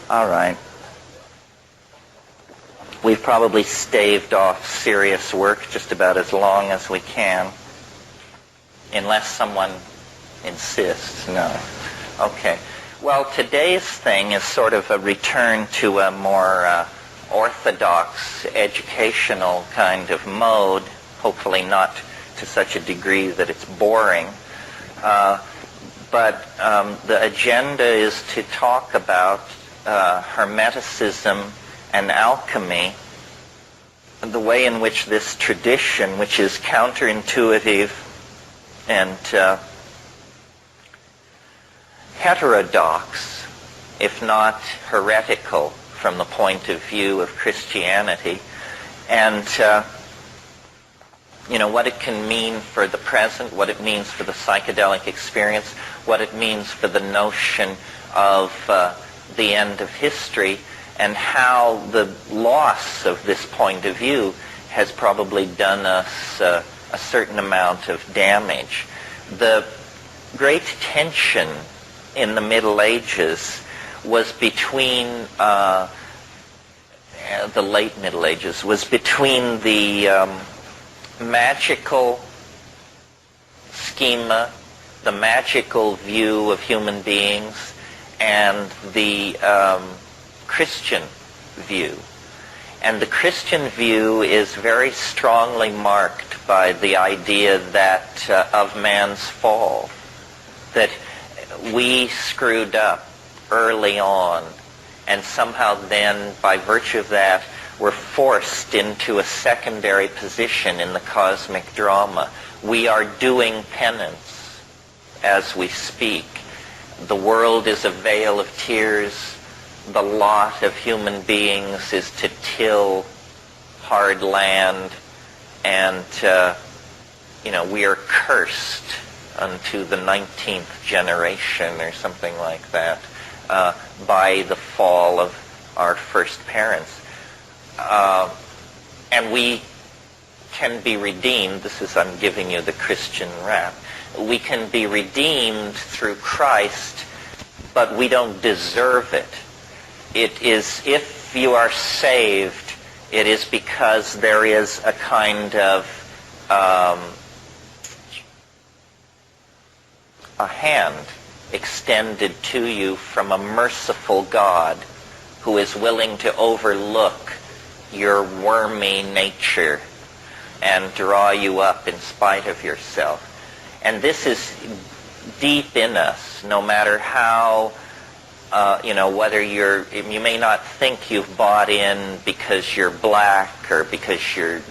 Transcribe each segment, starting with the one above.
All right. We've probably staved off serious work just about as long as we can, unless someone insists. No. Okay. Well, today's thing is sort of a return to a more orthodox educational kind of mode, hopefully not to such a degree that it's boring. But the agenda is to talk about Hermeticism and alchemy, and the way in which this tradition, which is counterintuitive and heterodox, if not heretical from the point of view of Christianity, and what it can mean for the present, what it means for the psychedelic experience, what it means for the notion of the end of history, and how the loss of this point of view has probably done us a certain amount of damage. The great tension in the Middle Ages was between the late Middle Ages was between the magical schema, the magical view of human beings, and the Christian view. And the Christian view is very strongly marked by the idea that of man's fall, that we screwed up early on, and somehow then, by virtue of that, we're forced into a secondary position in the cosmic drama. We are doing penance as we speak. The world is a vale of tears. The lot of human beings is to till hard land, and we are cursed unto the 19th generation or something like that by the fall of our first parents. And we can be redeemed. I'm giving you the Christian rap. We can be redeemed through Christ, but we don't deserve it. It is, if you are saved, it is because there is a kind of a hand extended to you from a merciful God who is willing to overlook your wormy nature and draw you up in spite of yourself. And this is deep in us, no matter how, whether you may not think you've bought in because you're black or because you're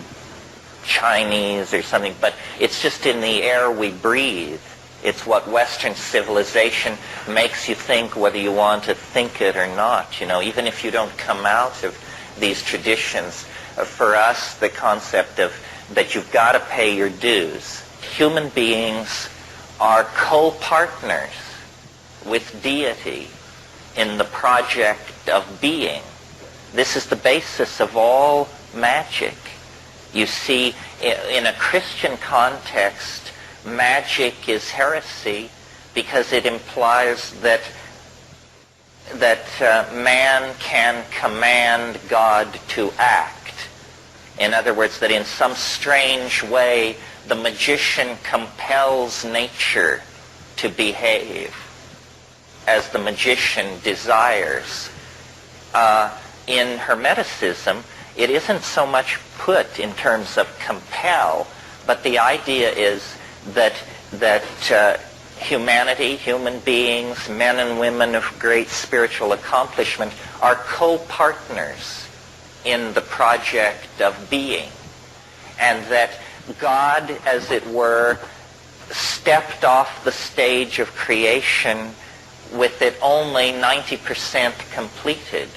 Chinese or something, but it's just in the air we breathe. It's what Western civilization makes you think, whether you want to think it or not. Even if you don't come out of these traditions, for us, the concept of that you've got to pay your dues. Human beings are co-partners with deity in the project of being. This is the basis of all magic. You see, in a Christian context, magic is heresy because it implies that man can command God to act. In other words, that in some strange way, the magician compels nature to behave as the magician desires. In Hermeticism, it isn't so much put in terms of compel, but the idea is that humanity, human beings, men and women of great spiritual accomplishment are co-partners in the project of being, and that God, as it were, stepped off the stage of creation with it only 90% completed,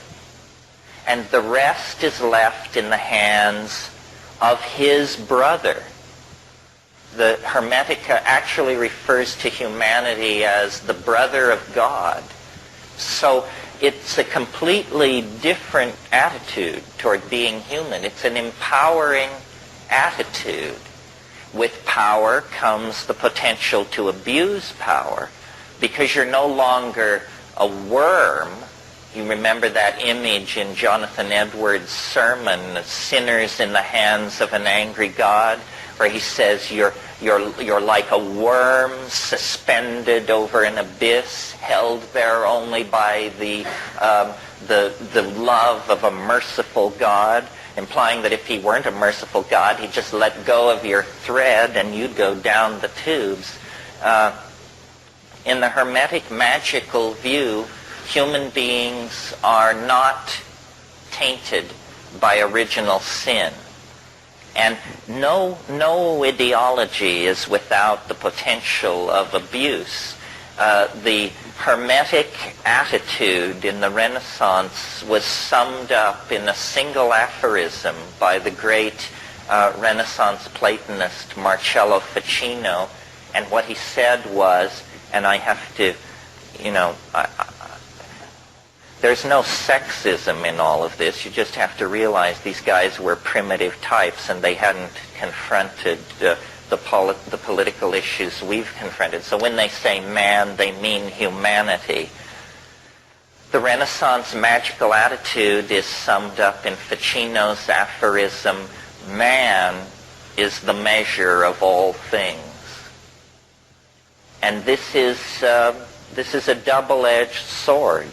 and the rest is left in the hands of his brother. The Hermetica actually refers to humanity as the brother of God. So it's a completely different attitude toward being human. It's an empowering attitude. With power comes the potential to abuse power, because you're no longer a worm You remember that image in Jonathan Edwards' sermon, Sinners in the Hands of an Angry God, where he says you're like a worm suspended over an abyss, held there only by the love of a merciful God, implying that if he weren't a merciful God, he'd just let go of your thread and you'd go down the tubes. In the Hermetic magical view, human beings are not tainted by original sin. And no ideology is without the potential of abuse. The Hermetic attitude in the Renaissance was summed up in a single aphorism by the great Renaissance Platonist Marcello Ficino. And what he said was, and I have to, there's no sexism in all of this. You just have to realize these guys were primitive types and they hadn't confronted the political issues we've confronted. So when they say man, they mean humanity. The Renaissance magical attitude is summed up in Ficino's aphorism, man is the measure of all things. And this is a double-edged sword.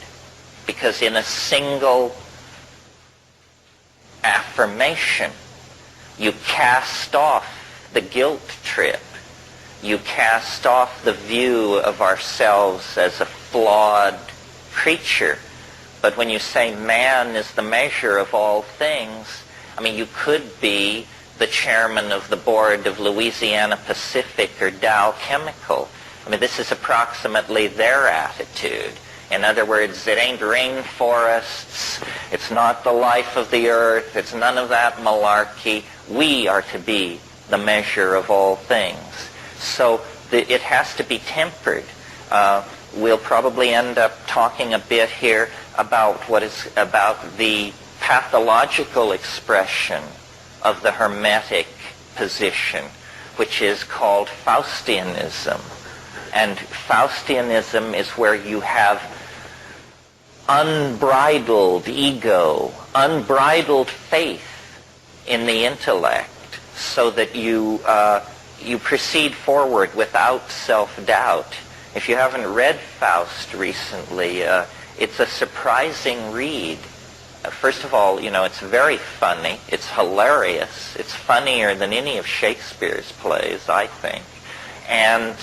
Because in a single affirmation, you cast off the guilt trip. You cast off the view of ourselves as a flawed creature. But when you say man is the measure of all things, you could be the chairman of the board of Louisiana Pacific or Dow Chemical. This is approximately their attitude. In other words, it ain't rainforests, it's not the life of the earth, it's none of that malarkey. We are to be the measure of all things. So it has to be tempered. We'll probably end up talking a bit here about the pathological expression of the Hermetic position, which is called Faustianism. And Faustianism is where you have unbridled ego, unbridled faith in the intellect, so that you proceed forward without self-doubt. If you haven't read Faust recently, it's a surprising read. First of all, it's very funny. It's hilarious. It's funnier than any of Shakespeare's plays, I think. And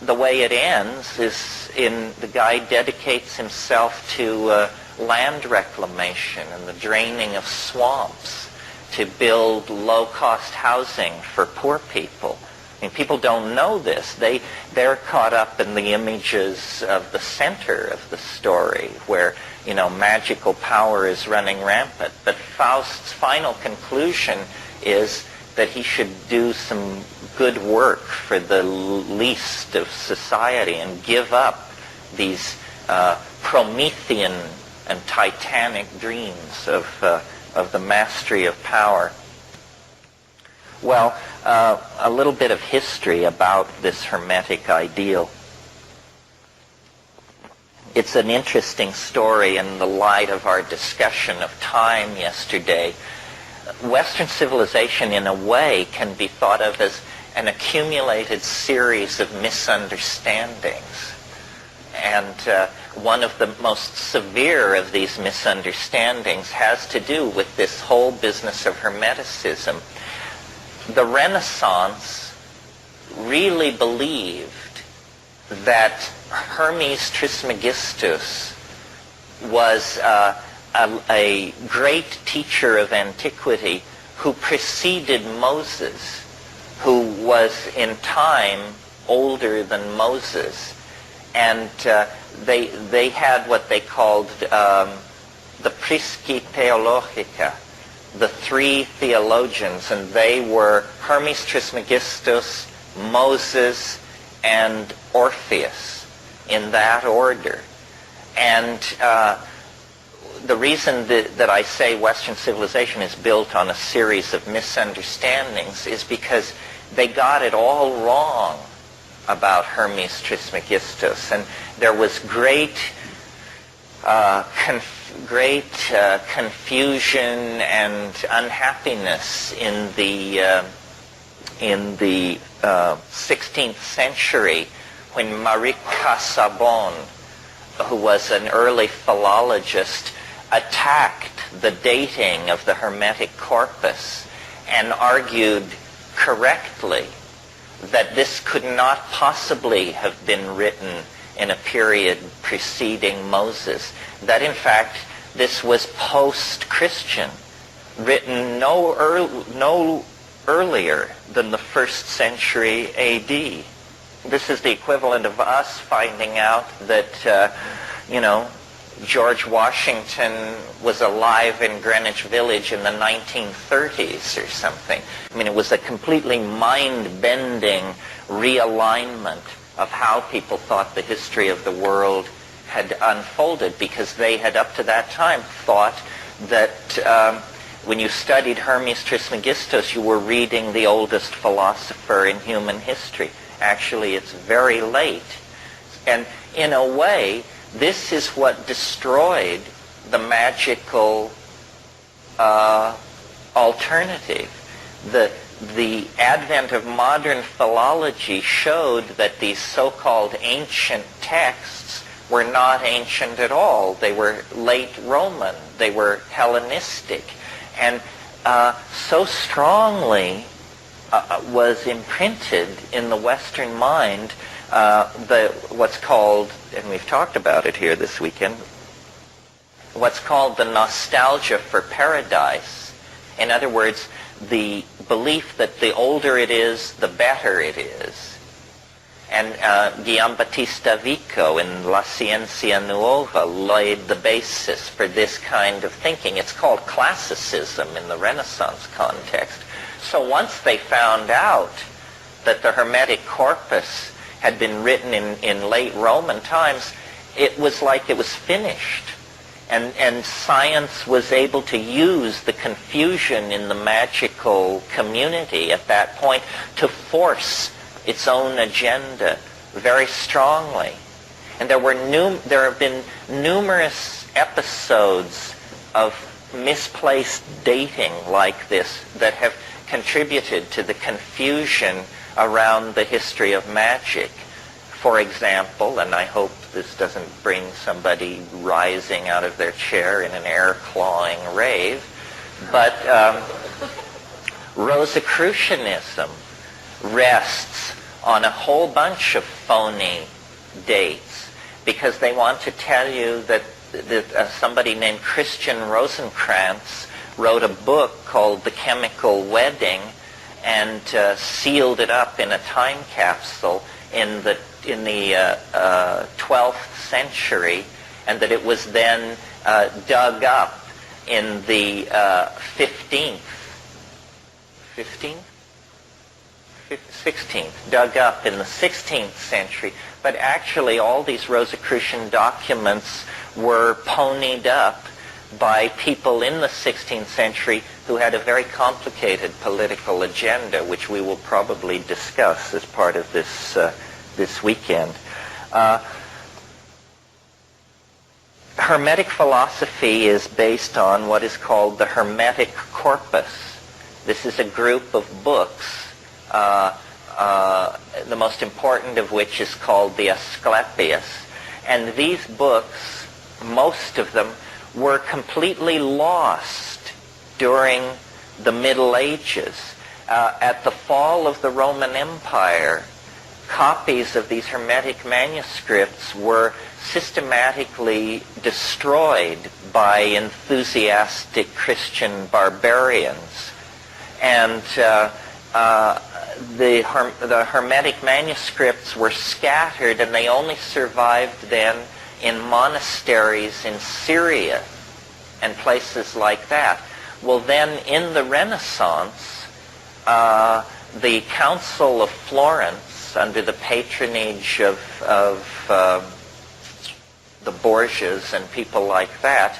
the way it ends is the guy dedicates himself to land reclamation and the draining of swamps to build low-cost housing for poor people. People don't know this. They're caught up in the images of the center of the story where, magical power is running rampant. But Faust's final conclusion is that he should do some good work for the least of society and give up these Promethean and Titanic dreams of the mastery of power. Well, a little bit of history about this Hermetic ideal. It's an interesting story in the light of our discussion of time yesterday. Western civilization, in a way, can be thought of as an accumulated series of misunderstandings. And one of the most severe of these misunderstandings has to do with this whole business of Hermeticism. The Renaissance really believed that Hermes Trismegistus was a great teacher of antiquity who preceded Moses, who was in time older than Moses. And they had what they called the Prisci Theologica, the three theologians, and they were Hermes Trismegistus, Moses, and Orpheus, in that order. And the reason that I say Western civilization is built on a series of misunderstandings is because they got it all wrong about Hermes Trismegistus. And there was great great confusion and unhappiness in the 16th century when Marie Casaubon, who was an early philologist, attacked the dating of the Hermetic corpus and argued correctly that this could not possibly have been written in a period preceding Moses, that in fact this was post-Christian, written no earlier than the 1st century A.D. This is the equivalent of us finding out that, George Washington was alive in Greenwich Village in the 1930s or something. I mean, it was a completely mind-bending realignment of how people thought the history of the world had unfolded, because they had up to that time thought that when you studied Hermes Trismegistus, you were reading the oldest philosopher in human history. Actually, it's very late. And in a way, this is what destroyed the magical alternative. The advent of modern philology showed that these so-called ancient texts were not ancient at all. They were late Roman. They were Hellenistic. And so strongly was imprinted in the Western mind what's called, and we've talked about it here this weekend, what's called the nostalgia for paradise. In other words, the belief that the older it is, the better it is. And Gian Battista Vico in La Ciencia Nuova laid the basis for this kind of thinking. It's called classicism in the Renaissance context. So once they found out that the Hermetic corpus had been written in late Roman times, it was like it was finished. And science was able to use the confusion in the magical community at that point to force its own agenda very strongly. And there have been numerous episodes of misplaced dating like this that have contributed to the confusion around the history of magic. For example, and I hope this doesn't bring somebody rising out of their chair in an air-clawing rave, but Rosicrucianism rests on a whole bunch of phony dates because they want to tell you that somebody named Christian Rosencrantz wrote a book called The Chemical Wedding and sealed it up in a time capsule in the 12th century, and that it was then dug up in the 16th, dug up in the 16th century. But actually all these Rosicrucian documents were ponied up by people in the 16th century who had a very complicated political agenda, which we will probably discuss as part of this weekend. Hermetic philosophy is based on what is called the Hermetic corpus. This is a group of books, the most important of which is called the Asclepius. And these books, most of them, were completely lost during the Middle Ages. At the fall of the Roman Empire, copies of these Hermetic manuscripts were systematically destroyed by enthusiastic Christian barbarians. And the Hermetic manuscripts were scattered, and they only survived then in monasteries in Syria and places like that. Well, then in the Renaissance, the Council of Florence, under the patronage of the Borgias and people like that,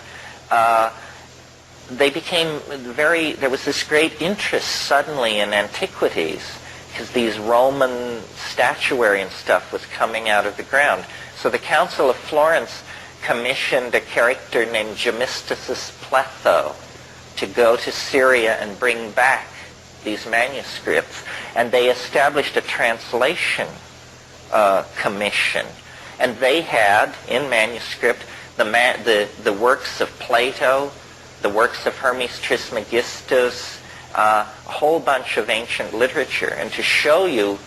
there was this great interest suddenly in antiquities, because these Roman statuary and stuff was coming out of the ground. So the Council of Florence commissioned a character named Gemisticus Pletho to go to Syria and bring back these manuscripts. And they established a translation commission. And they had, in manuscript, the works of Plato, the works of Hermes Trismegistus, a whole bunch of ancient literature. And to show you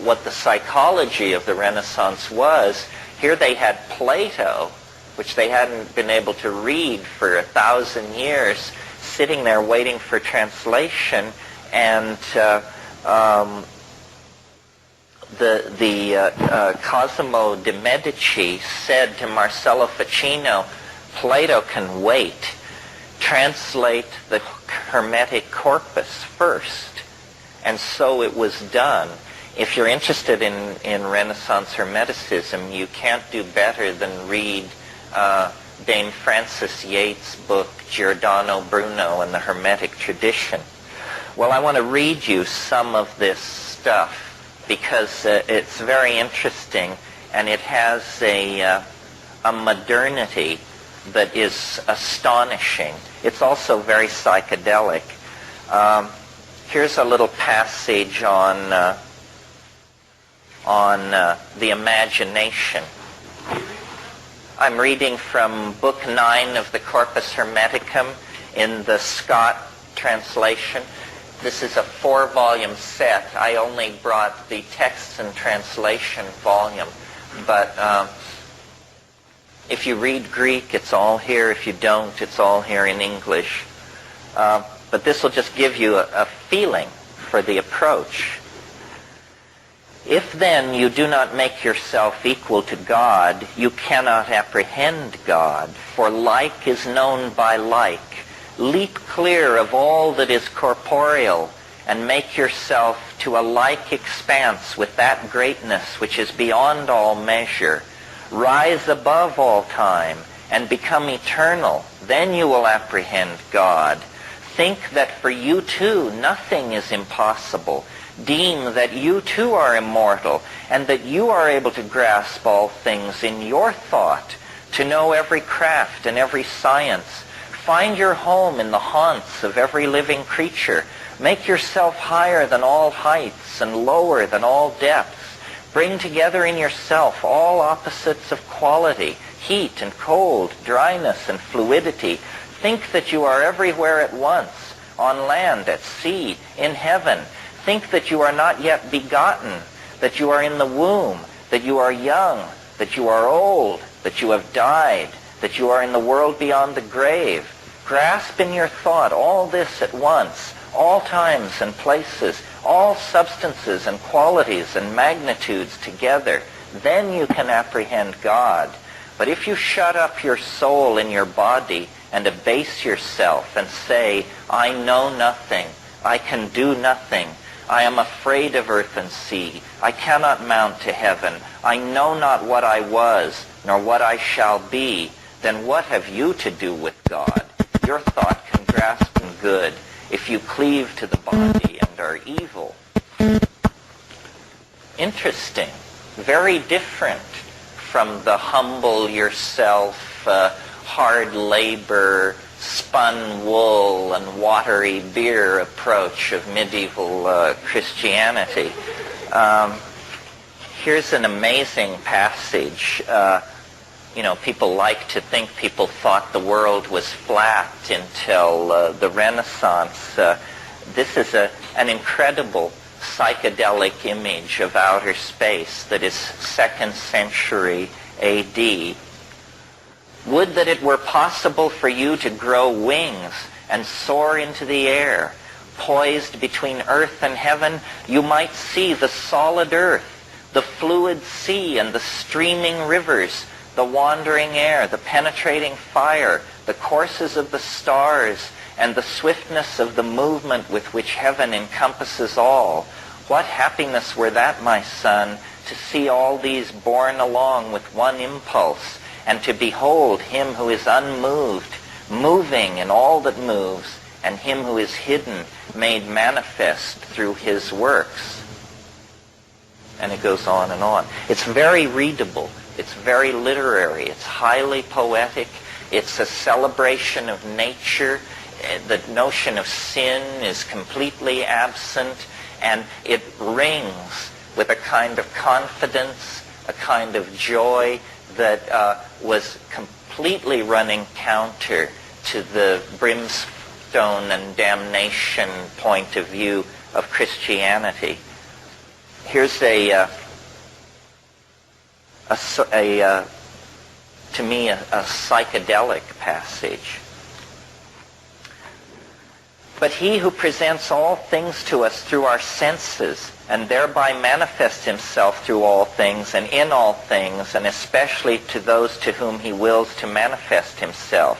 what the psychology of the Renaissance was, here they had Plato, which they hadn't been able to read for 1,000 years, sitting there waiting for translation. And Cosimo de' Medici said to Marcello Ficino, Plato can wait. Translate the Hermetic corpus first. And so it was done. If you're interested in Renaissance Hermeticism, you can't do better than read Dame Frances Yates' book, Giordano Bruno and the Hermetic Tradition. Well, I want to read you some of this stuff because it's very interesting, and it has a modernity that is astonishing. It's also very psychedelic. Here's a little passage on the imagination. I'm reading from Book 9 of the Corpus Hermeticum in the Scott translation. This is a 4-volume set. I only brought the text and translation volume. But if you read Greek, it's all here. If you don't, it's all here in English. But this will just give you a feeling for the approach. If then you do not make yourself equal to God, you cannot apprehend God, for like is known by like. Leap clear of all that is corporeal, and make yourself to a like expanse with that greatness which is beyond all measure. Rise above all time, and become eternal. Then you will apprehend God. Think that for you too nothing is impossible. Deem that you too are immortal, and that you are able to grasp all things in your thought, to know every craft and every science. Find your home in the haunts of every living creature. Make yourself higher than all heights and lower than all depths. Bring together in yourself all opposites of quality, heat and cold, dryness and fluidity. Think that you are everywhere at once, on land, at sea, in heaven. Think that you are not yet begotten, that you are in the womb, that you are young, that you are old, that you have died, that you are in the world beyond the grave. Grasp in your thought all this at once, all times and places, all substances and qualities and magnitudes together. Then you can apprehend God. But if you shut up your soul in your body and abase yourself and say, I know nothing, I can do nothing, I am afraid of earth and sea, I cannot mount to heaven, I know not what I was, nor what I shall be, then what have you to do with God? Your thought can grasp in good if you cleave to the body and are evil. Interesting. Very different from the humble yourself, hard labor, spun wool and watery beer approach of medieval Christianity. Here's an amazing passage. People like to think people thought the world was flat until the Renaissance. This is an incredible psychedelic image of outer space that is 2nd century A.D. Would that it were possible for you to grow wings and soar into the air. Poised between earth and heaven, you might see the solid earth, the fluid sea and the streaming rivers, the wandering air, the penetrating fire, the courses of the stars, and the swiftness of the movement with which heaven encompasses all. What happiness were that, my son, to see all these borne along with one impulse, and to behold him who is unmoved, moving in all that moves, and him who is hidden, made manifest through his works. And it goes on and on. It's very readable, It's very literary. It's highly poetic. It's a celebration of nature. The notion of sin is completely absent, and it rings with a kind of confidence, a kind of joy that was completely running counter to the brimstone and damnation point of view of Christianity. Here's to me, a psychedelic passage. But he who presents all things to us through our senses, and thereby manifests himself through all things and in all things, and especially to those to whom he wills to manifest himself.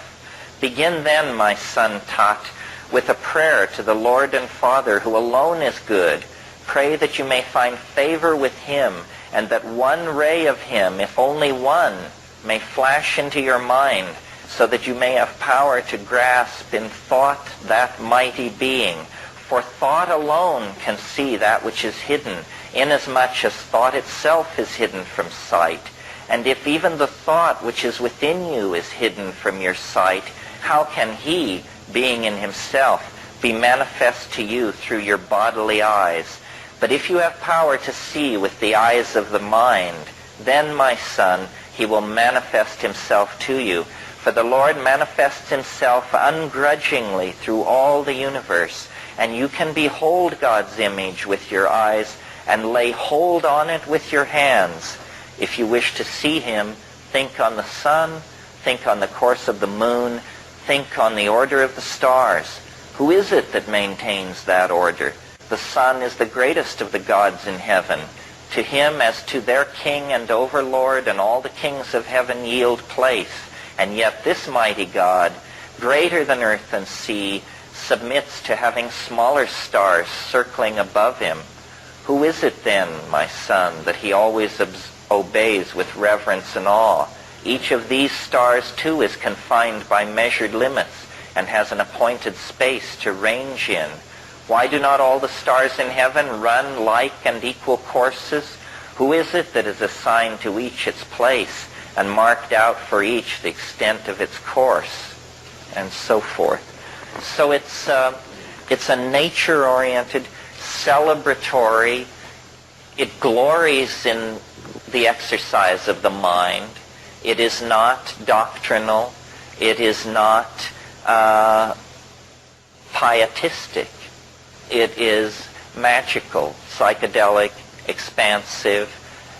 Begin then, my son Tat, with a prayer to the Lord and Father, who alone is good. Pray that you may find favor with him, and that one ray of him, if only one, may flash into your mind, so that you may have power to grasp in thought that mighty being. For thought alone can see that which is hidden, inasmuch as thought itself is hidden from sight. And if even the thought which is within you is hidden from your sight, how can he, being in himself, be manifest to you through your bodily eyes? But if you have power to see with the eyes of the mind, then, my son, he will manifest himself to you. For the Lord manifests himself ungrudgingly through all the universe, and you can behold God's image with your eyes and lay hold on it with your hands. If you wish to see him, think on the sun, think on the course of the moon, think on the order of the stars. Who is it that maintains that order? The sun is the greatest of the gods in heaven. To him as to their king and overlord, and all the kings of heaven yield place. And yet this mighty God, greater than earth and sea, submits to having smaller stars circling above him. Who is it then, my son, that he always obeys with reverence and awe? Each of these stars, too, is confined by measured limits and has an appointed space to range in. Why do not all the stars in heaven run like and equal courses? Who is it that is assigned to each its place and marked out for each the extent of its course? And so forth. So it's a nature-oriented, celebratory. It glories in the exercise of the mind. It is not doctrinal. It is not pietistic. It is magical, psychedelic, expansive.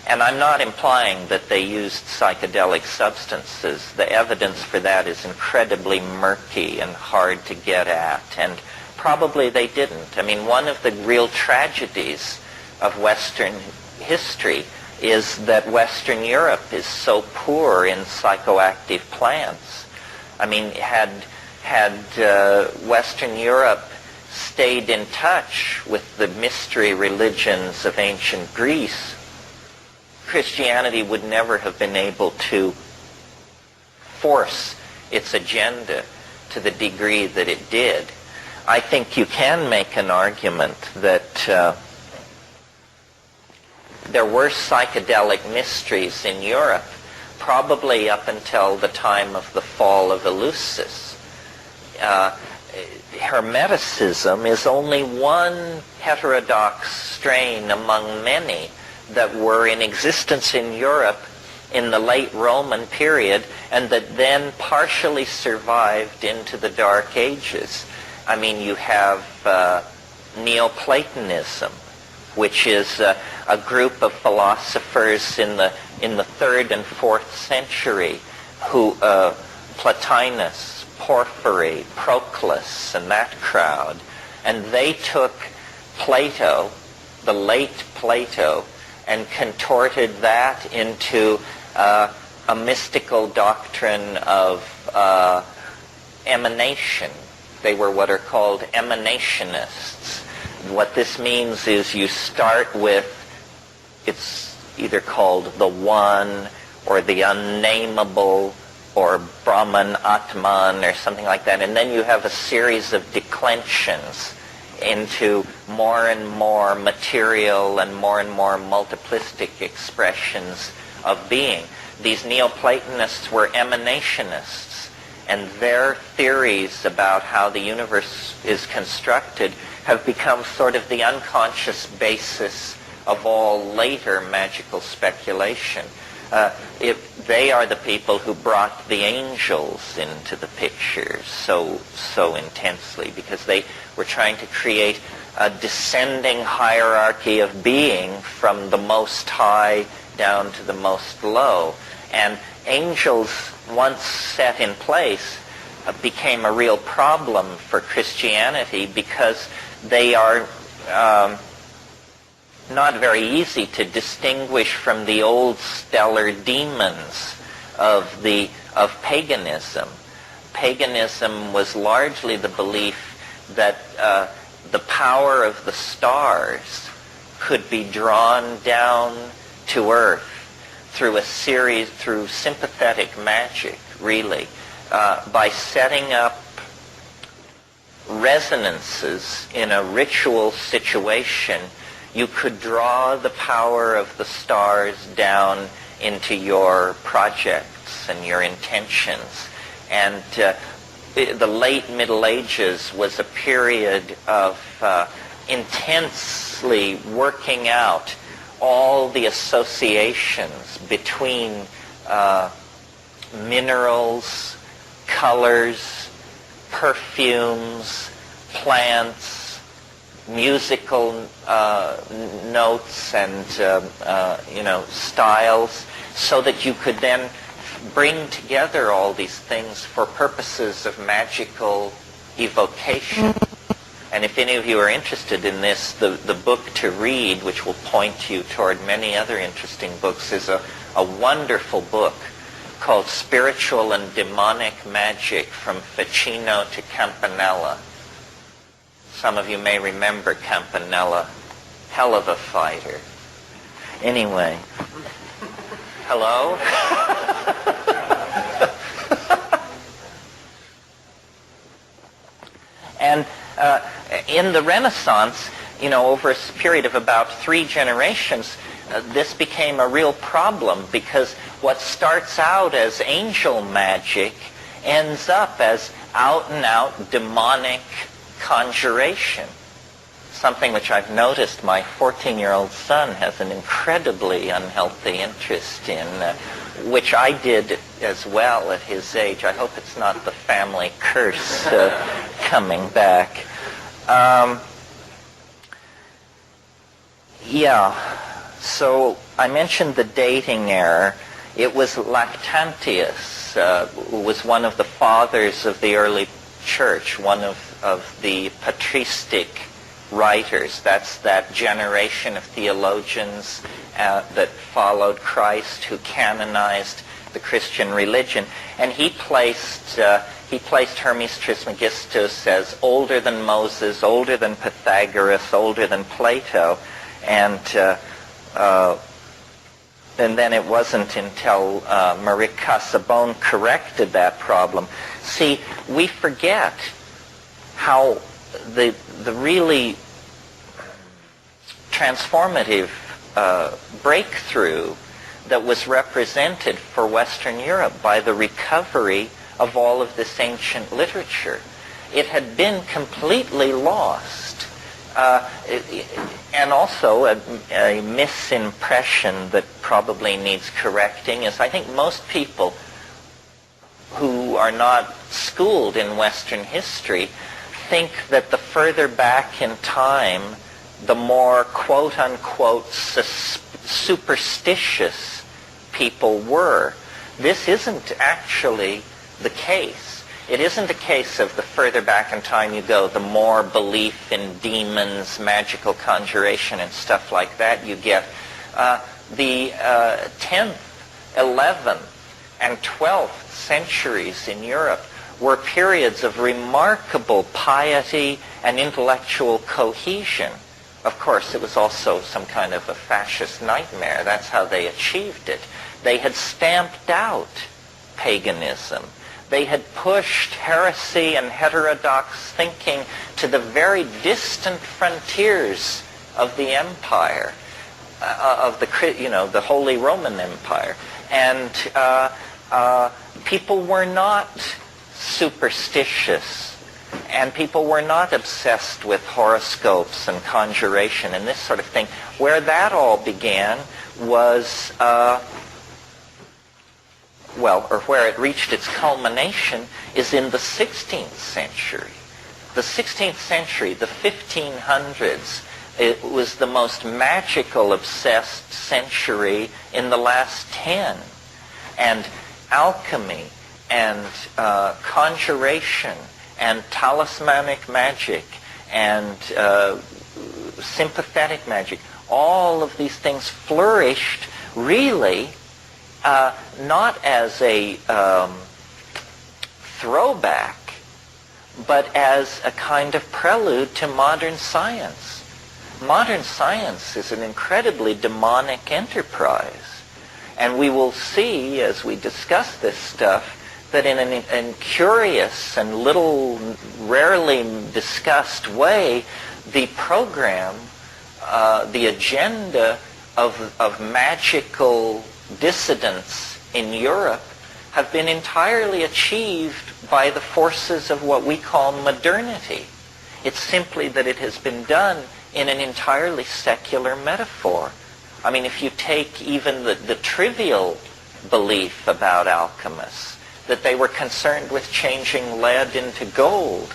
And I'm not implying that they used psychedelic substances. The evidence for that is incredibly murky and hard to get at, and probably they didn't. I mean, one of the real tragedies of Western history is that Western Europe is so poor in psychoactive plants. I mean, had Western Europe stayed in touch with the mystery religions of ancient Greece, Christianity would never have been able to force its agenda to the degree that it did. I think you can make an argument that there were psychedelic mysteries in Europe probably up until the time of the fall of Eleusis. Hermeticism is only one heterodox strain among many that were in existence in Europe in the late Roman period, and that then partially survived into the Dark Ages. I mean, you have Neoplatonism, which is a group of philosophers in the 3rd and 4th century, who Plotinus, Porphyry, Proclus, and that crowd, and they took Plato, the late Plato, and contorted that into a mystical doctrine of emanation. They were what are called emanationists. What this means is you start with, it's either called the One or the Unnameable or Brahman, Atman, or something like that, and then you have a series of declensions into more and more material and more multiplistic expressions of being. these Neoplatonists were emanationists, and their theories about how the universe is constructed have become sort of the unconscious basis of all later magical speculation. They are the people who brought the angels into the picture so intensely, because they were trying to create a descending hierarchy of being from the most high down to the most low. And angels, once set in place, became a real problem for Christianity, because they are not very easy to distinguish from the old stellar demons of paganism. Paganism was largely the belief that the power of the stars could be drawn down to earth through sympathetic magic, really, by setting up resonances in a ritual situation. You could draw the power of the stars down into your projects and your intentions. And the late Middle Ages was a period of intensely working out all the associations between minerals, colors, perfumes, plants, musical notes and styles, so that you could then bring together all these things for purposes of magical evocation. And if any of you are interested in this, the book to read, which will point you toward many other interesting books, is a wonderful book called Spiritual and Demonic Magic from Ficino to Campanella. Some of you may remember Campanella. Hell of a fighter. Anyway. Hello? And in the Renaissance, over a period of about 3 generations, this became a real problem, because what starts out as angel magic ends up as out-and-out demonic conjuration. Something which I've noticed my 14-year-old son has an incredibly unhealthy interest in, which I did as well at his age. I hope it's not the family curse coming back. So I mentioned the dating error. It was Lactantius, who was one of the fathers of the early church, one of the patristic writers. That's that generation of theologians that followed Christ, who canonized the Christian religion. And he placed Hermes Trismegistus as older than Moses, older than Pythagoras, older than Plato. And then it wasn't until Marie Casaubon corrected that problem. See, we forget how the really transformative breakthrough that was represented for Western Europe by the recovery of all of this ancient literature. It had been completely lost. And also a misimpression that probably needs correcting is, I think most people who are not schooled in Western history think that the further back in time, the more quote-unquote superstitious people were. This isn't actually the case. It isn't a case of the further back in time you go, the more belief in demons, magical conjuration, and stuff like that you get. The 10th, 11th, and 12th centuries in Europe were periods of remarkable piety and intellectual cohesion. Of course, it was also some kind of a fascist nightmare. That's how they achieved it. They had stamped out paganism. They had pushed heresy and heterodox thinking to the very distant frontiers of the empire, of the Holy Roman Empire. And people were not superstitious, and people were not obsessed with horoscopes and conjuration and this sort of thing. Where that all began was, where it reached its culmination is in the 16th century. The 16th century, the 1500s, it was the most magical, obsessed century in the last 10. And alchemy and conjuration and talismanic magic and sympathetic magic, all of these things flourished really not as a throwback, but as a kind of prelude to modern science. Modern science is an incredibly demonic enterprise. And we will see, as we discuss this stuff, that in a curious and rarely discussed way, the program, the agenda of magical dissidents in Europe have been entirely achieved by the forces of what we call modernity. It's simply that it has been done in an entirely secular metaphor. I mean, if you take even the trivial belief about alchemists, that they were concerned with changing lead into gold.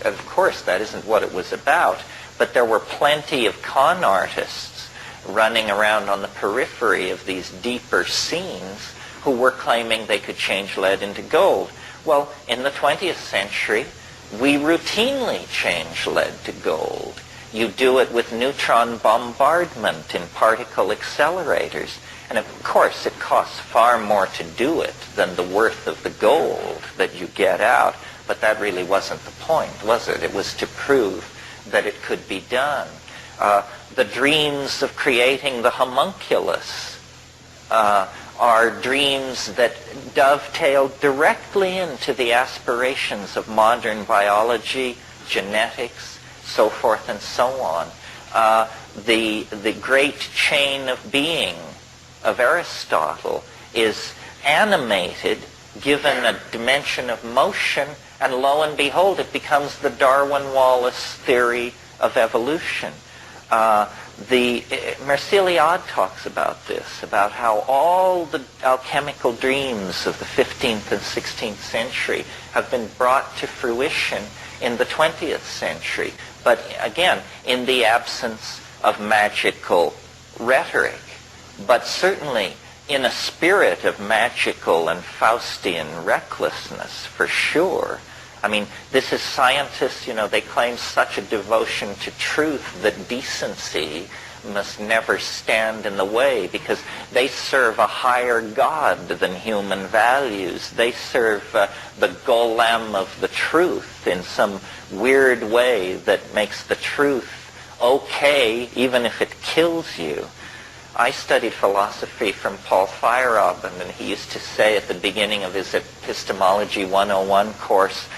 Of course, that isn't what it was about, but there were plenty of con artists running around on the periphery of these deeper scenes who were claiming they could change lead into gold. Well, in the 20th century, we routinely change lead to gold. You do it with neutron bombardment in particle accelerators. And of course, it costs far more to do it than the worth of the gold that you get out. But that really wasn't the point, was it? It was to prove that it could be done. The dreams of creating the homunculus are dreams that dovetail directly into the aspirations of modern biology, genetics, so forth and so on. The great chain of being of Aristotle is animated, given a dimension of motion, and lo and behold, it becomes the Darwin-Wallace theory of evolution. Merciliade talks about this, about how all the alchemical dreams of the 15th and 16th century have been brought to fruition in the 20th century. But again, in the absence of magical rhetoric, but certainly in a spirit of magical and Faustian recklessness, for sure. I mean, this is scientists, they claim such a devotion to truth that decency must never stand in the way because they serve a higher God than human values. They serve the golem of the truth in some weird way that makes the truth okay even if it kills you. I studied philosophy from Paul Feyerabend, and he used to say at the beginning of his Epistemology 101 course,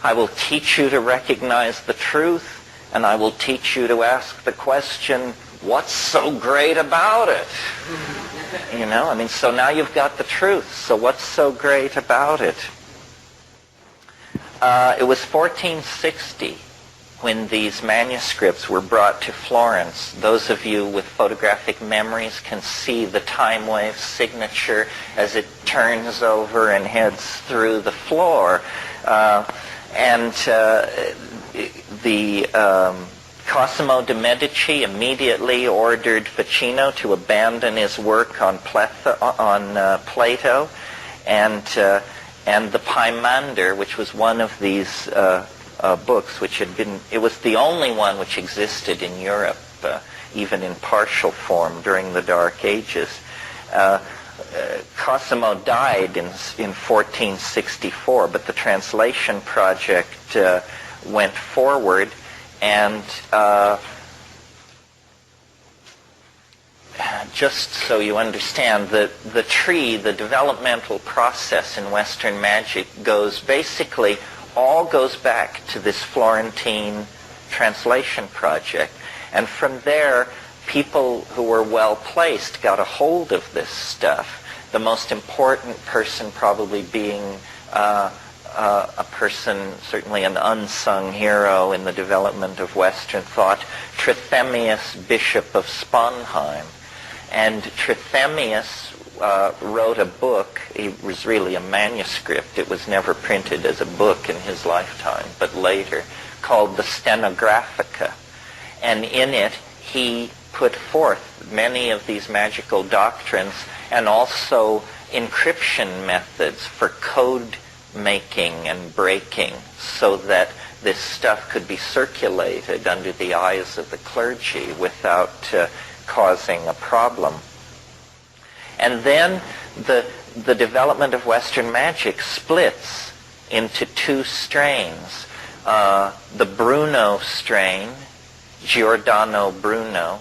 I will teach you to recognize the truth, and I will teach you to ask the question, what's so great about it? So now you've got the truth, so what's so great about it? It was 1460 when these manuscripts were brought to Florence. Those of you with photographic memories can see the time wave signature as it turns over and heads through the floor. Cosimo de' Medici immediately ordered Ficino to abandon his work on Plato, and the Pymander, which was one of these books, it was the only one which existed in Europe, even in partial form during the Dark Ages. Cosimo died in 1464, but the translation project went forward, and just so you understand, the developmental process in Western magic all goes back to this Florentine translation project. And from there, people who were well-placed got a hold of this stuff. The most important person probably being a person, certainly an unsung hero in the development of Western thought, Trithemius, Bishop of Sponheim. And Trithemius wrote a book. It was really a manuscript. It was never printed as a book in his lifetime, but later, called the Stenographica. And in it, he put forth many of these magical doctrines and also encryption methods for code making and breaking so that this stuff could be circulated under the eyes of the clergy without causing a problem. And then the development of Western magic splits into two strains. The Bruno strain, Giordano Bruno.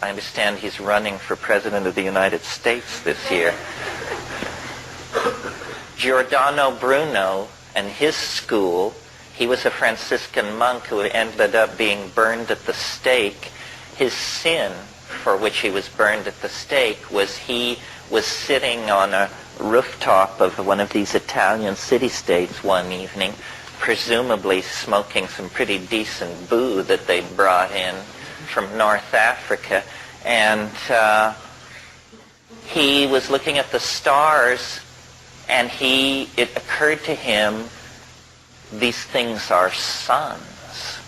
I understand he's running for President of the United States this year. Giordano Bruno and his school, he was a Franciscan monk who ended up being burned at the stake. His sin for which he was burned at the stake was he was sitting on a rooftop of one of these Italian city-states one evening, presumably smoking some pretty decent boo that they brought in from North Africa, and he was looking at the stars, and it occurred to him, these things are suns.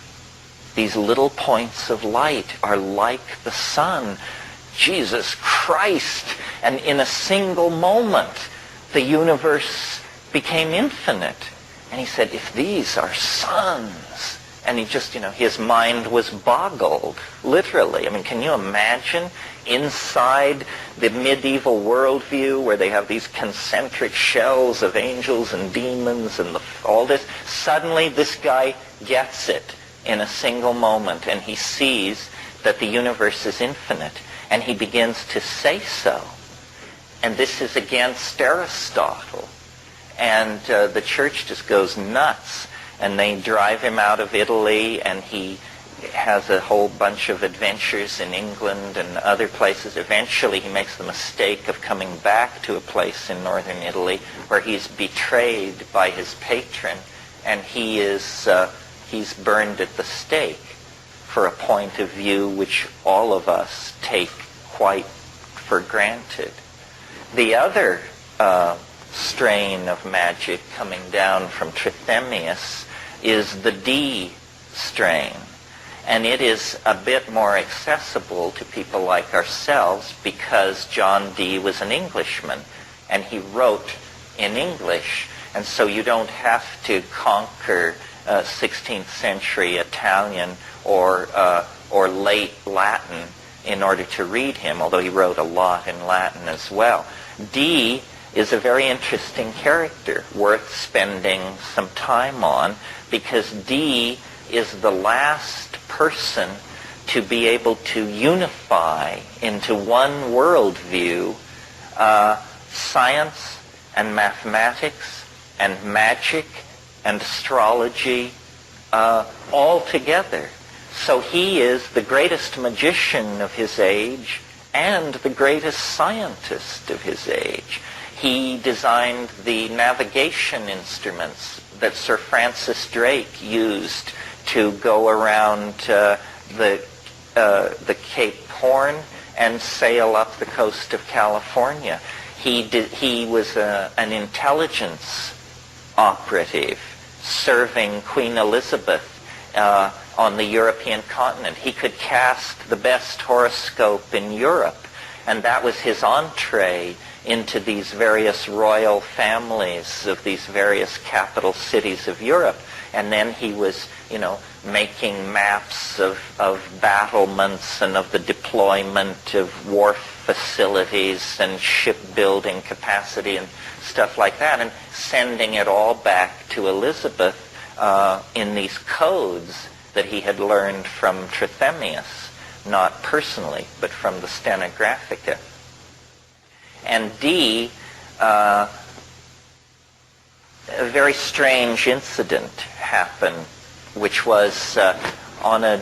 These little points of light are like the sun. Jesus Christ! And in a single moment, the universe became infinite. And he said, if these are suns, and he just, his mind was boggled, literally. I mean, can you imagine inside the medieval worldview where they have these concentric shells of angels and demons and all this? Suddenly this guy gets it in a single moment, and he sees that the universe is infinite, and he begins to say so. And this is against Aristotle. And the church just goes nuts, and they drive him out of Italy, and he has a whole bunch of adventures in England and other places. Eventually he makes the mistake of coming back to a place in northern Italy where he's betrayed by his patron, and he's burned at the stake for a point of view which all of us take quite for granted. The other strain of magic coming down from Trithemius is the D strain. And it is a bit more accessible to people like ourselves because John Dee was an Englishman, and he wrote in English. And so you don't have to conquer 16th century Italian or late Latin in order to read him, although he wrote a lot in Latin as well. Dee is a very interesting character, worth spending some time on, because Dee is the last person to be able to unify into one worldview science and mathematics and magic and astrology all together. So he is the greatest magician of his age and the greatest scientist of his age. He designed the navigation instruments that Sir Francis Drake used to go around the Cape Horn and sail up the coast of California. He was an intelligence operative serving Queen Elizabeth on the European continent. He could cast the best horoscope in Europe, and that was his entree into these various royal families of these various capital cities of Europe. And then he was, making maps of battlements and of the deployment of wharf facilities and shipbuilding capacity and stuff like that, and sending it all back to Elizabeth in these codes that he had learned from Trithemius, not personally, but from the Stenographica. And Dee, a very strange incident happened, which was on a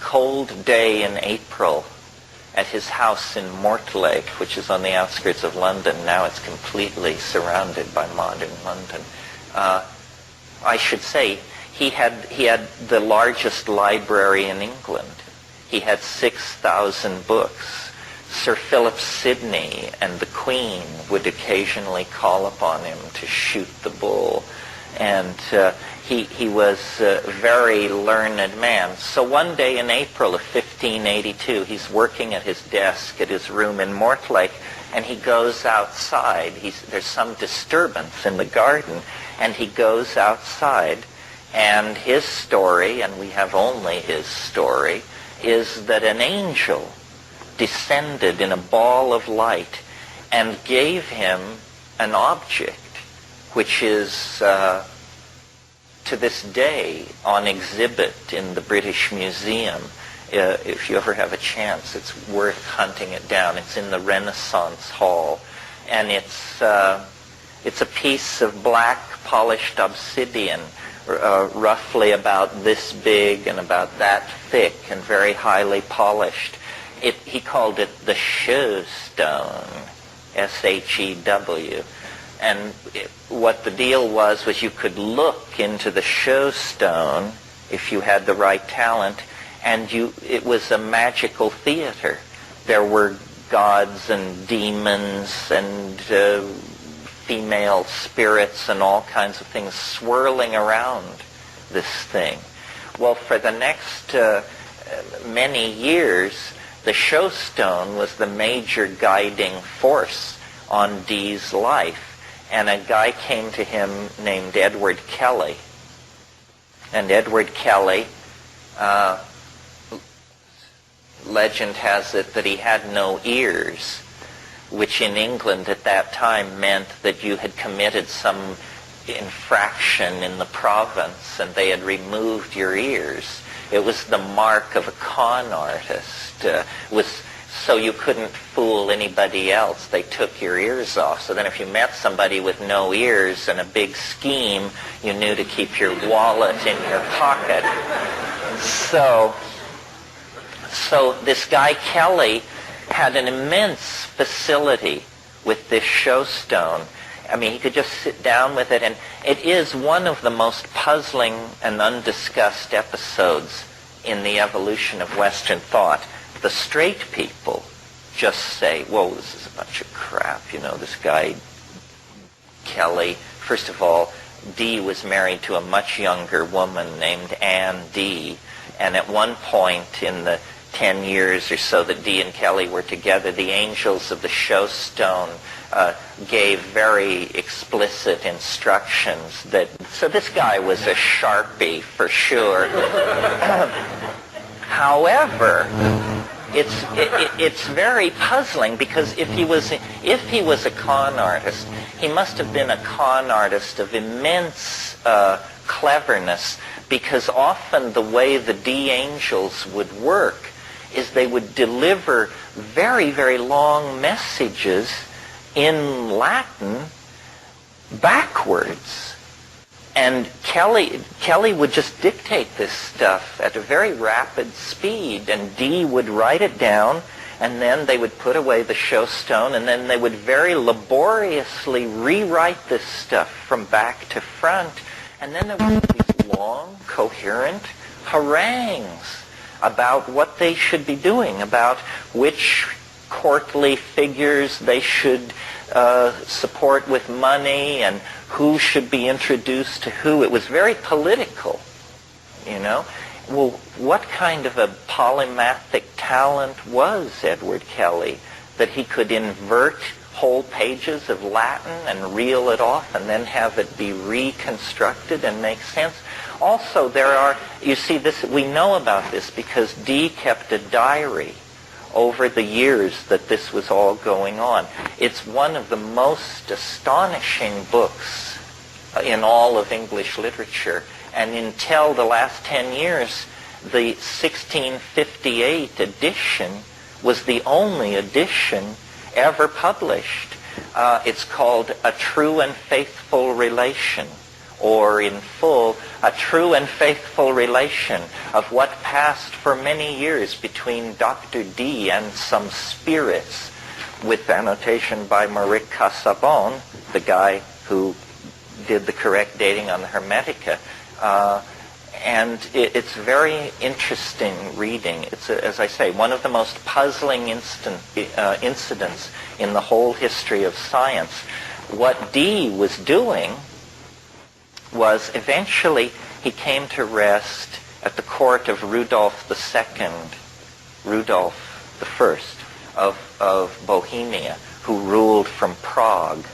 cold day in April, at his house in Mortlake, which is on the outskirts of London. Now it's completely surrounded by modern London. I should say, he had the largest library in England. He had 6,000 books. Sir Philip Sidney and the Queen would occasionally call upon him to shoot the bull. And he was a very learned man. So one day in April of 1582, he's working at his desk at his room in Mortlake, and he goes outside. There's some disturbance in the garden, and he goes outside. And his story, and we have only his story, is that an angel descended in a ball of light and gave him an object which is to this day on exhibit in the British Museum. If you ever have a chance, it's worth hunting it down. It's in the Renaissance Hall, and it's a piece of black polished obsidian, roughly about this big and about that thick and very highly polished. He called it the Shew Stone, S-H-E-W. And what the deal was you could look into the Shew Stone if you had the right talent, and it was a magical theater. There were gods and demons and female spirits and all kinds of things swirling around this thing. Well, for the next many years, the Shew Stone was the major guiding force on Dee's life. And a guy came to him named Edward Kelly. And Edward Kelly, legend has it that he had no ears, which in England at that time meant that you had committed some infraction in the province and they had removed your ears. It was the mark of a con artist. So you couldn't fool anybody else. They took your ears off. So then if you met somebody with no ears and a big scheme, you knew to keep your wallet in your pocket. So this guy Kelly had an immense facility with this Shew Stone. I mean, he could just sit down with it, and it is one of the most puzzling and undiscussed episodes in the evolution of Western thought. The straight people just say, whoa, this is a bunch of crap, this guy Kelly. First of all, Dee was married to a much younger woman named Anne Dee, and at one point in the 10 years or so that Dee and Kelly were together, the angels of the Shew Stone gave very explicit instructions so this guy was a Sharpie for sure. However, it's very puzzling, because if he was a con artist, he must have been a con artist of immense cleverness, because often the way the Dee angels would work is they would deliver very, very long messages in Latin backwards. And Kelly would just dictate this stuff at a very rapid speed, and Dee would write it down, and then they would put away the Shew Stone, and then they would very laboriously rewrite this stuff from back to front, and then there would be these long, coherent harangues about what they should be doing, about which courtly figures they should support with money, and who should be introduced to who. It was very political, Well, what kind of a polymathic talent was Edward Kelly that he could invert whole pages of Latin and reel it off and then have it be reconstructed and make sense? Also, we know about this because Dee kept a diary over the years that this was all going on. It's one of the most astonishing books in all of English literature. And until the last 10 years, the 1658 edition was the only edition ever published. It's called A True and Faithful Relation, or in full a true and faithful relation of what passed for many years between Dr. D and some spirits, with annotation by Maurice Casaubon, the guy who did the correct dating on the Hermetica. And it's very interesting reading. It's, as I say, one of the most puzzling incidents in the whole history of science. What Dee was doing was eventually he came to rest at the court of Rudolf II, Rudolf I of Bohemia, who ruled from Prague.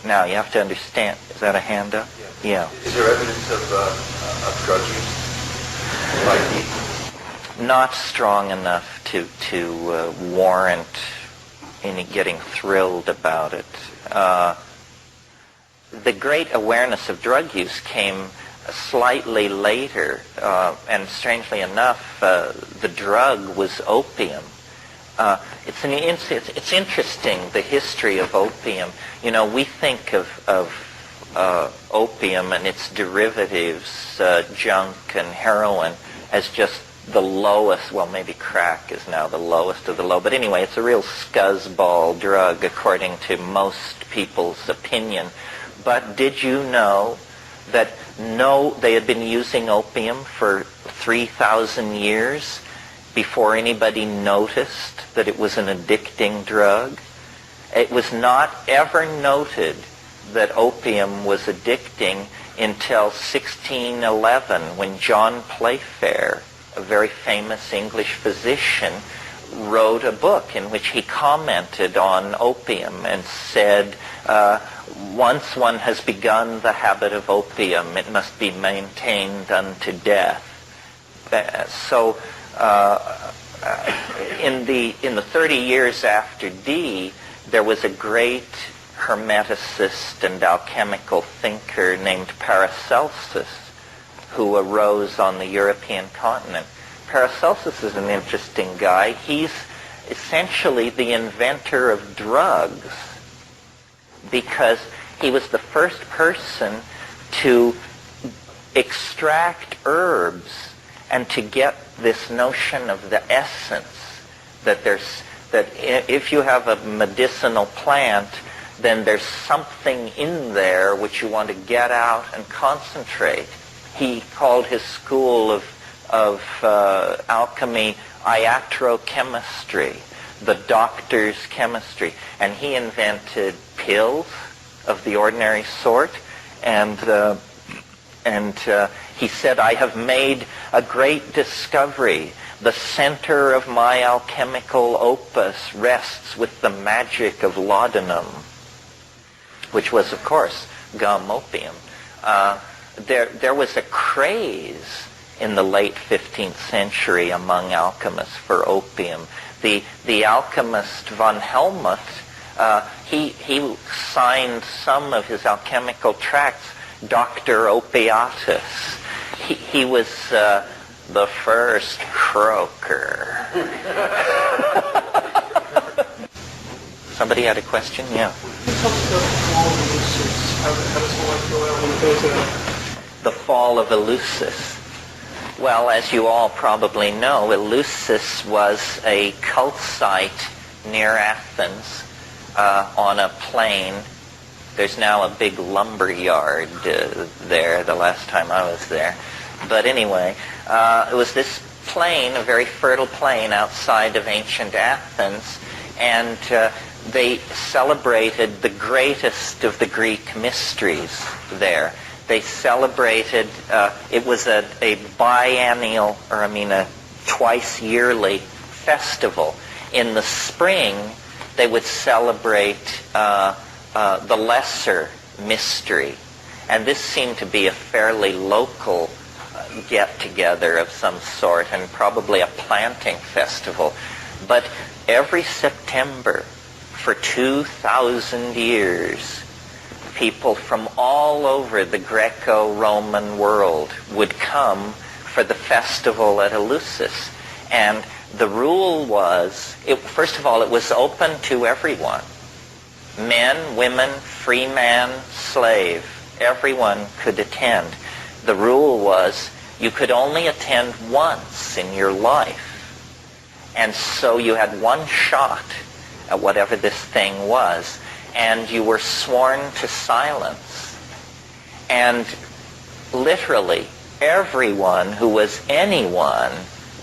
Now, you have to understand, is that a handout? Yeah. Is there evidence of drug use by Dee? Not strong enough to warrant any getting thrilled about it. The great awareness of drug use came slightly later, and strangely enough, the drug was opium. It's interesting, the history of opium. You know, we think of opium and its derivatives, junk and heroin, as just the lowest. Well, maybe crack is now the lowest of the low. But anyway, it's a real scuzzball drug, according to most people's opinion. But did you know that they had been using opium for 3,000 years before anybody noticed that it was an addicting drug? It was not ever noted that opium was addicting until 1611, when John Playfair, a very famous English physician, wrote a book in which he commented on opium and said, once one has begun the habit of opium, it must be maintained unto death. So in the 30 years after Dee, there was a great Hermeticist and alchemical thinker named Paracelsus who arose on the European continent. Paracelsus is an interesting guy. He's essentially the inventor of drugs because he was the first person to extract herbs and to get this notion of the essence, that if you have a medicinal plant, then there's something in there which you want to get out and concentrate. He called his school of alchemy iatrochemistry, the doctor's chemistry. And he invented pills of the ordinary sort, and he said, I have made a great discovery. The center of my alchemical opus rests with the magic of laudanum, which was, of course, gum opium. There was a craze in the late 15th century among alchemists for opium. The alchemist von Helmut, he signed some of his alchemical tracts Dr. Opiatus. He was the first croaker. Somebody had a question? Yeah. The fall of Eleusis. Well, as you all probably know, Eleusis was a cult site near Athens on a plain. There's now a big lumber yard there, the last time I was there. But anyway, it was this plain, a very fertile plain outside of ancient Athens, and they celebrated the greatest of the Greek mysteries there. They celebrated, it was a biennial, a twice yearly festival. In the spring, they would celebrate the lesser mystery. And this seemed to be a fairly local get-together of some sort, and probably a planting festival. But every September, for 2,000 years, people from all over the Greco-Roman world would come for the festival at Eleusis. And the rule was, first of all, it was open to everyone. Men, women, free man, slave. Everyone could attend. The rule was you could only attend once in your life. And so you had one shot at whatever this thing was, and you were sworn to silence. And literally everyone who was anyone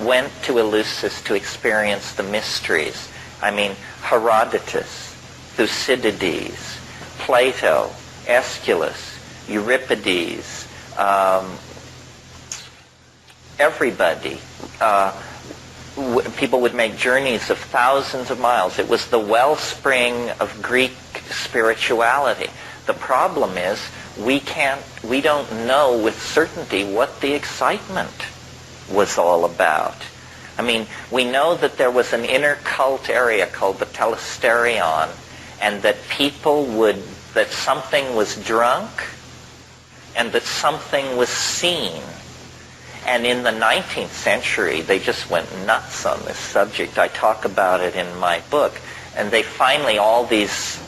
went to Eleusis to experience the mysteries. I mean, Herodotus, Thucydides, Plato, Aeschylus, Euripides, everybody. People would make journeys of thousands of miles. It was the wellspring of Greek spirituality. The problem is we don't know with certainty what the excitement was all about. I mean, we know that there was an inner cult area called the Telesterion, and that that something was drunk and that something was seen. And in the 19th century, they just went nuts on this subject. I talk about it in my book. And they finally, all these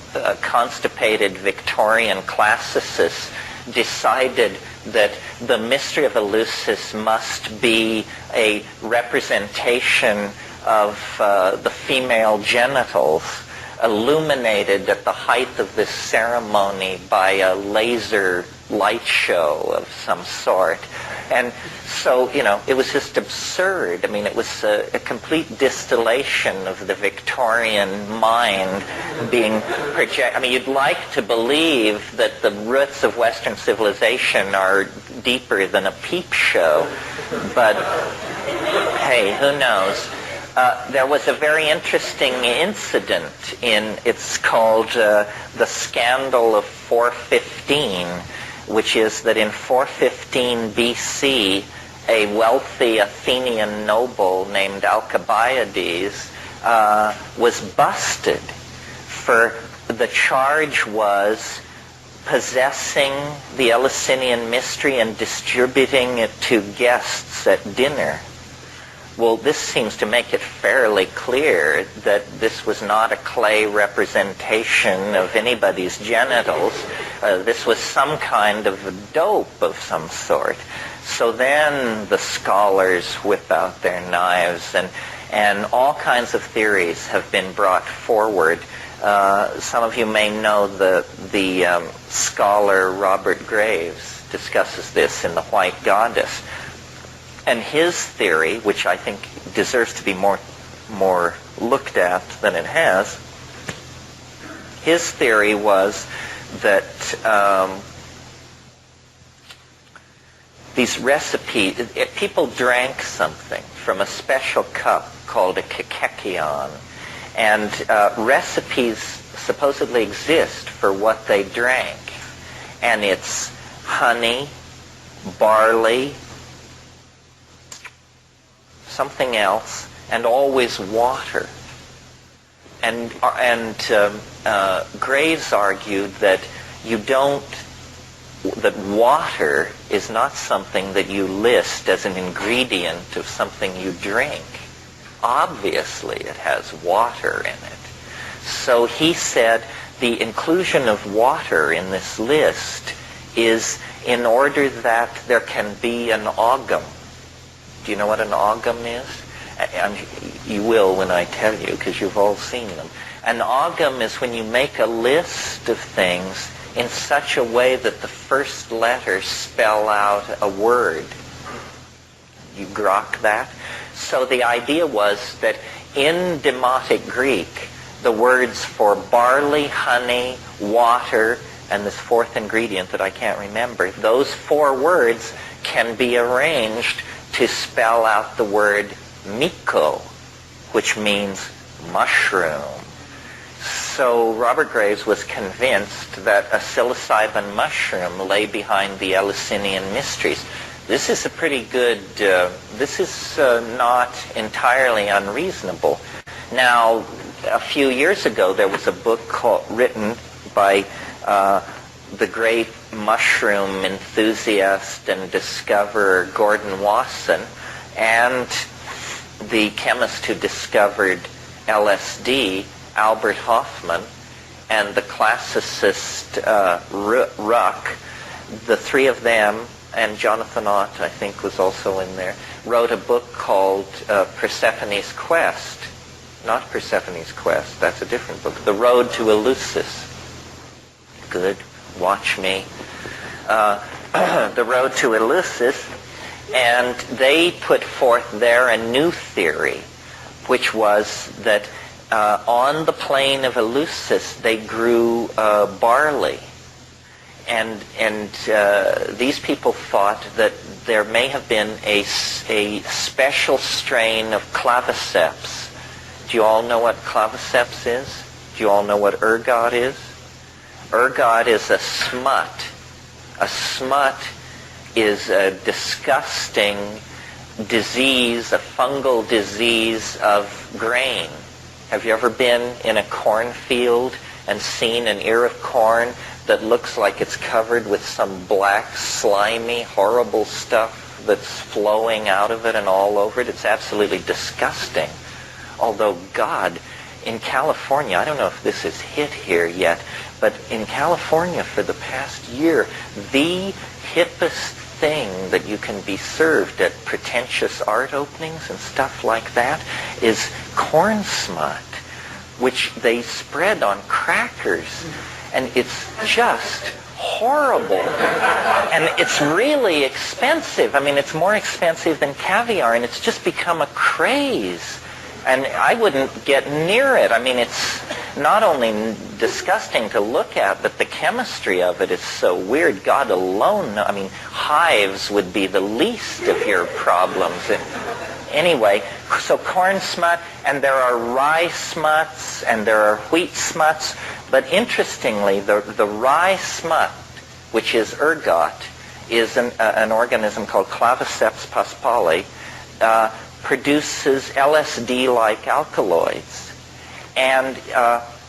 constipated Victorian classicists decided that the mystery of Eleusis must be a representation of the female genitals, illuminated at the height of this ceremony by a laser light show of some sort. And so, it was just absurd. I mean, it was a complete distillation of the Victorian mind being projected. I mean, you'd like to believe that the roots of Western civilization are deeper than a peep show, but hey, who knows? There was a very interesting incident it's called the Scandal of 415, which is that in 415 BC, a wealthy Athenian noble named Alcibiades was busted for the charge was possessing the Eleusinian mystery and distributing it to guests at dinner. Well, this seems to make it fairly clear that this was not a clay representation of anybody's genitals. This was some kind of a dope of some sort. So then the scholars whip out their knives, and all kinds of theories have been brought forward. Some of you may know the scholar Robert Graves discusses this in The White Goddess. And his theory, which I think deserves to be more looked at than it has, his theory was that these recipes, people drank something from a special cup called a kakekion, and recipes supposedly exist for what they drank. And it's honey, barley, something else, and always water. And Graves argued that that water is not something that you list as an ingredient of something you drink. Obviously, it has water in it. So he said the inclusion of water in this list is in order that there can be an ogum. Do you know what an ogum is? You will when I tell you, because you've all seen them. An ogum is when you make a list of things in such a way that the first letters spell out a word. You grok that? So the idea was that in Demotic Greek, the words for barley, honey, water, and this fourth ingredient that I can't remember, those four words can be arranged to spell out the word miko, which means mushroom. So Robert Graves was convinced that a psilocybin mushroom lay behind the Eleusinian mysteries. This is a pretty good, this is not entirely unreasonable. Now, a few years ago, there was a book written by the great mushroom enthusiast and discoverer Gordon Wasson, and the chemist who discovered LSD, Albert Hofmann, and the classicist Ruck. the three of them, and Jonathan Ott, I think, was also in there, wrote a book called Persephone's Quest. Not Persephone's Quest, that's a different book. The Road to Eleusis. Good, watch me. The Road to Eleusis. And they put forth there a new theory, which was that on the plain of Eleusis they grew barley. And these people thought that there may have been a special strain of claviceps. Do you all know what claviceps is? Do you all know what ergot is? Ergot is a smut. A smut is a disgusting disease, a fungal disease of grain. Have you ever been in a cornfield and seen an ear of corn that looks like it's covered with some black, slimy, horrible stuff that's flowing out of it and all over it? It's absolutely disgusting. Although God, in California, I don't know if this is hit here yet, but in California for the past year, the hippest thing that you can be served at pretentious art openings and stuff like that is corn smut, which they spread on crackers. And it's just horrible. And it's really expensive. I mean, it's more expensive than caviar, and it's just become a craze. And I wouldn't get near it. I mean, it's not only disgusting to look at, but the chemistry of it is so weird. God alone, I mean, hives would be the least of your problems. Anyway, so corn smut, and there are rye smuts, and there are wheat smuts. But interestingly, the rye smut, which is ergot, is an organism called Claviceps paspali, produces LSD-like alkaloids. And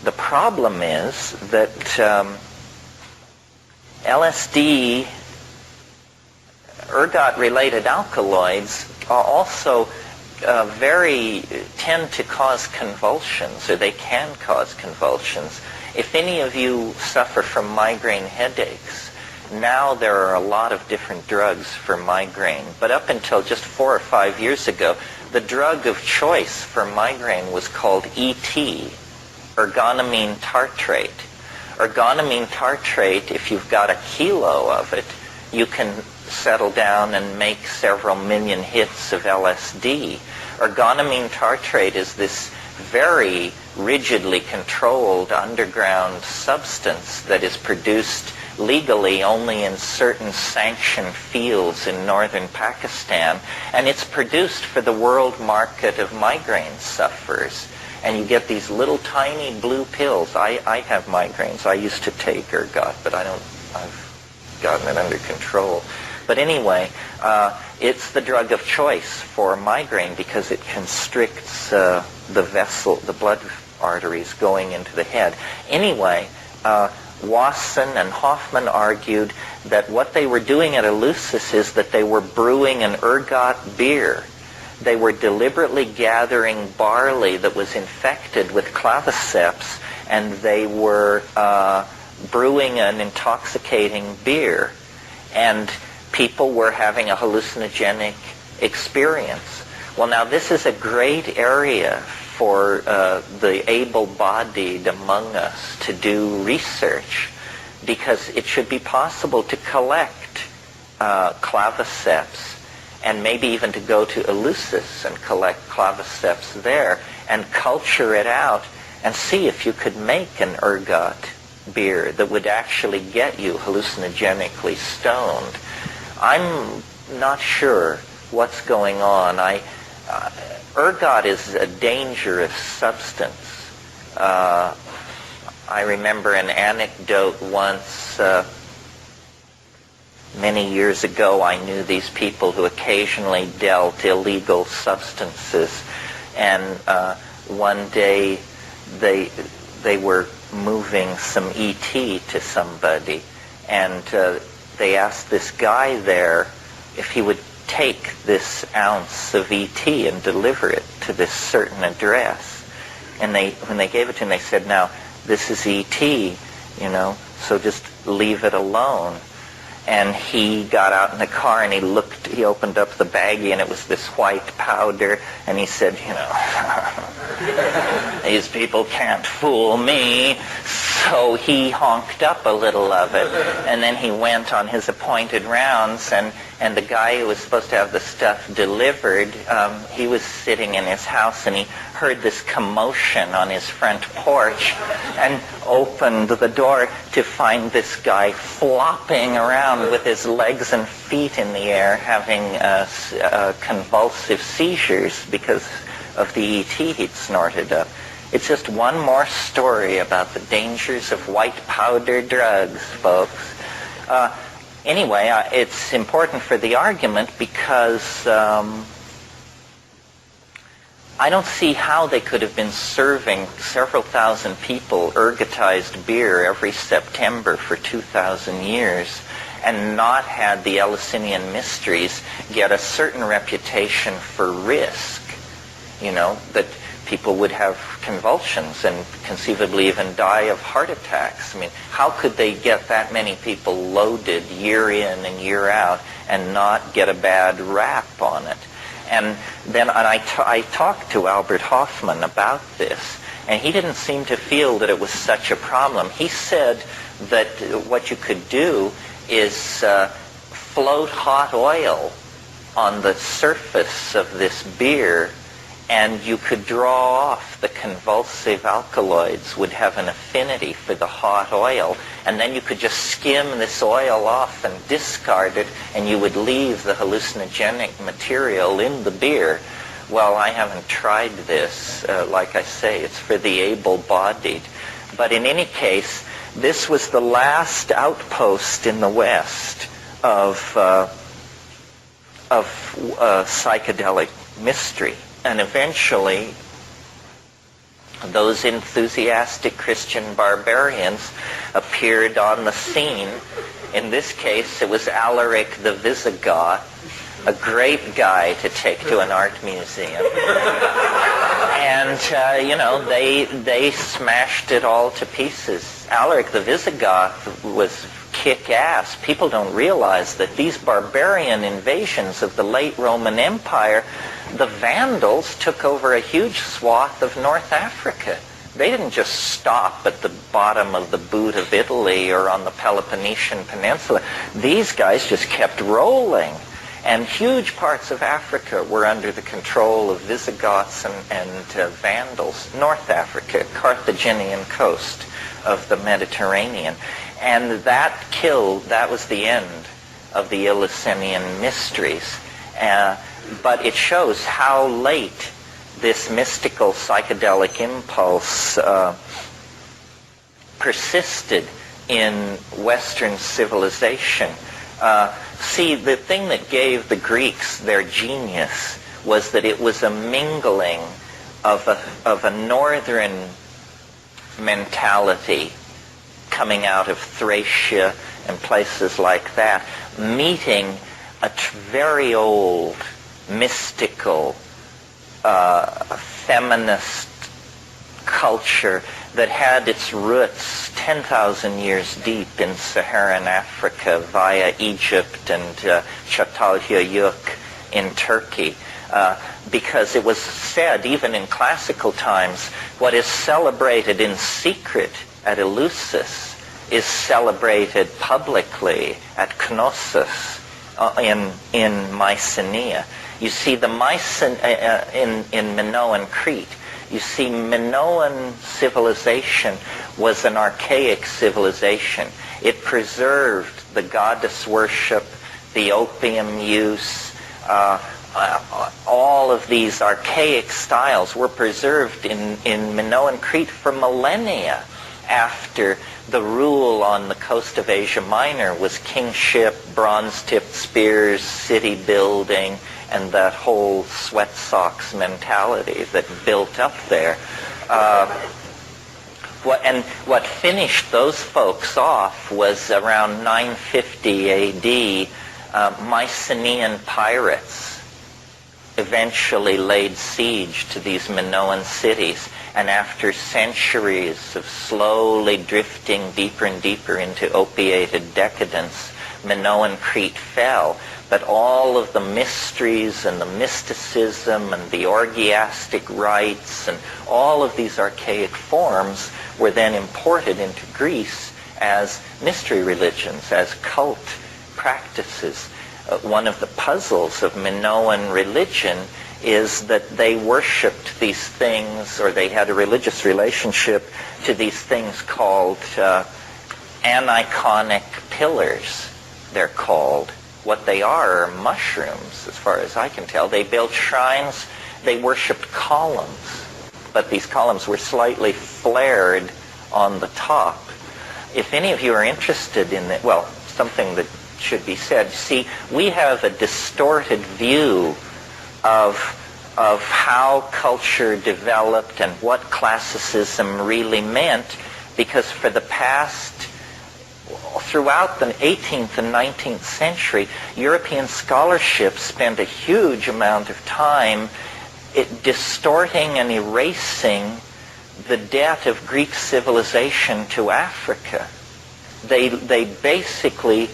the problem is that LSD, ergot-related alkaloids, are also tend to cause convulsions, or they can cause convulsions. If any of you suffer from migraine headaches, now there are a lot of different drugs for migraine. But up until just 4 or 5 years ago, the drug of choice for migraine was called ET, ergonomine tartrate. Ergonomine tartrate, if you've got a kilo of it, you can settle down and make several million hits of LSD. Ergonomine tartrate is this very rigidly controlled underground substance that is produced legally only in certain sanctioned fields in northern Pakistan, and it's produced for the world market of migraine sufferers. And you get these little tiny blue pills. I have migraines. I used to take ergot, but I've gotten it under control. But anyway, it's the drug of choice for migraine because it constricts the vessel, the blood arteries going into the head. Anyway, Wasson and Hoffman argued that what they were doing at Eleusis is that they were brewing an ergot beer. They were deliberately gathering barley that was infected with claviceps, and they were brewing an intoxicating beer. And people were having a hallucinogenic experience. Well, now this is a great area for the able-bodied among us to do research, because it should be possible to collect claviceps, and maybe even to go to Eleusis and collect claviceps there and culture it out and see if you could make an ergot beer that would actually get you hallucinogenically stoned. I'm not sure what's going on. Ergot is a dangerous substance. I remember an anecdote once. Many years ago, I knew these people who occasionally dealt illegal substances, and one day they were moving some ET to somebody, and they asked this guy there if he would take this ounce of ET and deliver it to this certain address. And when they gave it to him, they said, "Now, this is ET, so just leave it alone." And he got out in the car and he opened up the baggie and it was this white powder, and he said, these people can't fool me. So he honked up a little of it, and then he went on his appointed rounds, and the guy who was supposed to have the stuff delivered, he was sitting in his house, and he heard this commotion on his front porch and opened the door to find this guy flopping around with his legs and feet in the air, having convulsive seizures because of the ET he'd snorted up. It's just one more story about the dangers of white powder drugs, folks. Anyway, it's important for the argument because I don't see how they could have been serving several thousand people ergotized beer every September for 2,000 years and not had the Eleusinian mysteries get a certain reputation for risk, that people would have convulsions and conceivably even die of heart attacks. I mean, how could they get that many people loaded year in and year out and not get a bad rap on it? And then I talked to Albert Hoffman about this, and he didn't seem to feel that it was such a problem. He said that what you could do is float hot oil on the surface of this beer, and you could draw off the convulsive alkaloids would have an affinity for the hot oil, and then you could just skim this oil off and discard it, and you would leave the hallucinogenic material in the beer. Well, I haven't tried this. Like I say, it's for the able-bodied. But in any case, this was the last outpost in the West of psychedelic mystery. And eventually, those enthusiastic Christian barbarians appeared on the scene. In this case, it was Alaric the Visigoth, a great guy to take to an art museum. And, they smashed it all to pieces. Alaric the Visigoth was kick-ass. People don't realize that these barbarian invasions of the late Roman Empire, the Vandals took over a huge swath of North Africa. They didn't just stop at the bottom of the boot of Italy or on the Peloponnesian Peninsula. These guys just kept rolling. And huge parts of Africa were under the control of Visigoths and Vandals. North Africa, Carthaginian coast of the Mediterranean. And that was the end of the Eleusinian mysteries. But it shows how late this mystical psychedelic impulse persisted in Western civilization. See, the thing that gave the Greeks their genius was that it was a mingling of a northern mentality coming out of Thracia and places like that, meeting a very old, mystical, feminist culture that had its roots 10,000 years deep in Saharan Africa via Egypt and Çatalhöyük in Turkey. Because it was said, even in classical times, what is celebrated in secret at Eleusis is celebrated publicly at Knossos in Mycenae. You see, in Minoan Crete, you see, Minoan civilization was an archaic civilization. It preserved the goddess worship, the opium use, all of these archaic styles were preserved in Minoan Crete for millennia after the rule on the coast of Asia Minor was kingship, bronze-tipped spears, city building, and that whole sweat socks mentality that built up there. What finished those folks off was around 950 A.D., Mycenaean pirates eventually laid siege to these Minoan cities, and after centuries of slowly drifting deeper and deeper into opiated decadence, Minoan Crete fell. But all of the mysteries and the mysticism and the orgiastic rites and all of these archaic forms were then imported into Greece as mystery religions, as cult practices. One of the puzzles of Minoan religion is that they worshipped these things, or they had a religious relationship to these things called aniconic pillars, they're called. What they are mushrooms, as far as I can tell. They built shrines, they worshipped columns, but these columns were slightly flared on the top. If any of you are interested in it, well, something that should be said, see, we have a distorted view of how culture developed and what classicism really meant, because for the past, throughout the 18th and 19th century, European scholarship spent a huge amount of time distorting and erasing the debt of Greek civilization to Africa. They basically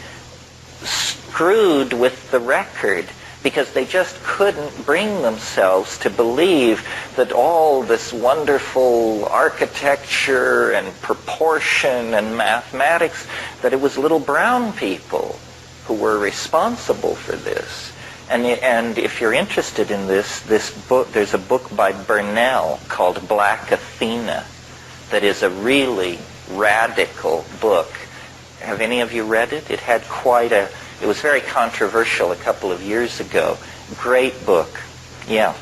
screwed with the record, because they just couldn't bring themselves to believe that all this wonderful architecture and proportion and mathematics, that it was little brown people who were responsible for this. And if you're interested in this book, there's a book by Burnell called Black Athena that is a really radical book. Have any of you read it? It had it was very controversial a couple of years ago. Great book. Yeah.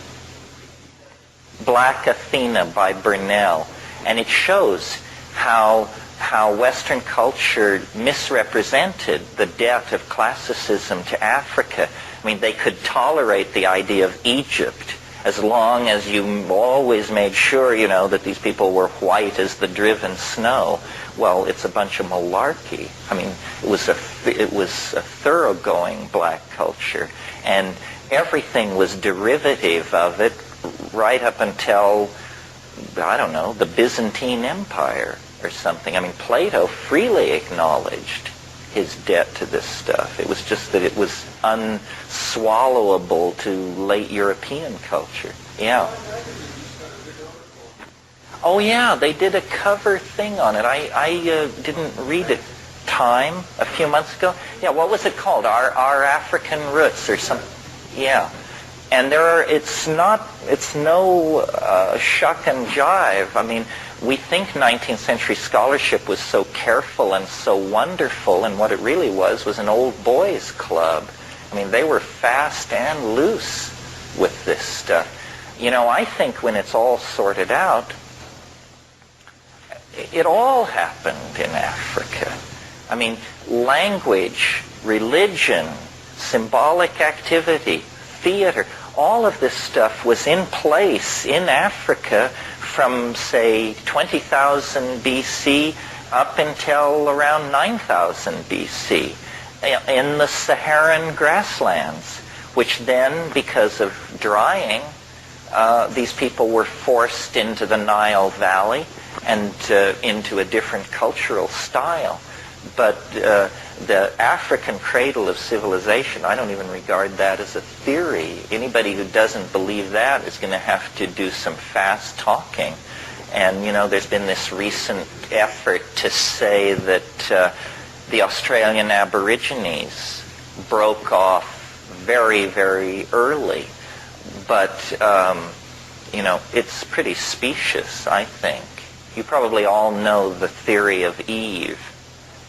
Black Athena by Burnell. And it shows how Western culture misrepresented the debt of classicism to Africa. I mean, they could tolerate the idea of Egypt as long as you always made sure, that these people were white as the driven snow. Well, it's a bunch of malarkey. I mean, it was a thoroughgoing black culture, and everything was derivative of it right up until, I don't know, the Byzantine Empire or something. I mean, Plato freely acknowledged his debt to this stuff. It was just that it was unswallowable to late European culture. Yeah. Oh yeah, they did a cover thing on it. I didn't read it. Time a few months ago. Yeah, what was it called? Our African Roots or something. Yeah. And it's no shuck and jive. I mean, we think 19th century scholarship was so careful and so wonderful, and what it really was an old boys club. I mean, they were fast and loose with this stuff. I think when it's all sorted out, it all happened in Africa. I mean, language, religion, symbolic activity, theater, all of this stuff was in place in Africa from, say, 20,000 BC up until around 9,000 BC in the Saharan grasslands, which then, because of drying, these people were forced into the Nile Valley and into a different cultural style. But the African cradle of civilization, I don't even regard that as a theory. Anybody who doesn't believe that is going to have to do some fast talking. And, there's been this recent effort to say that the Australian Aborigines broke off very, very early. But, it's pretty specious, I think. You probably all know the theory of Eve,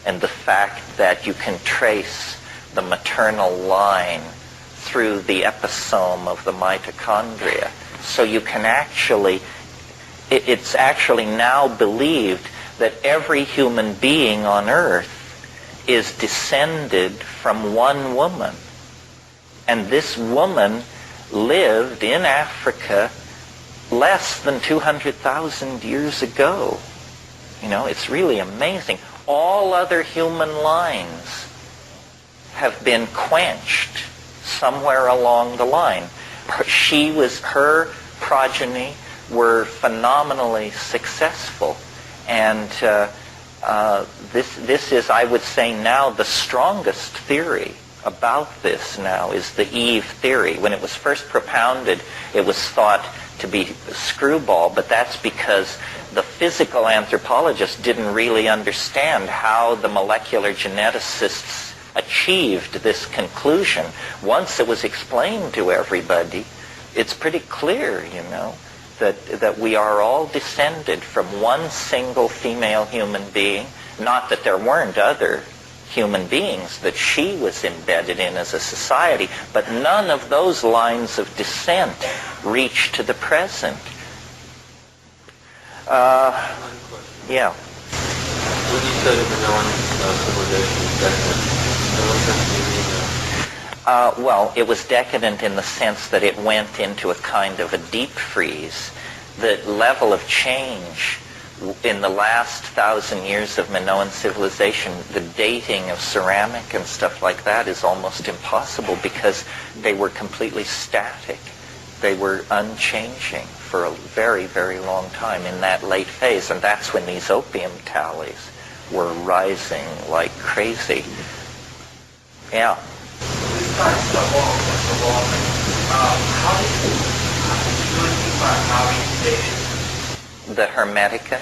and the fact that you can trace the maternal line through the episome of the mitochondria. So you can it's actually now believed that every human being on Earth is descended from one woman. And this woman lived in Africa less than 200,000 years ago. It's really amazing. All other human lines have been quenched somewhere along the line. Her progeny were phenomenally successful, and This is, I would say now, the strongest theory about this now is the Eve theory. When it was first propounded, it was thought to be screwball, but that's because the physical anthropologists didn't really understand how the molecular geneticists achieved this conclusion. Once it was explained to everybody, it's pretty clear, that we are all descended from one single female human being. Not that there weren't other human beings that she was embedded in as a society, but none of those lines of descent reach to the present. Yeah. When you say Minoan civilization is decadent, what does that mean? Well, it was decadent in the sense that it went into a kind of a deep freeze. The level of change in the last 1,000 years of Minoan civilization, the dating of ceramic and stuff like that is almost impossible because they were completely static. They were unchanging for a very, very long time in that late phase, and that's when these opium tallies were rising like crazy. Yeah. Besides the wall, how did you think about how he dated? The Hermetica?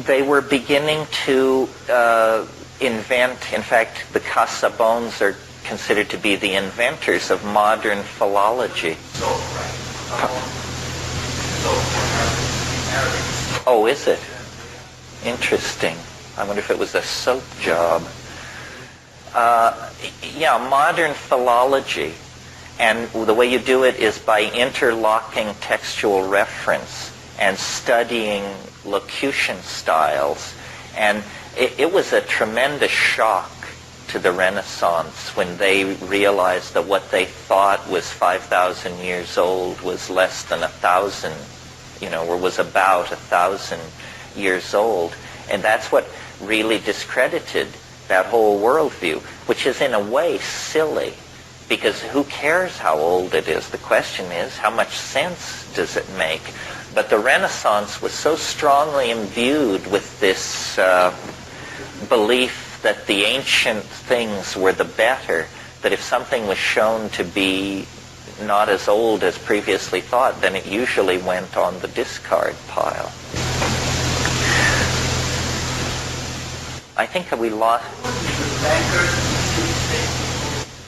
They were beginning to invent, in fact, the Casaubons are considered to be the inventors of modern philology. Oh, is it? Interesting. I wonder if it was a soap job. Yeah, modern philology. And the way you do it is by interlocking textual reference and studying locution styles. And it was a tremendous shock to the Renaissance when they realized that what they thought was 5,000 years old was less than 1,000, or was about 1,000 years old. And that's what really discredited that whole worldview, which is in a way silly, because who cares how old it is? The question is, how much sense does it make? But the Renaissance was so strongly imbued with this belief that the ancient things were the better, that if something was shown to be not as old as previously thought, then it usually went on the discard pile. I think we lost...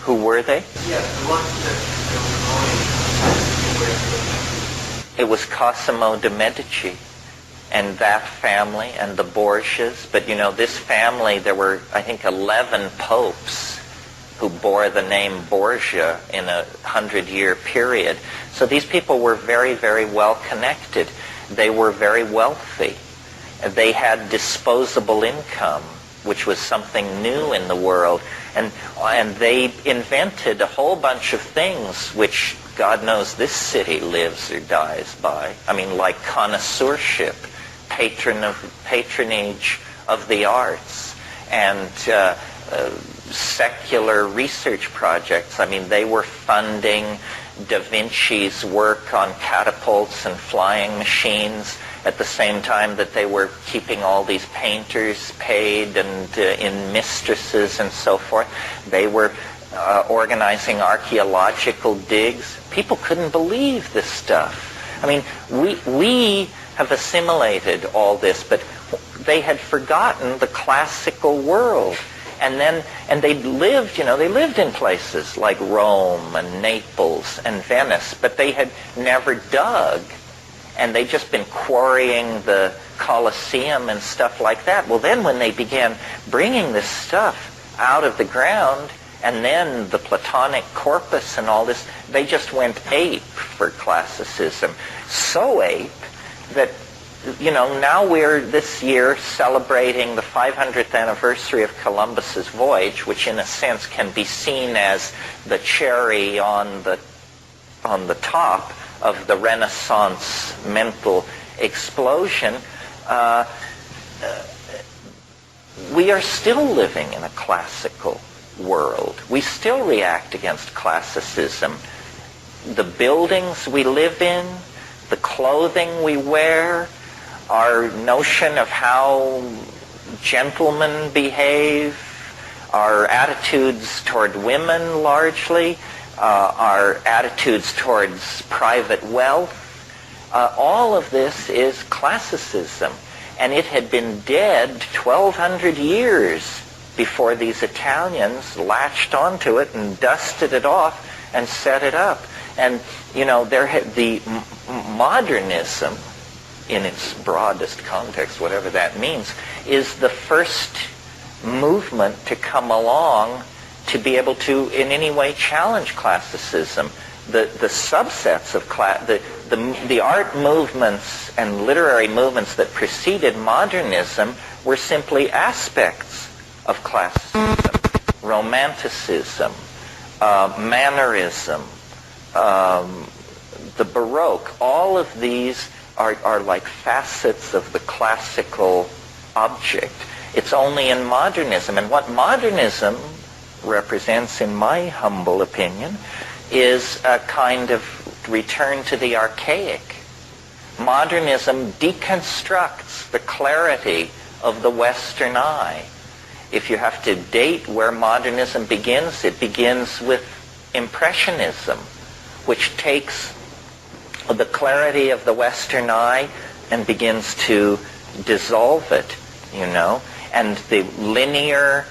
Who were they? It was Cosimo de' Medici and that family and the Borgias. But this family, there were, I think, 11 popes who bore the name Borgia in a 100-year period. So these people were very, very well connected. They were very wealthy. They had disposable income, which was something new in the world. And they invented a whole bunch of things which God knows this city lives or dies by. I mean, like connoisseurship, patronage of the arts, and secular research projects. I mean, they were funding Da Vinci's work on catapults and flying machines at the same time that they were keeping all these painters paid and in mistresses and so forth. They were organizing archaeological digs. People couldn't believe this stuff. I mean, we have assimilated all this, but they had forgotten the classical world. And they lived, they lived in places like Rome and Naples and Venice, but they had never dug. And they'd just been quarrying the Colosseum and stuff like that. Well, then when they began bringing this stuff out of the ground, and then the Platonic corpus and all this, they just went ape for classicism. So ape that, now we're this year celebrating the 500th anniversary of Columbus's voyage, which in a sense can be seen as the cherry on the top of the Renaissance mental explosion. We are still living in a classical world. We still react against classicism. The buildings we live in, the clothing we wear, our notion of how gentlemen behave, our attitudes toward women largely, our attitudes towards private wealth, all of this is classicism. And it had been dead 1,200 years before these Italians latched onto it and dusted it off and set it up. And, the modernism, in its broadest context, whatever that means, is the first movement to come along to be able to in any way challenge classicism. The subsets of the art movements and literary movements that preceded modernism were simply aspects of classicism. Romanticism, mannerism, the Baroque, all of these are like facets of the classical object. It's only in modernism. And what modernism represents, in my humble opinion, is a kind of return to the archaic. Modernism deconstructs the clarity of the Western eye. If you have to date where modernism begins, it begins with Impressionism, which takes the clarity of the Western eye and begins to dissolve it, and the linear,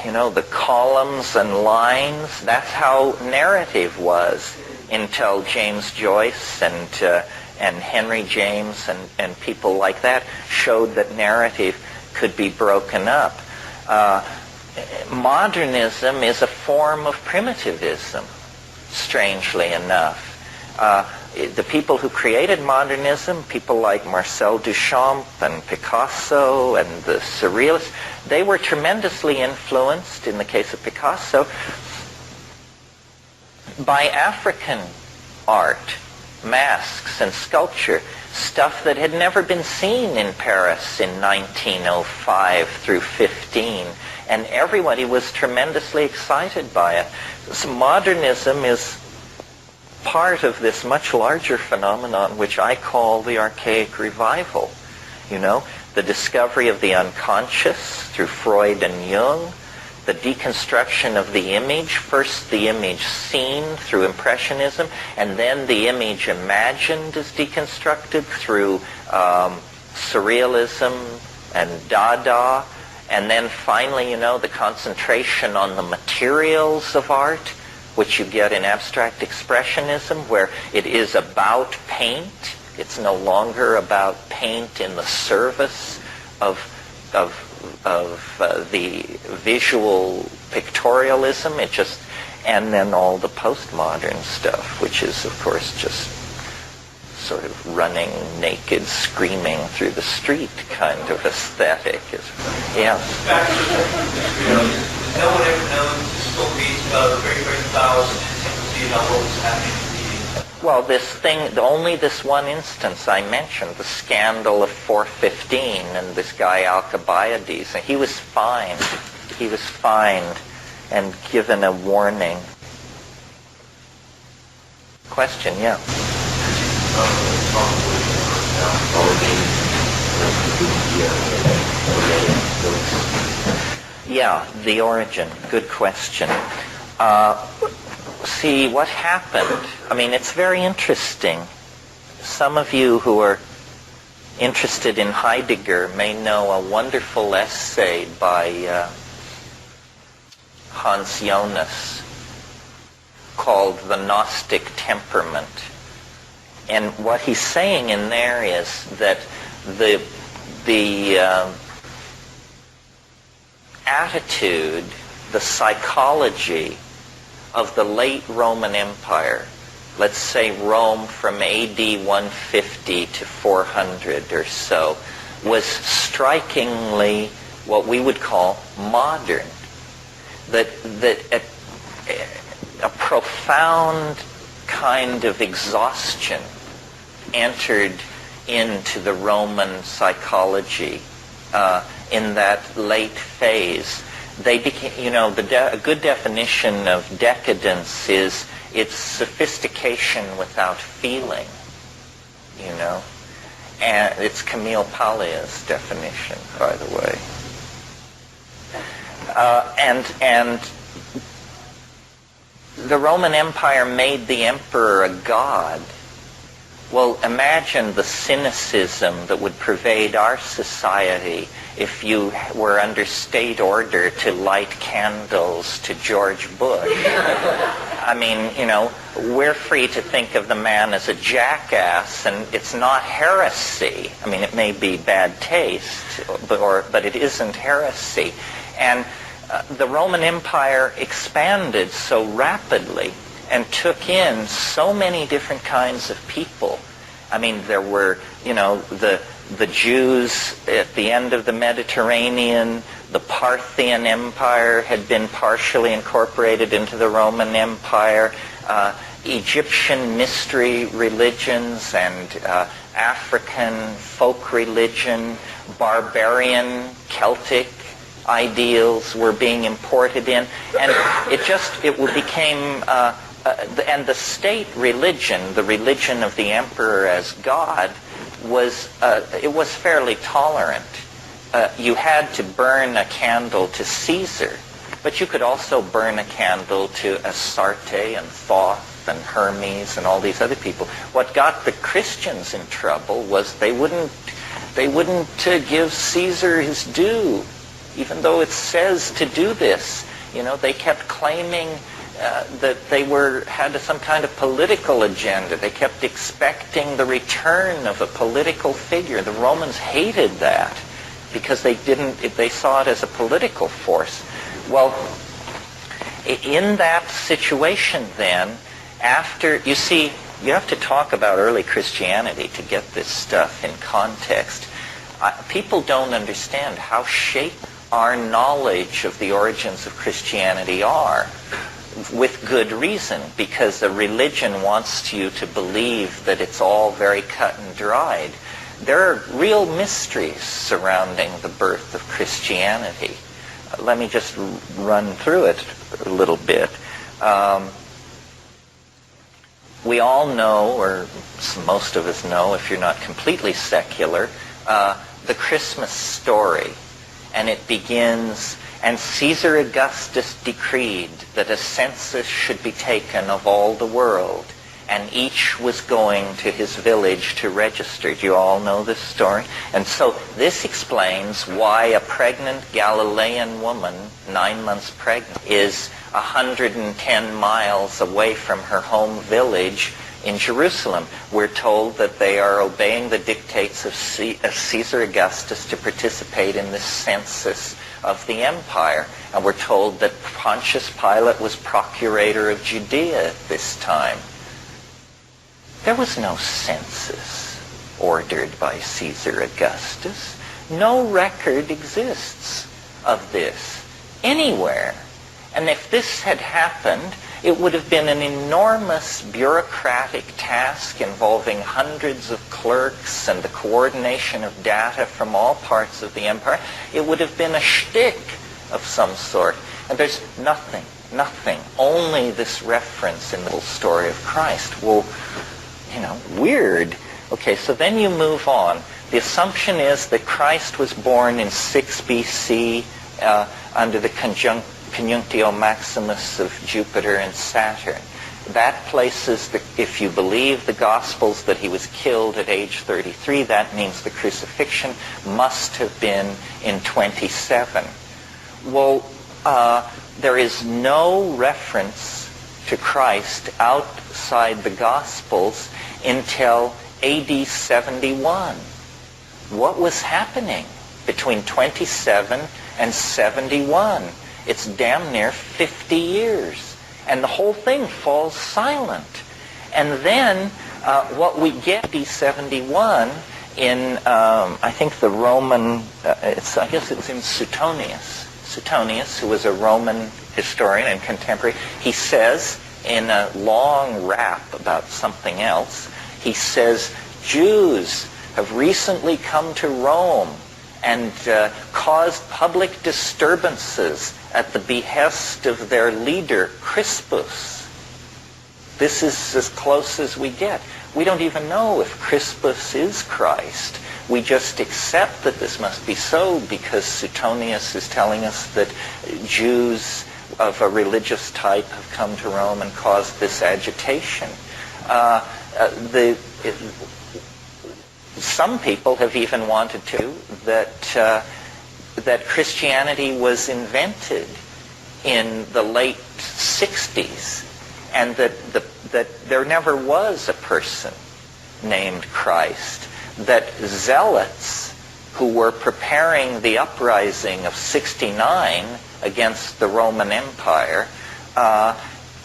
the columns and lines. That's how narrative was until James Joyce and Henry James and people like that showed that narrative could be broken up. Modernism is a form of primitivism, strangely enough. The people who created modernism, people like Marcel Duchamp and Picasso and the Surrealists, they were tremendously influenced, in the case of Picasso, by African art, masks and sculpture, stuff that had never been seen in Paris in 1905 through 15. And everybody was tremendously excited by it. So modernism is part of this much larger phenomenon which I call the archaic revival. The discovery of the unconscious through Freud and Jung, the deconstruction of the image, first the image seen through Impressionism, and then the image imagined is deconstructed through Surrealism and Dada, and then finally, the concentration on the materials of art, which you get in abstract expressionism, where it is about paint. It's no longer about paint in the service of the visual pictorialism. And then all the postmodern stuff, which is, of course, just sort of running naked, screaming through the street kind of aesthetic. Yeah. Back to the no one ever knows stories about very, very thousands of sympathy about what was happening in the meeting. Well, only this one instance I mentioned, the scandal of 415 and this guy Alcibiades, and he was fined. He was fined and given a warning. Question, yeah. Yeah, the origin. Good question. See, what happened? I mean, it's very interesting. Some of you who are interested in Heidegger may know a wonderful essay by Hans Jonas called The Gnostic Temperament. And what he's saying in there is that the attitude, the psychology of the late Roman Empire, let's say Rome from AD 150 to 400 or so, was strikingly what we would call modern. That a profound kind of exhaustion entered into the Roman psychology in that late phase. They became, a good definition of decadence is it's sophistication without feeling, And it's Camille Pallia's definition, by the way. And the Roman Empire made the emperor a god. Well, imagine the cynicism that would pervade our society if you were under state order to light candles to George Bush. I mean, you know, we're free to think of the man as a jackass, and it's not heresy. I mean, it may be bad taste, but it isn't heresy. And the Roman Empire expanded so rapidly and took in so many different kinds of people. I mean, there were, you know, the Jews at the end of the Mediterranean. The Parthian Empire had been partially incorporated into the Roman Empire. Egyptian mystery religions and African folk religion, barbarian Celtic ideals were being imported in, and it became and the state religion, the religion of the emperor as God, was fairly tolerant. You had to burn a candle to Caesar, but you could also burn a candle to Astarte and Thoth and Hermes and all these other people. What got the Christians in trouble was they wouldn't give Caesar his due, even though it says to do this. You know, they kept claiming that they had some kind of political agenda. They kept expecting the return of a political figure. The Romans hated that because they saw it as a political force. Well, in that situation then, you have to talk about early Christianity to get this stuff in context. People don't understand how shaped our knowledge of the origins of Christianity are, with good reason, because the religion wants you to believe that it's all very cut and dried. There are real mysteries surrounding the birth of Christianity. Let me just run through it a little bit. We all know, or most of us know, if you're not completely secular, the Christmas story. And it begins, and Caesar Augustus decreed that a census should be taken of all the world, and each was going to his village to register. Do you all know this story? And so this explains why a pregnant Galilean woman, 9 months pregnant, is 110 miles away from her home village in Jerusalem. We're told that they are obeying the dictates of Caesar Augustus to participate in this census of the empire. And we're told that Pontius Pilate was procurator of Judea at this time. There was no census ordered by Caesar Augustus. No record exists of this anywhere. And if this had happened, it would have been an enormous bureaucratic task involving hundreds of clerks and the coordination of data from all parts of the empire. It would have been a shtick of some sort. And there's nothing, only this reference in the story of Christ. Well, you know, weird. Okay, so then you move on. The assumption is that Christ was born in 6 BC under the conjunctio maximus of Jupiter and Saturn. That places, if you believe the Gospels, that he was killed at age 33. That means the crucifixion must have been in 27. Well, there is no reference to Christ outside the Gospels until AD 71. What was happening between 27 and 71? It's damn near 50 years. And the whole thing falls silent. And then what we get AD 71 in, I think the Roman, I guess it's in Suetonius. Suetonius, who was a Roman historian and contemporary, he says in a long rap about something else, he says, Jews have recently come to Rome and caused public disturbances at the behest of their leader, Crispus. This is as close as we get. We don't even know if Crispus is Christ. We just accept that this must be so because Suetonius is telling us that Jews of a religious type have come to Rome and caused this agitation. Some people have even wanted to that Christianity was invented in the late 60s, and that there never was a person named Christ, that zealots who were preparing the uprising of 69 against the Roman Empire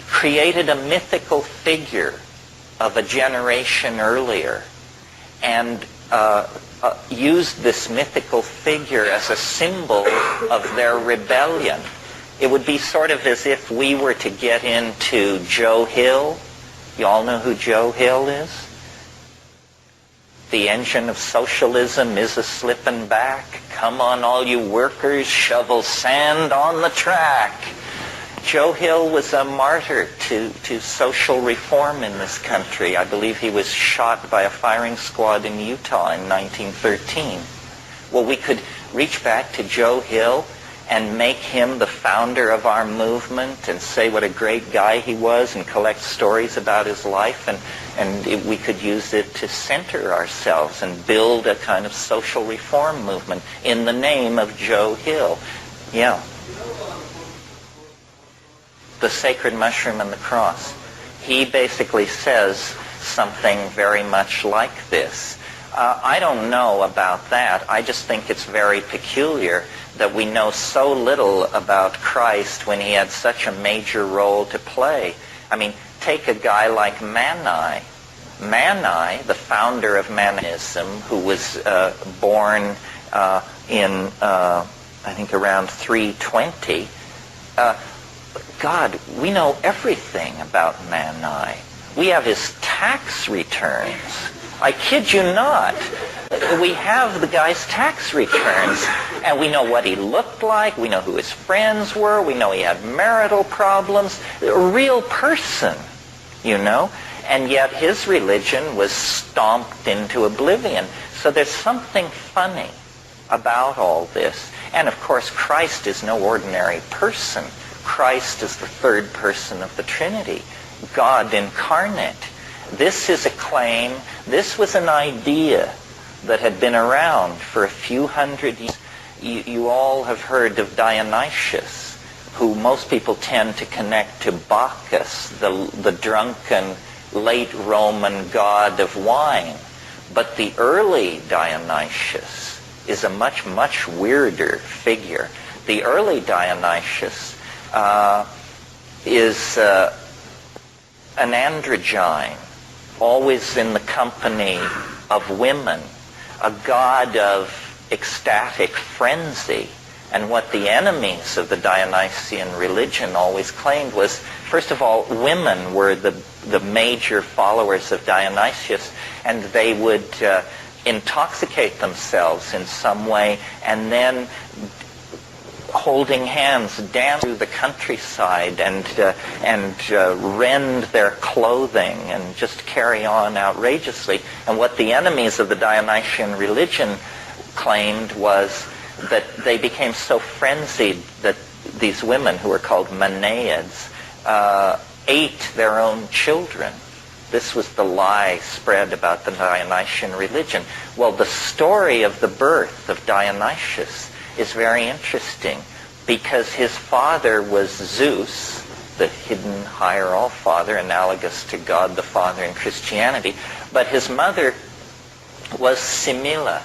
created a mythical figure of a generation earlier and used this mythical figure as a symbol of their rebellion. It would be sort of as if we were to get into Joe Hill. You all know who Joe Hill is? The engine of socialism is a-slippin' back. Come on, all you workers, shovel sand on the track. Joe Hill was a martyr to social reform in this country. I believe he was shot by a firing squad in Utah in 1913. Well, we could reach back to Joe Hill and make him the founder of our movement and say what a great guy he was and collect stories about his life, and we could use it to center ourselves and build a kind of social reform movement in the name of Joe Hill. Yeah. The sacred mushroom and the cross. He basically says something very much like this. I don't know about that. I just think it's very peculiar that we know so little about Christ when he had such a major role to play. I mean, take a guy like Mani. Mani, the founder of Manichaeism, who was born in, I think, around 320. God, we know everything about Mani. We have his tax returns. I kid you not. We have the guy's tax returns, and we know what he looked like. We know who his friends were. We know he had marital problems. A real person, you know. And yet his religion was stomped into oblivion. So there's something funny about all this. And of course, Christ is no ordinary person. Christ is the third person of the Trinity, God incarnate. This is a claim, this was an idea that had been around for a few hundred years. You all have heard of Dionysius, who most people tend to connect to Bacchus, the drunken late Roman god of wine. But the early Dionysius is a much, much weirder figure. The early Dionysius is an androgyne, always in the company of women, a god of ecstatic frenzy. And what the enemies of the Dionysian religion always claimed was, first of all, women were the major followers of Dionysius, and they would intoxicate themselves in some way and then holding hands dance through the countryside and rend their clothing and just carry on outrageously. And what the enemies of the Dionysian religion claimed was that they became so frenzied that these women, who were called Manaids, ate their own children. This was the lie spread about the Dionysian religion. Well, the story of the birth of Dionysius is very interesting because his father was Zeus, the hidden higher all-father, analogous to God the Father in Christianity, but his mother was Semele.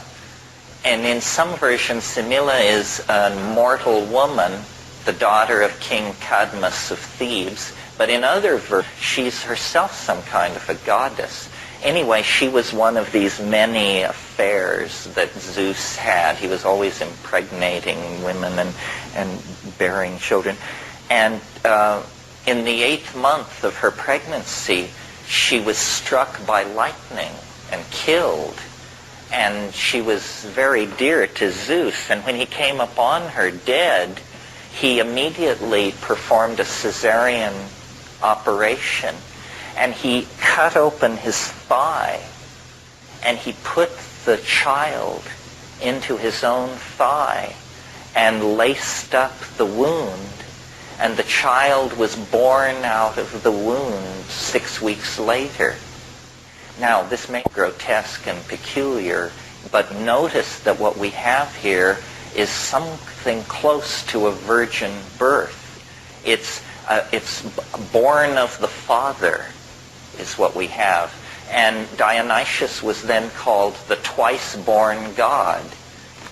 And in some versions, Semele is a mortal woman, the daughter of King Cadmus of Thebes, but in other versions, she's herself some kind of a goddess. Anyway, she was one of these many affairs that Zeus had. He was always impregnating women and bearing children. And in the 8th month of her pregnancy, she was struck by lightning and killed. And she was very dear to Zeus. And when he came upon her dead, he immediately performed a cesarean operation. And he cut open his thigh, and he put the child into his own thigh and laced up the wound. And the child was born out of the wound 6 weeks later. Now, this may be grotesque and peculiar, but notice that what we have here is something close to a virgin birth. It's born of the Father is what we have. And Dionysius was then called the twice-born God,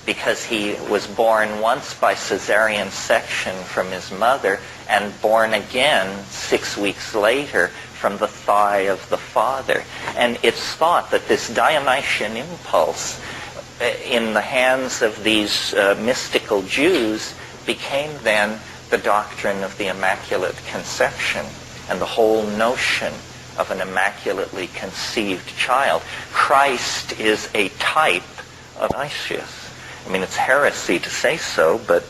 because he was born once by caesarean section from his mother and born again 6 weeks later from the thigh of the Father. And it's thought that this Dionysian impulse in the hands of these mystical Jews became then the doctrine of the Immaculate Conception and the whole notion of an immaculately conceived child. Christ is a type of Dionysius. I mean, it's heresy to say so, but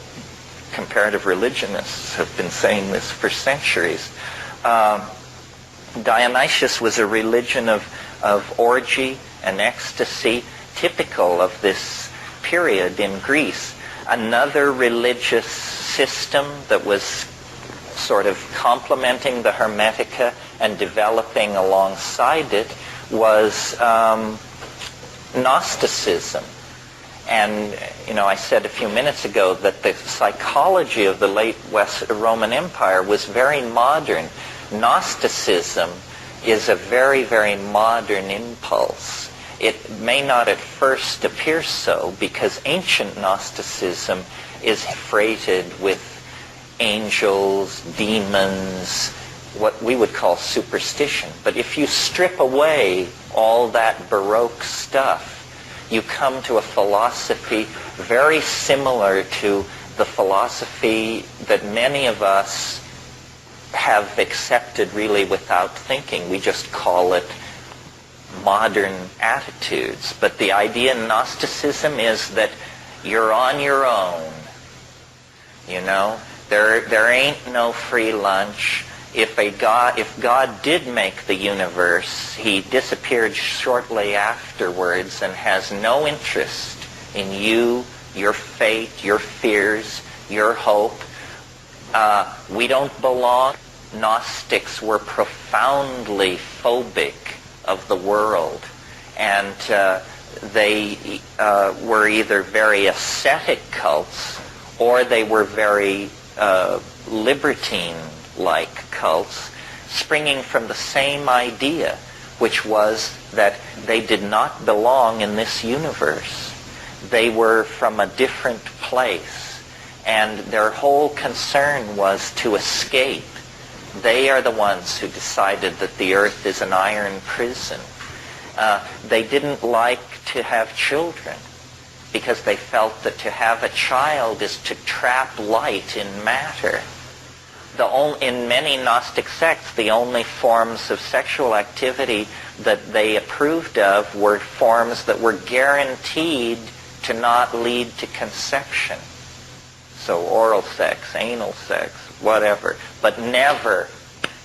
comparative religionists have been saying this for centuries. Dionysius was a religion of orgy and ecstasy, typical of this period in Greece. Another religious system that was sort of complementing the Hermetica and developing alongside it was Gnosticism. And, I said a few minutes ago that the psychology of the late Roman Empire was very modern. Gnosticism is a very, very modern impulse. It may not at first appear so, because ancient Gnosticism is freighted with angels, demons, what we would call superstition. But if you strip away all that Baroque stuff, you come to a philosophy very similar to the philosophy that many of us have accepted really without thinking. We just call it modern attitudes. But the idea in Gnosticism is that you're on your own. There ain't no free lunch. If God did make the universe, he disappeared shortly afterwards and has no interest in you, your fate, your fears, your hope. We don't belong. Gnostics were profoundly phobic of the world, and they were either very ascetic cults or they were very libertine-like cults, springing from the same idea, which was that they did not belong in this universe. They were from a different place, and their whole concern was to escape. They are the ones who decided that the earth is an iron prison. They didn't like to have children, because they felt that to have a child is to trap light in matter. In many Gnostic sects, the only forms of sexual activity that they approved of were forms that were guaranteed to not lead to conception. So oral sex, anal sex, whatever, but never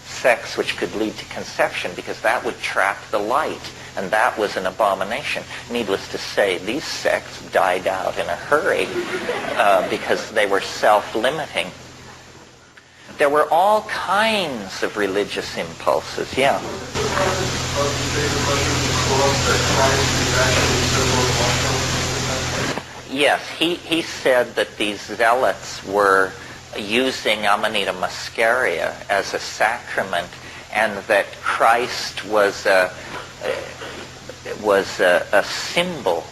sex which could lead to conception, because that would trap the light, and that was an abomination. Needless to say, these sects died out in a hurry because they were self-limiting. There were all kinds of religious impulses, yeah. Yes, he said that these zealots were using Amanita muscaria as a sacrament, and that Christ was a symbol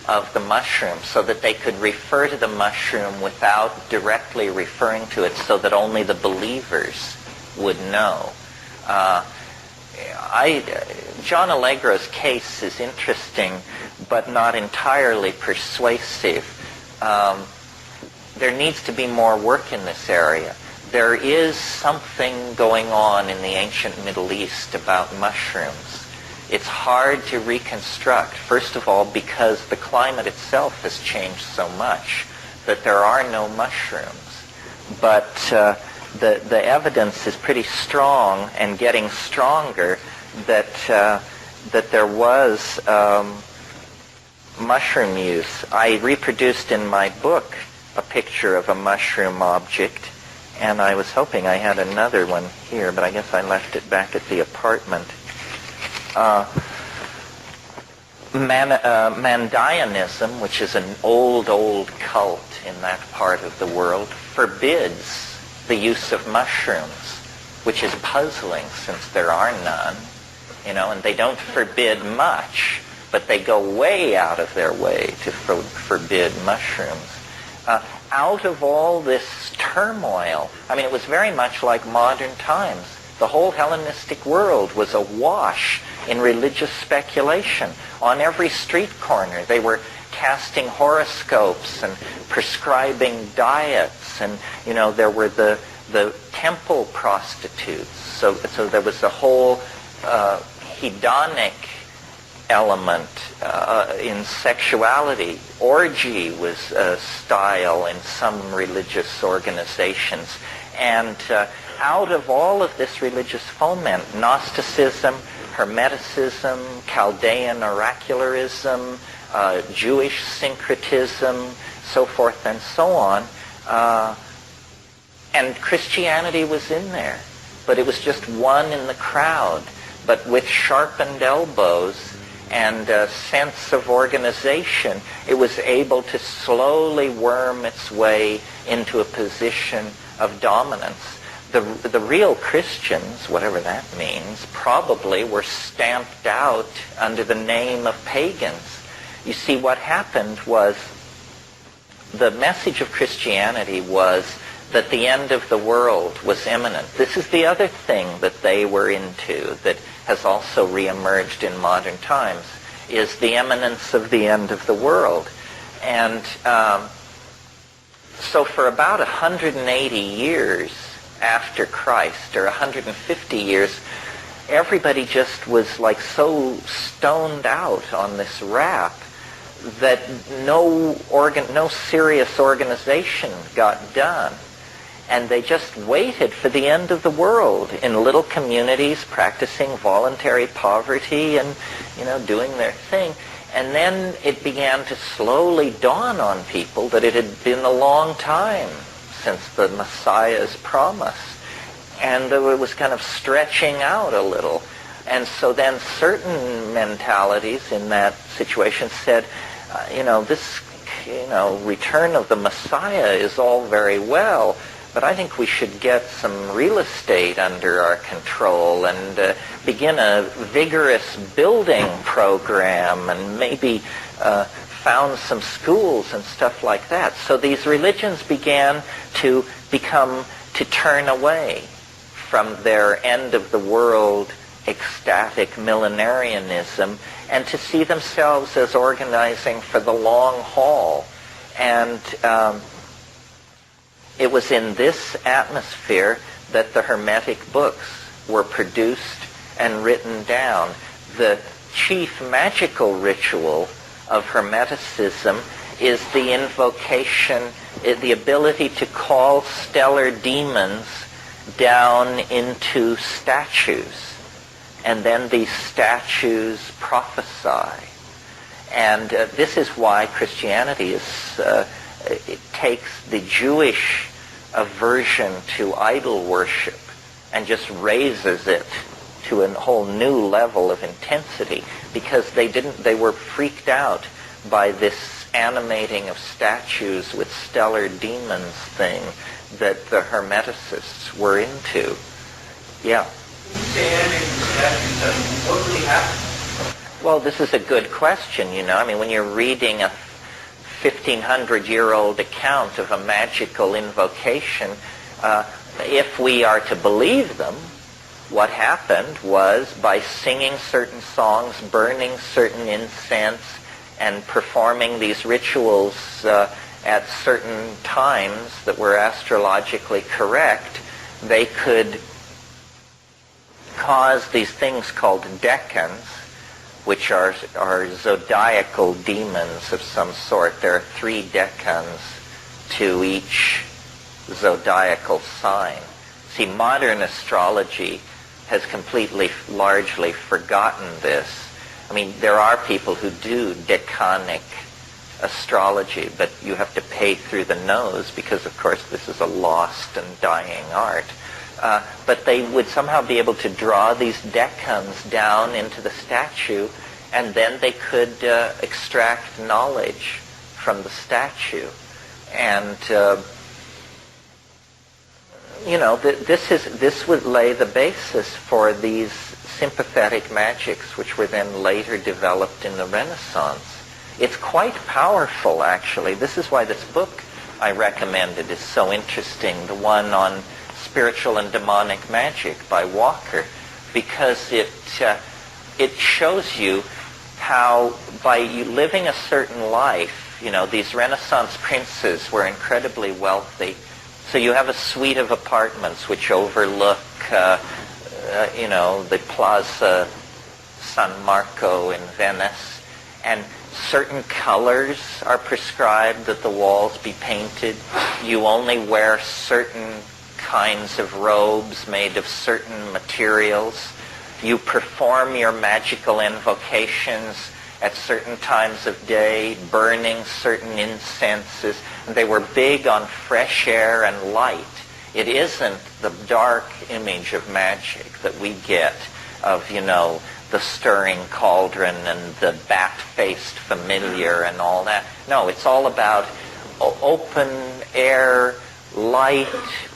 of the mushroom, so that they could refer to the mushroom without directly referring to it, so that only the believers would know. John Allegro's case is interesting, but not entirely persuasive. There needs to be more work in this area. There is something going on in the ancient Middle East about mushrooms. It's hard to reconstruct, first of all, because the climate itself has changed so much that there are no mushrooms. But the evidence is pretty strong and getting stronger that there was mushroom use. I reproduced in my book a picture of a mushroom object, and I was hoping I had another one here, but I guess I left it back at the apartment. Mandaeanism, which is an old cult in that part of the world, forbids the use of mushrooms, which is puzzling since there are none, and they don't forbid much, but they go way out of their way to forbid mushrooms. Out of all this turmoil, it was very much like modern times. The whole Hellenistic world was awash in religious speculation. On every street corner, they were casting horoscopes and prescribing diets, and there were the temple prostitutes. So there was a whole hedonic element in sexuality. Orgy was a style in some religious organizations. And out of all of this religious foment, Gnosticism, Hermeticism, Chaldean oracularism, Jewish syncretism, so forth and so on, and Christianity was in there, but it was just one in the crowd. But with sharpened elbows and a sense of organization, it was able to slowly worm its way into a position of dominance. The real Christians, whatever that means, probably were stamped out under the name of pagans. You see, what happened was the message of Christianity was that the end of the world was imminent. This is the other thing that they were into that has also reemerged in modern times, is the imminence of the end of the world. And so for about 180 years after Christ, or 150 years, everybody just was like so stoned out on this rap that no serious organization got done. And they just waited for the end of the world in little communities, practicing voluntary poverty and, doing their thing. And then it began to slowly dawn on people that it had been a long time since the Messiah's promise. And it was kind of stretching out a little. And so then certain mentalities in that situation said, this, return of the Messiah is all very well, but I think we should get some real estate under our control and begin a vigorous building program and maybe found some schools and stuff like that. So these religions began to turn away from their end of the world ecstatic millenarianism and to see themselves as organizing for the long haul. And it was in this atmosphere that the Hermetic books were produced and written down. The chief magical ritual of Hermeticism is the invocation, the ability to call stellar demons down into statues. And then these statues prophesy. And this is why Christianity it takes the Jewish aversion to idol worship and just raises it to a whole new level of intensity, because they were freaked out by this animating of statues with stellar demons thing that the Hermeticists were into. Yeah. What really happened? Well, this is a good question, when you're reading a 1,500-year-old account of a magical invocation, if we are to believe them, what happened was, by singing certain songs, burning certain incense, and performing these rituals at certain times that were astrologically correct, they could cause these things called decans, which are zodiacal demons of some sort. There are 3 decans to each zodiacal sign. See, modern astrology has completely, largely forgotten this. I mean, there are people who do decanic astrology, but you have to pay through the nose because, of course, this is a lost and dying art. But they would somehow be able to draw these decans down into the statue, and then they could extract knowledge from the statue. And, this would lay the basis for these sympathetic magics, which were then later developed in the Renaissance. It's quite powerful, actually. This is why this book I recommended is so interesting, the one on Spiritual and Demonic Magic by Walker, because it shows you how by you living a certain life, these Renaissance princes were incredibly wealthy. So you have a suite of apartments which overlook, the Plaza San Marco in Venice, and certain colors are prescribed that the walls be painted. You only wear certain kinds of robes made of certain materials. You perform your magical invocations at certain times of day, burning certain incenses. And they were big on fresh air and light. It isn't the dark image of magic that we get of, the stirring cauldron and the bat-faced familiar and all that. No, it's all about open air, light,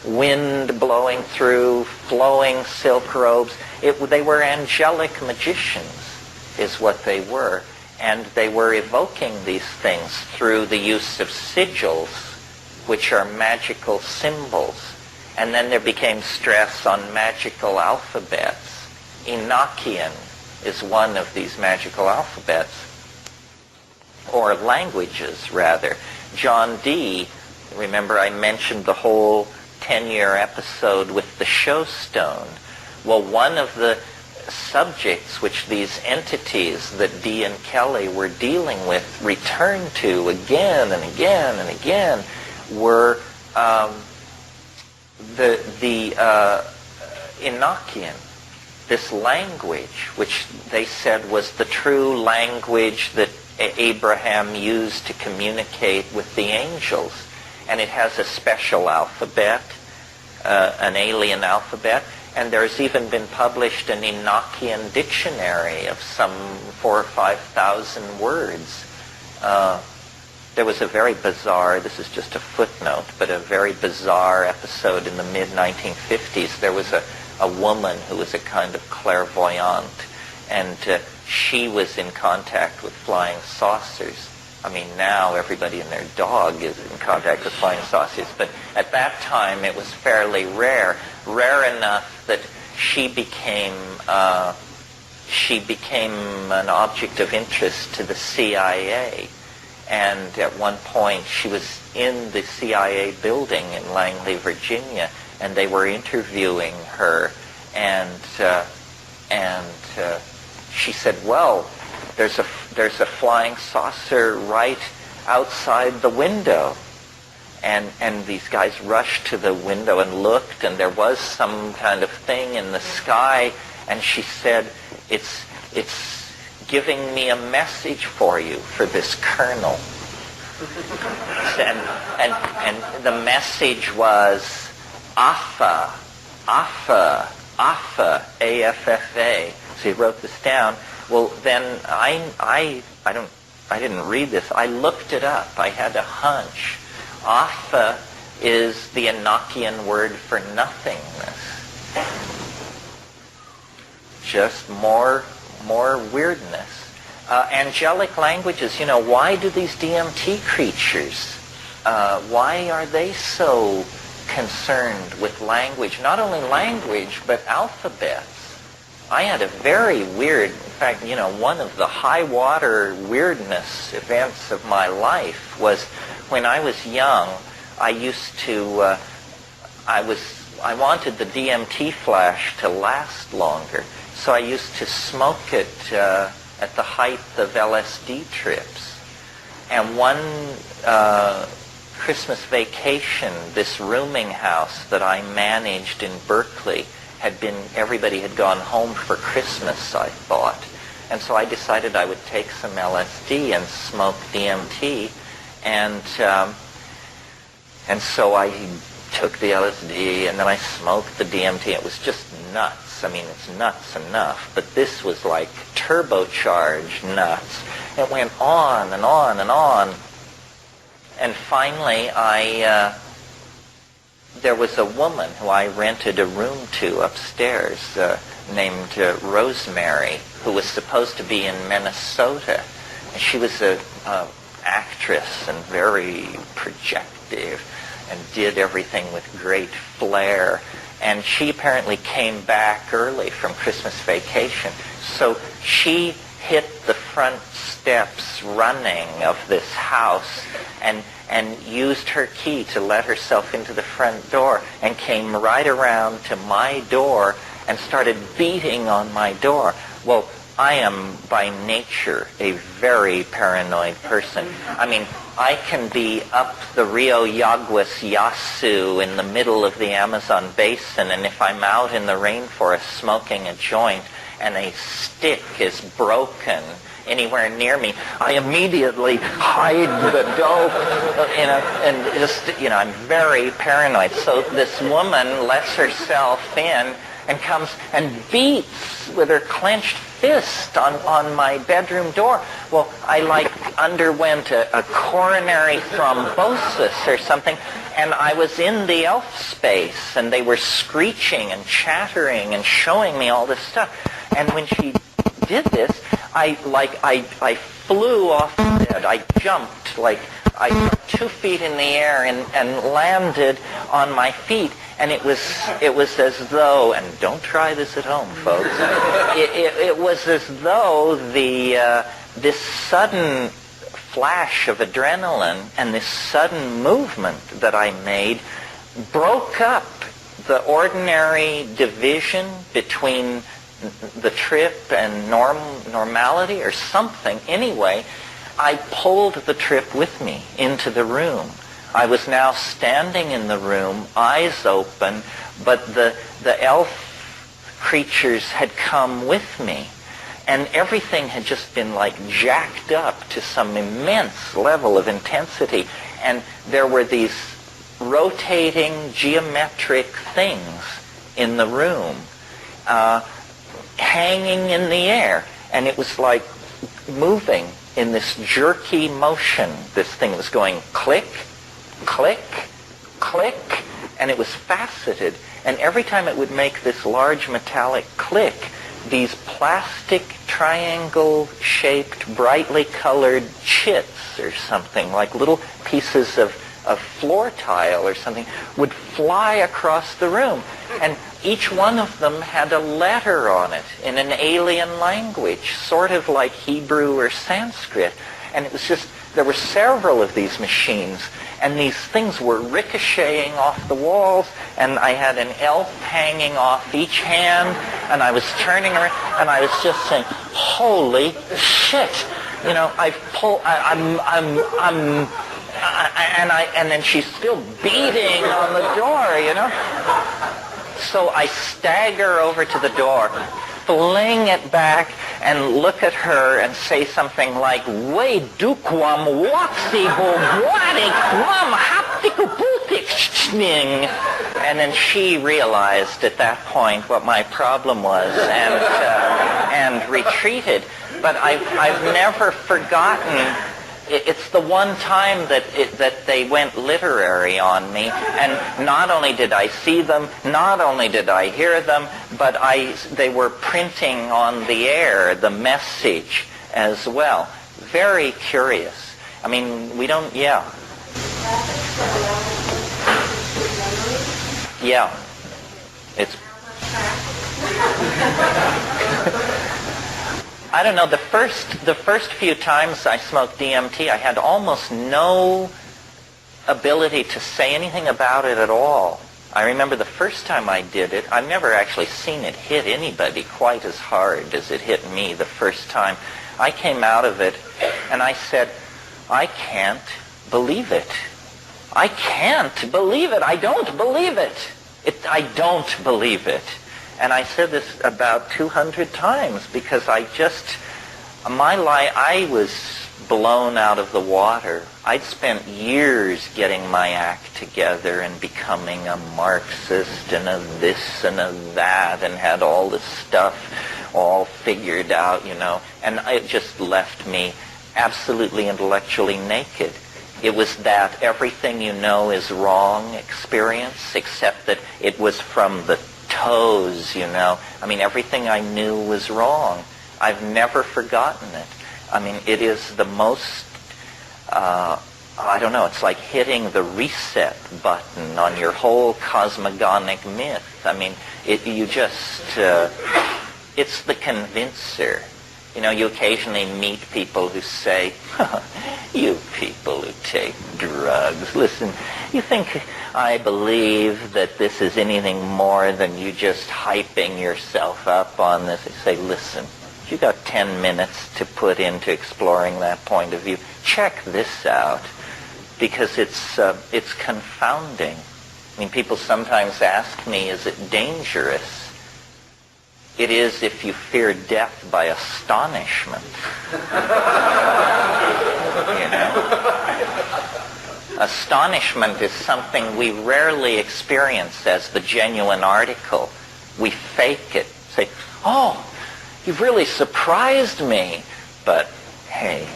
wind blowing through, flowing silk robes. They were angelic magicians, is what they were. And they were evoking these things through the use of sigils, which are magical symbols. And then there became stress on magical alphabets. Enochian is one of these magical alphabets, or languages, rather. John Dee, remember I mentioned the whole 10-year episode with the showstone. Well, one of the subjects which these entities that Dee and Kelly were dealing with returned to again and again and again were the Enochian, this language, which they said was the true language that Abraham used to communicate with the angels. And it has a special alphabet, an alien alphabet, and there's even been published an Enochian dictionary of some 4,000 or 5,000 words. There was a very bizarre, this is just a footnote, but a very bizarre episode in the mid-1950s. There was a woman who was a kind of clairvoyant, and she was in contact with flying saucers. I mean, now everybody and their dog is in contact with flying saucers, but at that time it was fairly rare enough that she became an object of interest to the CIA. And at one point, she was in the CIA building in Langley, Virginia, and they were interviewing her. And she said, "Well, there's a flying saucer right outside the window." And these guys rushed to the window and looked, and there was some kind of thing in the sky. And she said, "It's giving me a message for you, for this colonel." and the message was Affa, Affa, Affa, A-F-F-A. So he wrote this down. Well, then I didn't read this. I looked it up. I had a hunch. Affa is the Enochian word for nothingness. Just more weirdness. Angelic languages, why do these DMT creatures, why are they so concerned with language? Not only language, but alphabets. I had a very weird, in fact, one of the high water weirdness events of my life was when I was young. I used to, I wanted the DMT flash to last longer. So I used to smoke it at the height of LSD trips. And one Christmas vacation, this rooming house that I managed in Berkeley, everybody had gone home for Christmas, I thought. And so I decided I would take some LSD and smoke DMT. And so I took the LSD and then I smoked the DMT. It was just nuts. I mean, it's nuts enough. But this was like turbocharged nuts. It went on and on and on. And finally, there was a woman who I rented a room to upstairs named Rosemary, who was supposed to be in Minnesota. And she was an actress and very projective and did everything with great flair. And she apparently came back early from Christmas vacation. So she hit the front steps running of this house and used her key to let herself into the front door and came right around to my door and started beating on my door. Well, I am by nature a very paranoid person. I mean, I can be up the Rio Yaguas Yasu in the middle of the Amazon basin, and if I'm out in the rainforest smoking a joint and a stick is broken anywhere near me, I immediately hide the dope, and just, I'm very paranoid. So this woman lets herself in and comes and beats with her clenched fist on my bedroom door. Well, I underwent a coronary thrombosis or something, and I was in the elf space, and they were screeching and chattering and showing me all this stuff. And when she did this, I flew off the bed. I jumped, I jumped 2 feet in the air and landed on my feet. And it was as though, and don't try this at home, folks, it was as though this sudden flash of adrenaline and this sudden movement that I made broke up the ordinary division between the trip and normality or something. Anyway, I pulled the trip with me into the room. I was now standing in the room, eyes open, but the elf creatures had come with me. And everything had just been jacked up to some immense level of intensity. And there were these rotating geometric things in the room, hanging in the air. And it was like moving in this jerky motion. This thing was going click, click, click, and it was faceted. And every time it would make this large metallic click, these plastic triangle-shaped, brightly colored chits or something, like little pieces of floor tile or something, would fly across the room. And each one of them had a letter on it in an alien language, sort of like Hebrew or Sanskrit. And it was just, there were several of these machines, and these things were ricocheting off the walls, and I had an elf hanging off each hand, and I was turning around, and I was just saying, holy shit, and then she's still beating on the door, So I stagger over to the door, fling it back, and look at her and say something like, "Way dukwam waxi bogwadik wam haptikuputik." And then she realized at that point what my problem was and retreated. But I've never forgotten. It's the one time that they went literary on me, and not only did I see them, not only did I hear them, but they were printing on the air the message as well. Very curious. I mean, we don't, yeah. Yeah. It's... I don't know, the first few times I smoked DMT, I had almost no ability to say anything about it at all. I remember the first time I did it, I've never actually seen it hit anybody quite as hard as it hit me the first time. I came out of it and I said, I can't believe it. I can't believe it. I don't believe it. I don't believe it. And I said this about 200 times because I was blown out of the water. I'd spent years getting my act together and becoming a Marxist and a this and a that and had all this stuff all figured out, and it just left me absolutely intellectually naked. It was that everything you know is wrong experience, except that it was from the toes, everything I knew was wrong. I've never forgotten it. It is the most, it's like hitting the reset button on your whole cosmogonic myth. It's the convincer. You occasionally meet people who say, you people who take drugs, listen, you think I believe that this is anything more than you just hyping yourself up on this? I say, listen, you got 10 minutes to put into exploring that point of view. Check this out, because it's confounding. People sometimes ask me, is it dangerous? It is if you fear death by astonishment. Astonishment is something we rarely experience as the genuine article. We fake it. Say, oh, you've really surprised me. But, hey,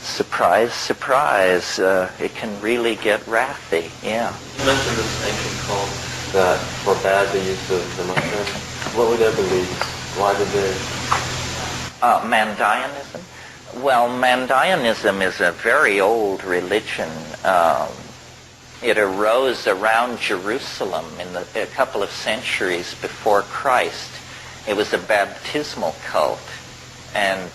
surprise, surprise, it can really get wrathy, yeah. You mentioned this ancient cult that forbade the use of the mushroom. What were their beliefs? Why did they? Mandaeanism? Well, Mandaeanism is a very old religion. It arose around Jerusalem in a couple of centuries before Christ. It was a baptismal cult. And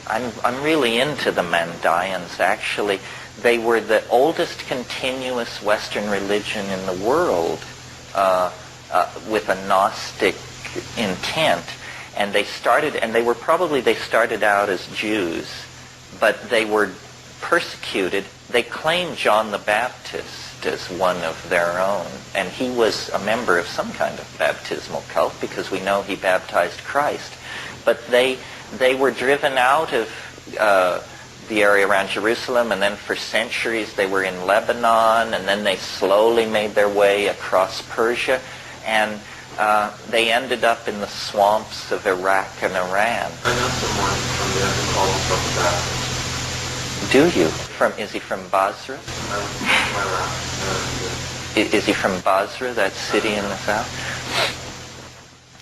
I'm really into the Mandaeans, actually. They were the oldest continuous Western religion in the world with a Gnostic intent. And they started out as Jews, but they were persecuted. They claimed John the Baptist as one of their own, and he was a member of some kind of baptismal cult because we know he baptized Christ. But they were driven out of the area around Jerusalem, and then for centuries they were in Lebanon, and then they slowly made their way across Persia, and they ended up in the swamps of Iraq and Iran. I know someone from there who calls himself a Baptist. Do you? Is he from Basra? Is he from Basra, that city in the south?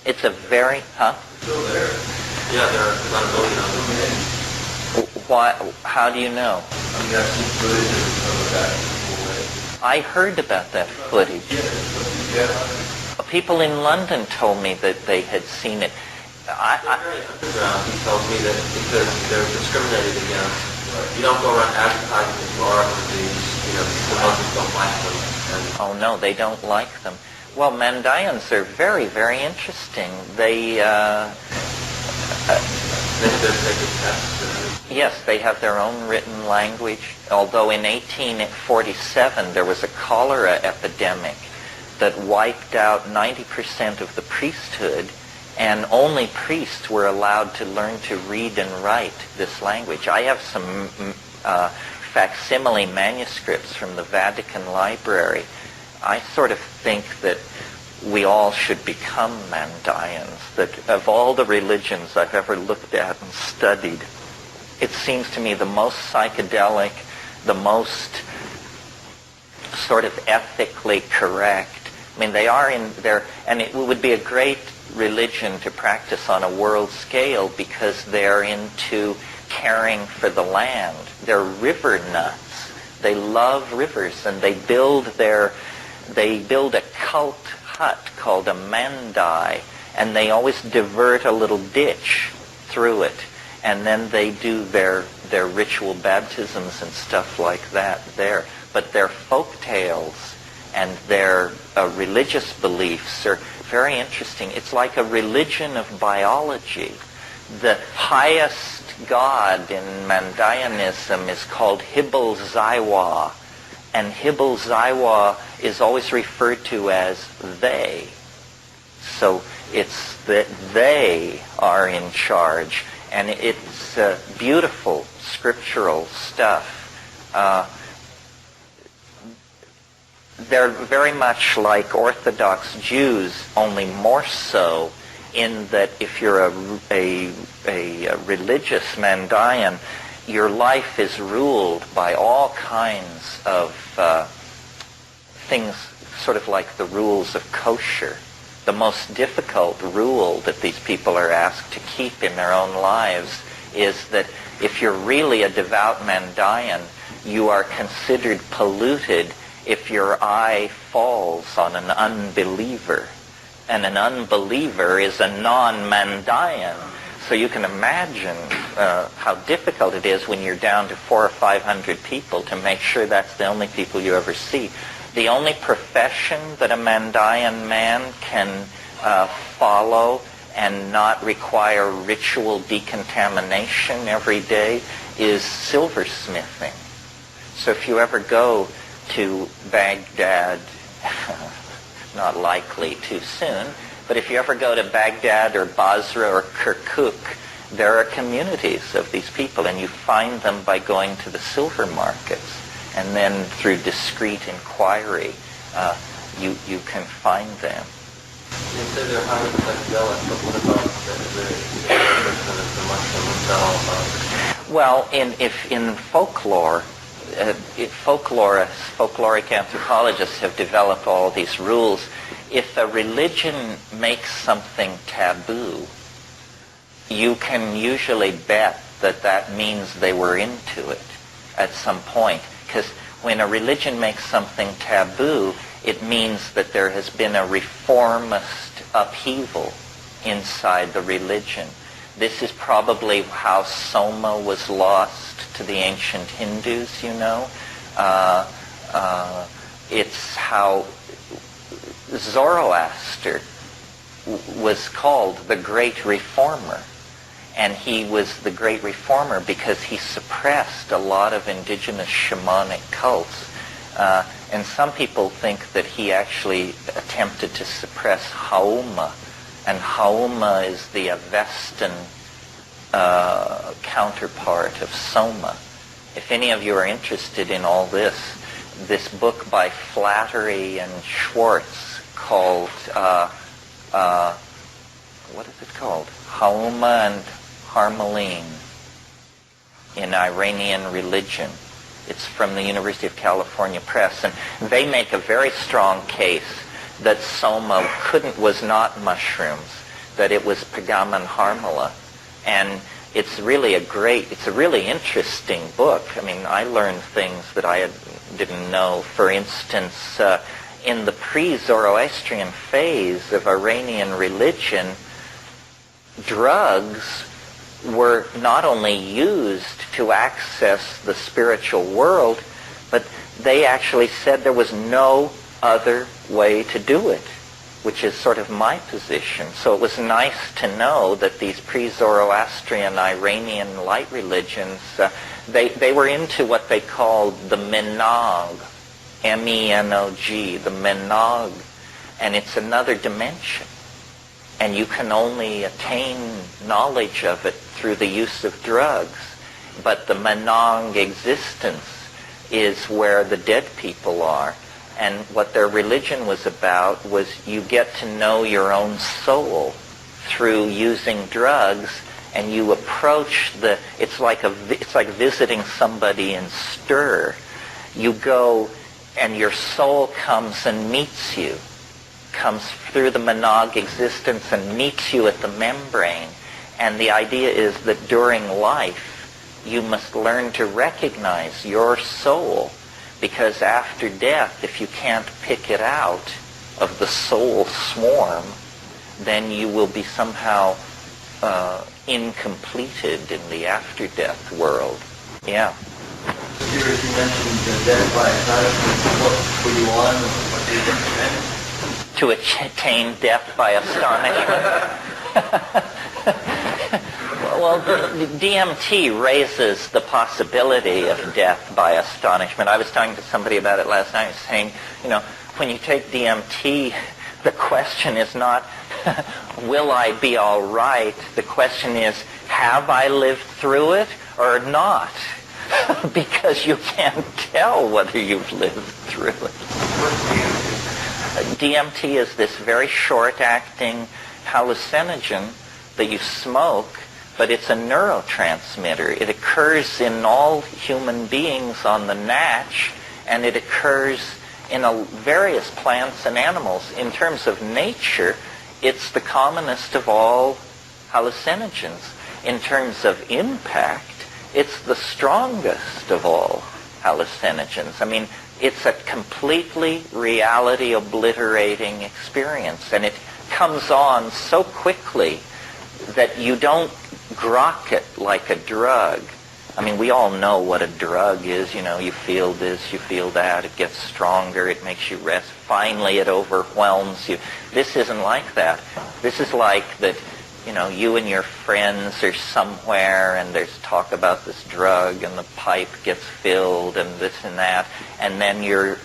It's a very, Still there. Yeah, there are about 1 million of them. Why? How do you know? I've seen footage of that. I heard about that footage. People in London told me that they had seen it. Underground, he tells me that because they're discriminated against, you don't go around advertising that you are one of these, the Muslims don't like them. Oh no, they don't like them. Well, Mandaeans are very, very interesting. They have their sacred texts. Yes, they have their own written language. Although in 1847 there was a cholera epidemic that wiped out 90% of the priesthood, and only priests were allowed to learn to read and write this language. I have some facsimile manuscripts from the Vatican Library. I sort of think that we all should become Mandaeans, that of all the religions I've ever looked at and studied, it seems to me the most psychedelic, the most sort of ethically correct. They are in there, and it would be a great religion to practice on a world scale because they're into caring for the land. They're river nuts. They love rivers, and they build a cult hut called a mandai, and they always divert a little ditch through it, and then they do their ritual baptisms and stuff like that there. But their folk tales and their religious beliefs are very interesting. It's like a religion of biology. The highest god in Mandaeanism is called Hibble Zaiwa, and Hibble Zaiwa is always referred to as they. So it's that they are in charge, and it's beautiful scriptural stuff. They're very much like Orthodox Jews, only more so in that if you're a religious Mandaean, your life is ruled by all kinds of things, sort of like the rules of kosher. The most difficult rule that these people are asked to keep in their own lives is that if you're really a devout Mandaean, you are considered polluted if your eye falls on an unbeliever. And an unbeliever is a non-Mandaean. So you can imagine how difficult it is when you're down to 400 or 500 people to make sure that's the only people you ever see. The only profession that a Mandaean man can follow and not require ritual decontamination every day is silversmithing. So if you ever go to Baghdad, not likely too soon, but if you ever go to Baghdad or Basra or Kirkuk, there are communities of these people, and you find them by going to the silver markets. And then through discreet inquiry, you can find them. You say they're highly psychedelic, but what about the mushroom itself? Well, in folklore, folkloric anthropologists have developed all these rules. If a religion makes something taboo, you can usually bet that that means they were into it at some point. Because when a religion makes something taboo, it means that there has been a reformist upheaval inside the religion. This is probably how Soma was lost to the ancient Hindus, you know. It's how Zoroaster was called the Great Reformer. And he was the Great Reformer because he suppressed a lot of indigenous shamanic cults. And some people think that he actually attempted to suppress Hauma. And Hauma is the Avestan counterpart of Soma. If any of you are interested in all this book by Flattery and Schwartz called, what is it called? Hauma and Harmeline in Iranian Religion. It's from the University of California Press, and they make a very strong case that Soma was not mushrooms, that it was Pagaman Harmala. And it's really it's a really interesting book. I mean, I learned things that I didn't know. For instance, in the pre-Zoroastrian phase of Iranian religion, drugs were not only used to access the spiritual world, but they actually said there was no other way to do it, which is sort of my position. So it was nice to know that these pre-Zoroastrian Iranian light religions, they were into what they called the Menog, M-E-N-O-G, the Menog, and it's another dimension. And you can only attain knowledge of it through the use of drugs. But the Menog existence is where the dead people are. And what their religion was about was you get to know your own soul through using drugs, and you approach it's like visiting somebody in stir. You go and your soul comes and meets you, comes through the Menog existence and meets you at the membrane. And the idea is that during life, you must learn to recognize your soul, because after death, if you can't pick it out of the soul swarm, then you will be somehow incompleted in the after-death world. Yeah. You mentioned death by astonishment. What were you on? What did you recommend? To attain death by astonishment. Well, DMT raises the possibility of death by astonishment. I was talking to somebody about it last night, saying, when you take DMT, the question is not, will I be all right? The question is, have I lived through it or not? Because you can't tell whether you've lived through it. DMT is this very short-acting hallucinogen that you smoke, but it's a neurotransmitter. It occurs in all human beings on the natch, and it occurs in various plants and animals. In terms of nature, it's the commonest of all hallucinogens. In terms of impact, it's the strongest of all hallucinogens. I mean, it's a completely reality-obliterating experience, and it comes on so quickly that you don't grok it like a drug. I mean, we all know what a drug is. You feel this, you feel that, it gets stronger, it makes you rest. Finally, it overwhelms you. This isn't like that. This is like that, you and your friends are somewhere and there's talk about this drug and the pipe gets filled and this and that, and then you're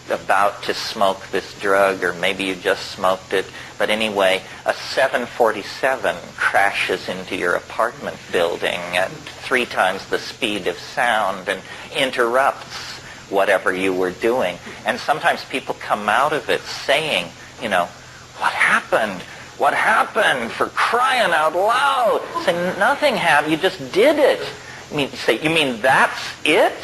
about to smoke this drug, or maybe you just smoked it. But anyway, a 747 crashes into your apartment building at 3 times the speed of sound and interrupts whatever you were doing. And sometimes people come out of it saying, what happened? What happened? For crying out loud. Say, nothing happened. You just did it. You mean that's it?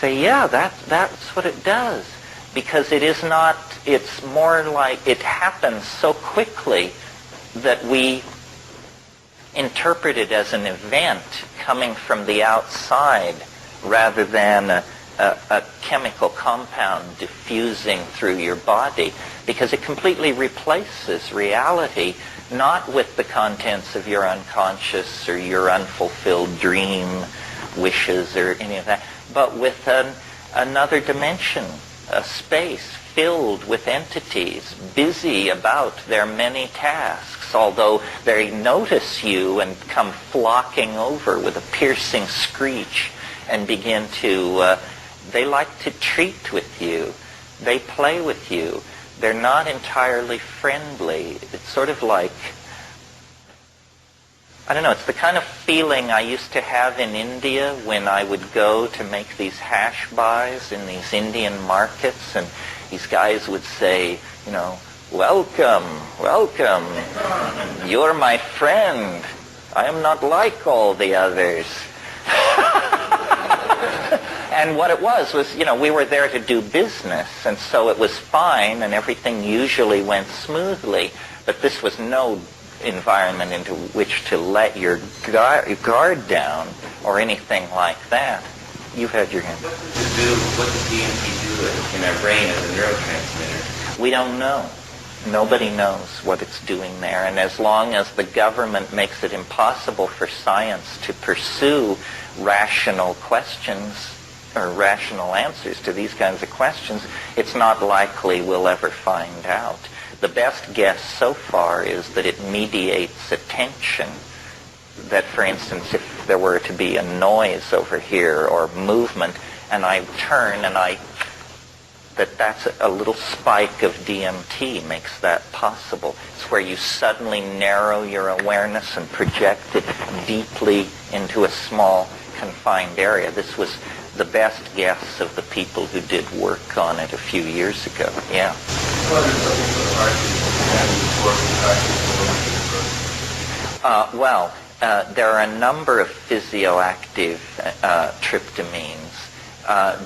Say, yeah, that's what it does. Because it is not, it's more like it happens so quickly that we interpret it as an event coming from the outside rather than a chemical compound diffusing through your body, because it completely replaces reality, not with the contents of your unconscious or your unfulfilled dream wishes or any of that, but with another dimension, a space filled with entities busy about their many tasks, although they notice you and come flocking over with a piercing screech and begin to, they like to treat with you. They play with you. They're not entirely friendly. It's sort of like, I don't know, it's the kind of feeling I used to have in India when I would go to make these hash buys in these Indian markets, and these guys would say, welcome, welcome, you're my friend. I am not like all the others. And what it was, we were there to do business, and so it was fine, and everything usually went smoothly, but this was no environment into which to let your guard down or anything like that. You've had your hand. What does DMT do in our brain as a neurotransmitter? We don't know. Nobody knows what it's doing there, and as long as the government makes it impossible for science to pursue rational questions or rational answers to these kinds of questions, it's not likely we'll ever find out. The best guess so far is that it mediates attention. That, for instance, if there were to be a noise over here or movement, and I turn and that's a little spike of DMT makes that possible. It's where you suddenly narrow your awareness and project it deeply into a small, confined area. This was the best guess of the people who did work on it a few years ago. Yeah. There are a number of physioactive tryptamines.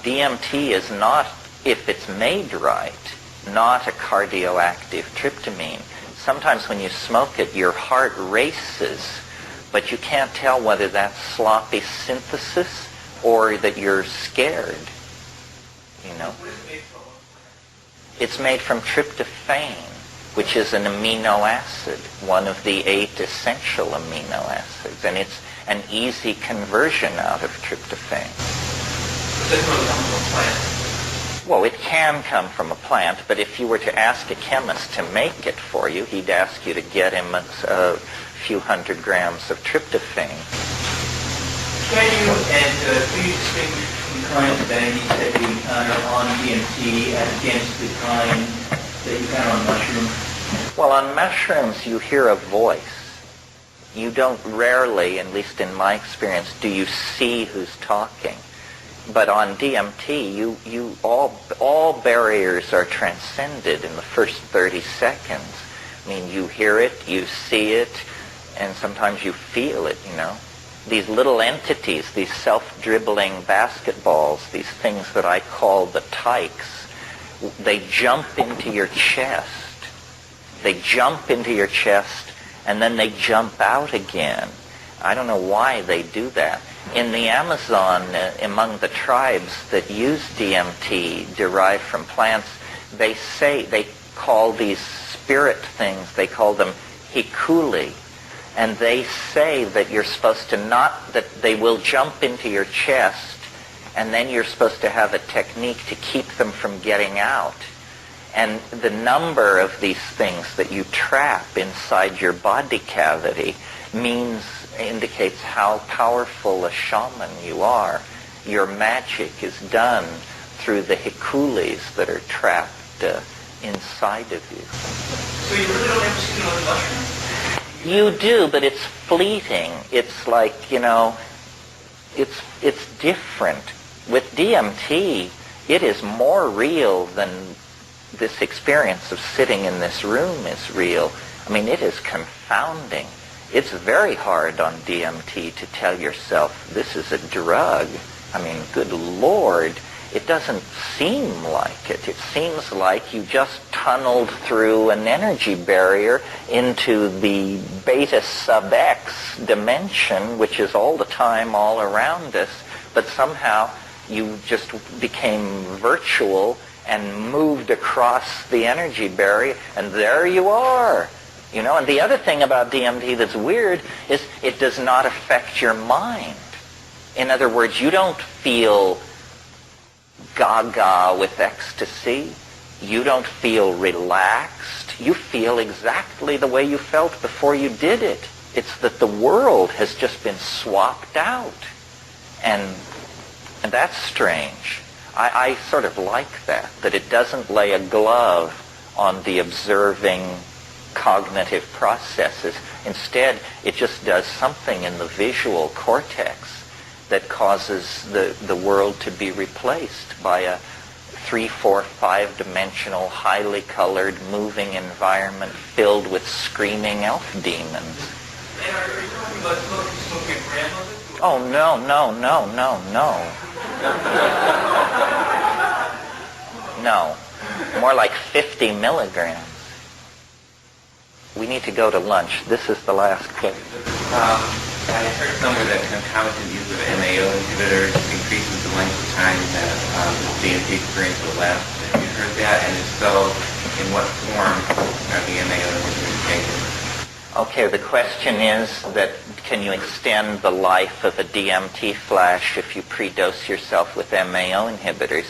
DMT is not, if it's made right, not a cardioactive tryptamine. Sometimes when you smoke it, your heart races, but you can't tell whether that's sloppy synthesis or that you're scared. It's made from tryptophan, which is an amino acid, one of the 8 essential amino acids, and it's an easy conversion out of tryptophan. But it doesn't really come from a plant. Well, it can come from a plant, but if you were to ask a chemist to make it for you, he'd ask you to get him a few hundred grams of tryptophan. Can you, and please distinguish between clients that you said you encounter on DMT as against the kind that you found on mushrooms? Well, on mushrooms, you hear a voice. You don't rarely, at least in my experience, do you see who's talking. But on DMT, all barriers are transcended in the first 30 seconds. I mean, you hear it, you see it, and sometimes you feel it, you know. These little entities, these self-dribbling basketballs, these things that I call the tykes, they jump into your chest. They jump into your chest, and then they jump out again. I don't know why they do that. In the Amazon, among the tribes that use DMT derived from plants, they call these spirit things, they call them hikuli. And they say that you're supposed to that they will jump into your chest, and then you're supposed to have a technique to keep them from getting out. And the number of these things that you trap inside your body cavity indicates how powerful a shaman you are. Your magic is done through the hikulis that are trapped inside of you. So you really don't ever see them on the mushrooms? You do, but it's fleeting. It's like, you know, it's different. With DMT, it is more real than this experience of sitting in this room is real. I mean, it is confounding. It's very hard on DMT to tell yourself this is a drug. I mean, good Lord, it doesn't seem like it. It seems like you just tunneled through an energy barrier into the beta sub X dimension, which is all the time all around us, but somehow you just became virtual and moved across the energy barrier, and there you are. You know, and the other thing about DMT that's weird is it does not affect your mind. In other words, you don't feel gaga with ecstasy. You don't feel relaxed. You feel exactly the way you felt before you did it. It's that the world has just been swapped out. And that's strange. I sort of like that it doesn't lay a glove on the observing cognitive processes. Instead, it just does something in the visual cortex that causes the world to be replaced by a 3, 4, 5-dimensional, highly colored, moving environment filled with screaming elf demons. And are you talking about smoking your grandmother? Oh, no. No. More like 50 milligrams. We need to go to lunch. This is the last clip. I heard somewhere that concomitant use of MAO inhibitors increases the length of time that the DMT experience will last. Have you heard that? And if so, in what form are the MAO inhibitors taken? Okay, the question is that can you extend the life of a DMT flash if you predose yourself with MAO inhibitors?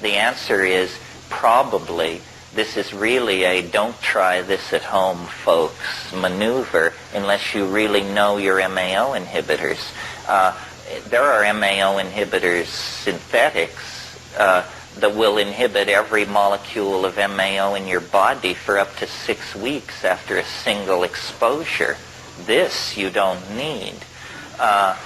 The answer is probably. This is really a don't try this at home, folks, maneuver unless you really know your MAO inhibitors. There are MAO inhibitors, synthetics, that will inhibit every molecule of MAO in your body for up to 6 weeks after a single exposure. This you don't need. An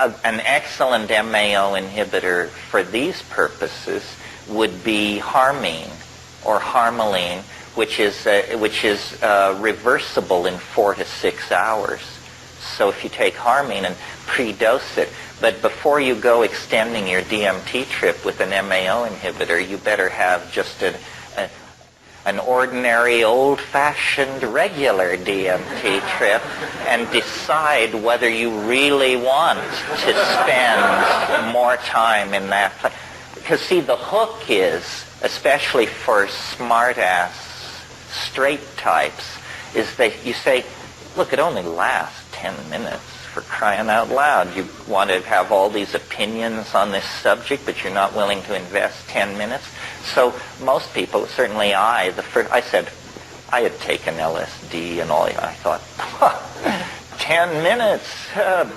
excellent MAO inhibitor for these purposes would be harmine or harmaline, which is reversible in 4 to 6 hours. So if you take harmine and predose it, but before you go extending your DMT trip with an MAO inhibitor, you better have just an ordinary, old-fashioned, regular DMT trip and decide whether you really want to spend more time in that place. Because, see, the hook is, especially for smart-ass straight types, is that you say, look, it only lasts 10 minutes, for crying out loud. You want to have all these opinions on this subject, but you're not willing to invest 10 minutes. So most people, certainly I said, I had taken LSD and all, I thought, 10 minutes,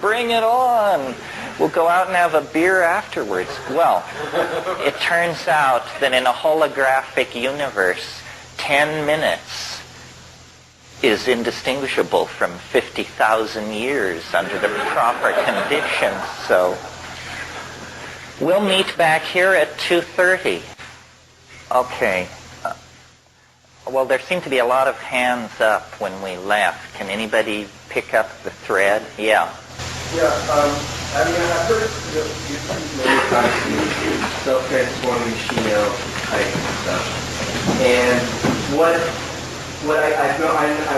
bring it on. We'll go out and have a beer afterwards. Well, it turns out that in a holographic universe, 10 minutes is indistinguishable from 50,000 years under the proper conditions. So we'll meet back here at 2:30. Okay. Well, there seemed to be a lot of hands up when we left. Can anybody pick up the thread? Yeah. Yeah, I mean, I've heard you many times self-transforming machine type stuff. And what I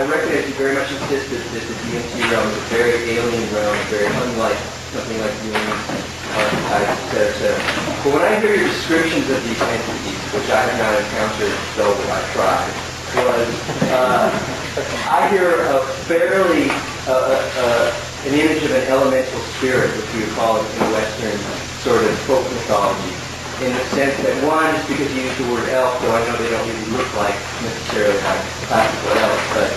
recognize you very much insisted that the DMT realm is a very alien realm, very unlike something like Jung's archetypes, et cetera, et cetera. But when I hear your descriptions of these entities, which I have not encountered, though I tried, I hear a fairly an image of an elemental spirit, which we would call it in Western sort of folk mythology, in the sense that one, just because you use the word elf, though I know they don't really look like necessarily like classical elves, but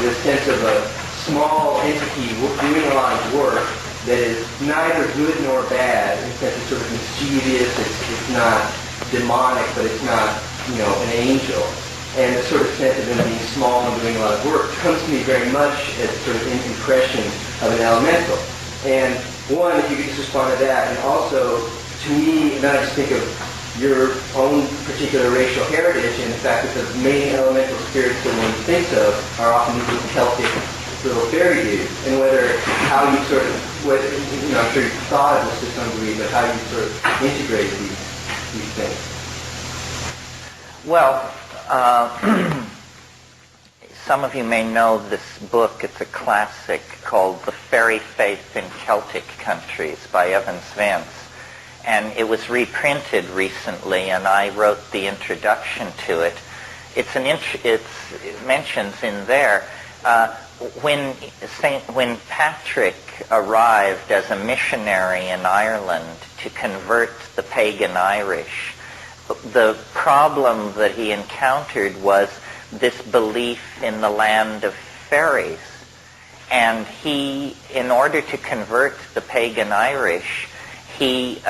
the sense of a small entity doing a lot of work that is neither good nor bad, in the sense it's sort of mischievous, it's not demonic, but it's not, an angel. And the sort of sense of them being small and doing a lot of work comes to me very much as sort of an impression of an elemental. And one, if you could just respond to that, and also, to me, not just think of your own particular racial heritage and the fact that the main elemental spirits that one thinks of are often these little Celtic little fairy dudes, and how you sort of, I'm sure you've thought of this to some degree, but how you sort of integrate these things. Well, some of you may know this book. It's a classic called The Fairy Faith in Celtic Countries by Evans Vance. And it was reprinted recently, and I wrote the introduction to it. It mentions in there, when Patrick arrived as a missionary in Ireland to convert the pagan Irish, the problem that he encountered was this belief in the land of fairies. And he, in order to convert the pagan Irish, he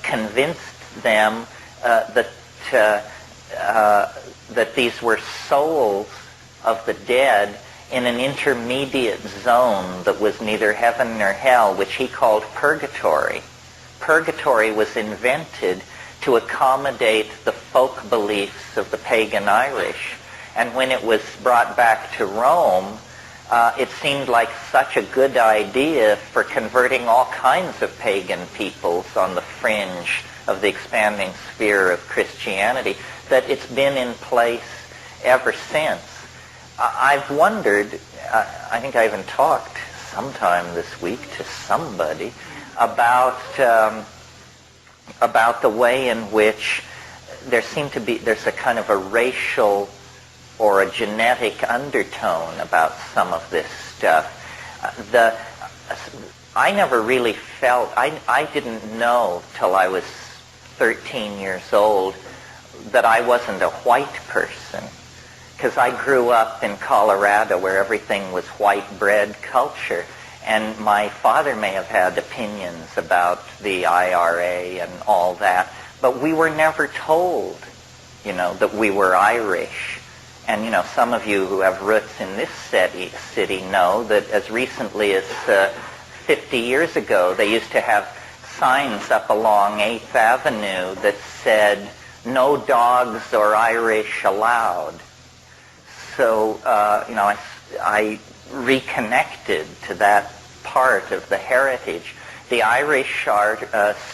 convinced them that these were souls of the dead in an intermediate zone that was neither heaven nor hell, which he called purgatory. Purgatory was invented to accommodate the folk beliefs of the pagan Irish. And when it was brought back to Rome, it seemed like such a good idea for converting all kinds of pagan peoples on the fringe of the expanding sphere of Christianity that it's been in place ever since. I've wondered, I think I even talked sometime this week to somebody about the way in which there's a kind of a racial or a genetic undertone about some of this stuff. I never really felt, I didn't know till I was 13 years old that I wasn't a white person, because I grew up in Colorado where everything was white bread culture, and my father may have had opinions about the IRA and all that, but we were never told, that we were Irish. And, some of you who have roots in this city know that as recently as 50 years ago, they used to have signs up along 8th Avenue that said, "No dogs or Irish allowed." So, I reconnected to that part of the heritage. The Irish are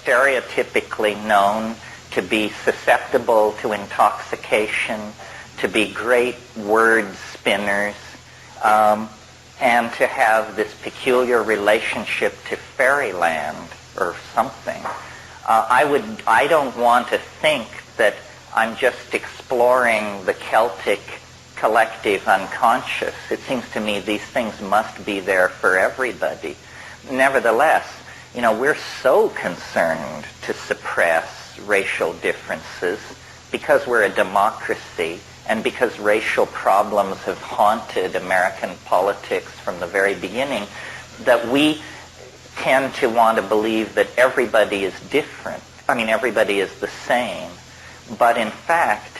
stereotypically known to be susceptible to intoxication, to be great word spinners, and to have this peculiar relationship to fairyland or something. I don't want to think that I'm just exploring the Celtic collective unconscious. It seems to me these things must be there for everybody. Nevertheless, we're so concerned to suppress racial differences because we're a democracy and because racial problems have haunted American politics from the very beginning, that we tend to want to believe that everybody is different. I mean, everybody is the same. But in fact,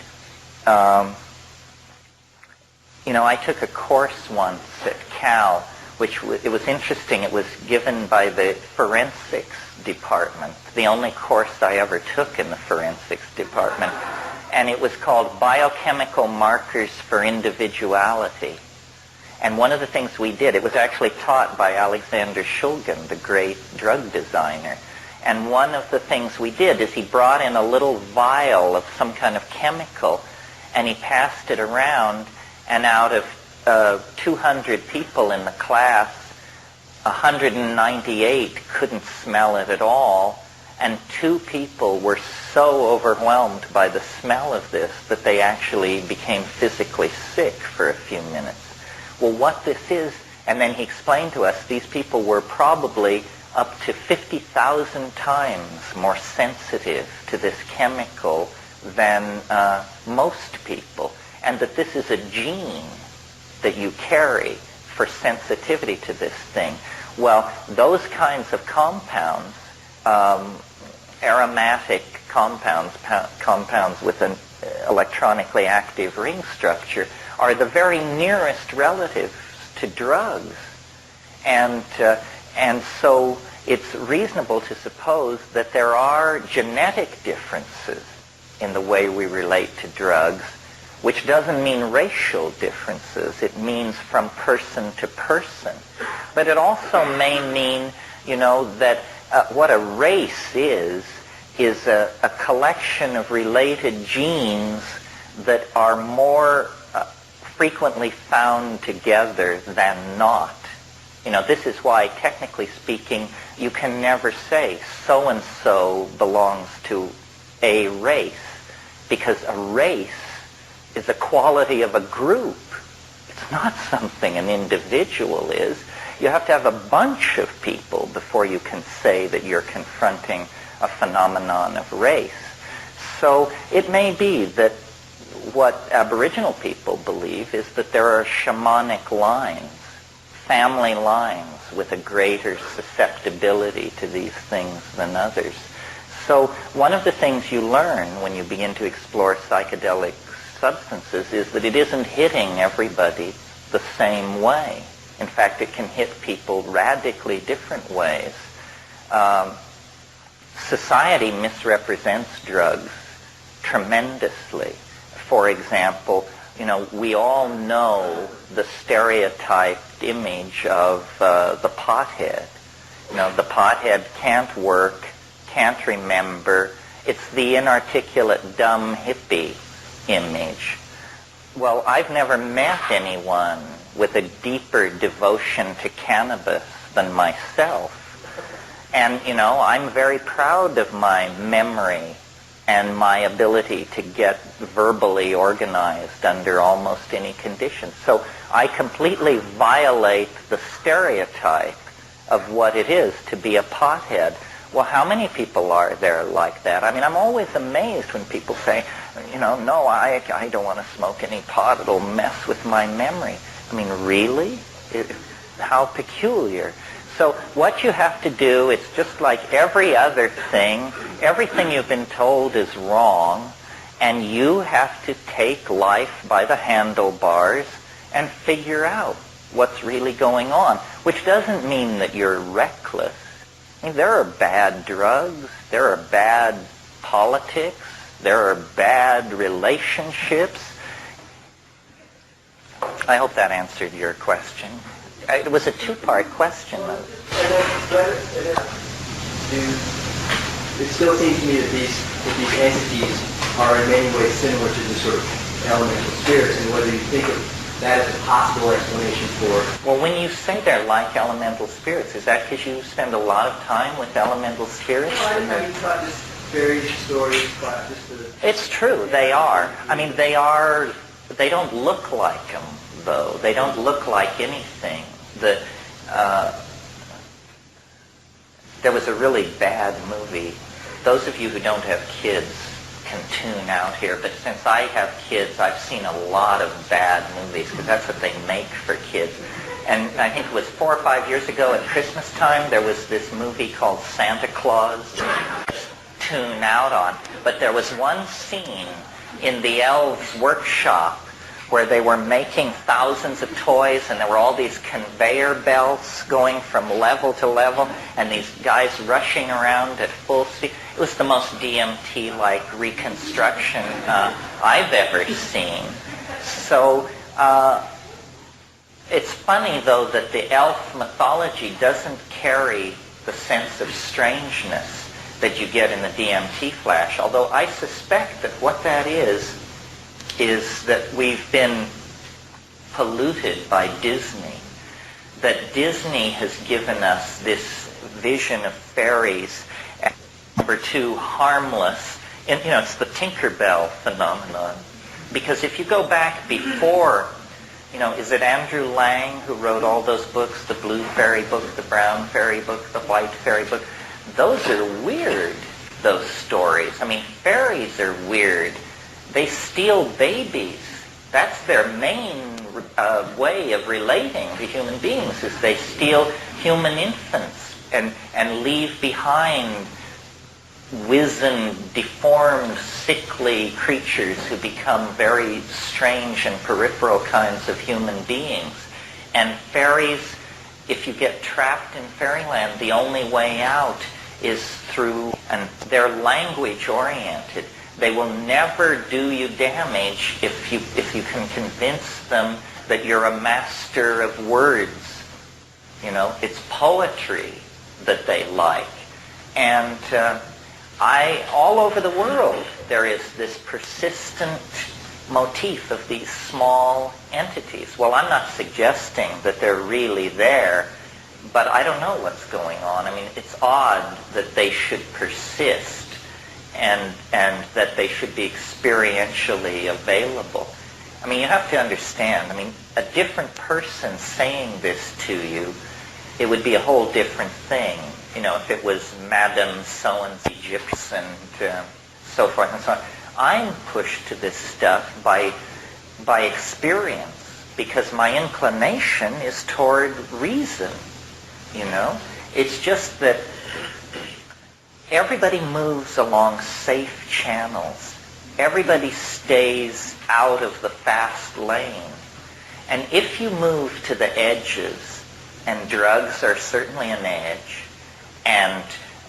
I took a course once at Cal, it was interesting. It was given by the forensics department, the only course I ever took in the forensics department. And it was called Biochemical Markers for Individuality. And one of the things we did, it was actually taught by Alexander Shulgin, the great drug designer. And one of the things we did is he brought in a little vial of some kind of chemical, and he passed it around, and out of 200 people in the class, 198 couldn't smell it at all, and 2 people were so overwhelmed by the smell of this that they actually became physically sick for a few minutes. Well, what this is, and then he explained to us, these people were probably up to 50,000 times more sensitive to this chemical than most people, and that this is a gene that you carry for sensitivity to this thing. Well, those kinds of compounds, aromatic compounds, compounds with an electronically active ring structure, are the very nearest relatives to drugs. And so it's reasonable to suppose that there are genetic differences in the way we relate to drugs, which doesn't mean racial differences. It means from person to person. But it also may mean, that what a race is a collection of related genes that are more frequently found together than not. This is why, technically speaking, you can never say so-and-so belongs to a race, because a race is a quality of a group. It's not something an individual is. You have to have a bunch of people before you can say that you're confronting a phenomenon of race. So it may be that what Aboriginal people believe is that there are shamanic lines, family lines, with a greater susceptibility to these things than others. So one of the things you learn when you begin to explore psychedelic substances is that it isn't hitting everybody the same way. In fact, it can hit people radically different ways. Society misrepresents drugs tremendously. For example, we all know the stereotyped image of the pothead. The pothead can't work, can't remember. It's the inarticulate, dumb hippie image. Well, I've never met anyone with a deeper devotion to cannabis than myself. And, I'm very proud of my memory and my ability to get verbally organized under almost any conditions. So I completely violate the stereotype of what it is to be a pothead. Well, how many people are there like that? I mean, I'm always amazed when people say, no, I don't want to smoke any pot. It'll mess with my memory. I mean, really? How peculiar. So what you have to do, it's just like every other thing. Everything you've been told is wrong, and you have to take life by the handlebars and figure out what's really going on, which doesn't mean that you're reckless. I mean, there are bad drugs, there are bad politics, there are bad relationships. I hope that answered your question. It was a two-part question. It still seems to me that these entities are in many ways similar to the sort of elemental spirits, and whether you think of that as a possible explanation for... Well, when you say they're like elemental spirits, is that because you spend a lot of time with elemental spirits? I thought this varied story, just for the... It's true, they are. I mean, they don't look like them, though. They don't look like anything. There was a really bad movie. Those of you who don't have kids can tune out here, but since I have kids, I've seen a lot of bad movies because that's what they make for kids. And I think it was 4 or 5 years ago at Christmas time, there was this movie called Santa Claus. Tune out on. But there was one scene in the elves' workshop where they were making thousands of toys, and there were all these conveyor belts going from level to level, and these guys rushing around at full speed. It was the most DMT-like reconstruction I've ever seen. So it's funny, though, that the elf mythology doesn't carry the sense of strangeness that you get in the DMT flash, although I suspect that what that is that we've been polluted by Disney, that Disney has given us this vision of fairies, and number two, harmless, and it's the Tinkerbell phenomenon. Because if you go back before, is it Andrew Lang who wrote all those books, the blue fairy book, the brown fairy book, the white fairy book? Those are weird, those stories. I mean, fairies are weird. They steal babies. That's their main way of relating to human beings, is they steal human infants and leave behind wizened, deformed, sickly creatures who become very strange and peripheral kinds of human beings. And fairies, if you get trapped in fairyland, the only way out is through, and they're language-oriented. They will never do you damage if you can convince them that you're a master of words. It's poetry that they like. And all over the world, there is this persistent motif of these small entities. Well, I'm not suggesting that they're really there, but I don't know what's going on. I mean, it's odd that they should persist and that they should be experientially available. I mean, you have to understand, a different person saying this to you, it would be a whole different thing. If it was Madame so-and-so Egypt and so forth and so on. I'm pushed to this stuff by experience, because my inclination is toward reason. It's just that everybody moves along safe channels. Everybody stays out of the fast lane. And if you move to the edges, and drugs are certainly an edge, and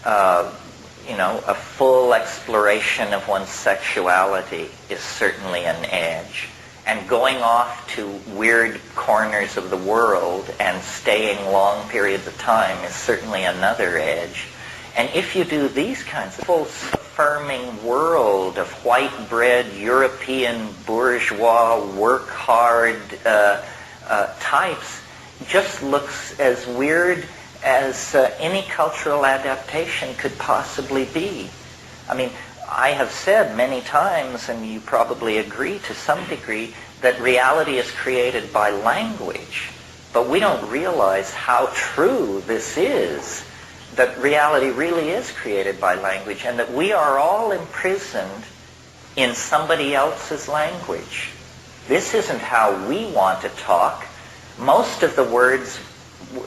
a full exploration of one's sexuality is certainly an edge, and going off to weird corners of the world and staying long periods of time is certainly another edge. And if you do these kinds of full affirming world of white-bread European bourgeois work hard types, just looks as weird as any cultural adaptation could possibly be. I have said many times, and you probably agree to some degree, that reality is created by language. But we don't realize how true this is, that reality really is created by language, and that we are all imprisoned in somebody else's language. This isn't how we want to talk. Most of the words,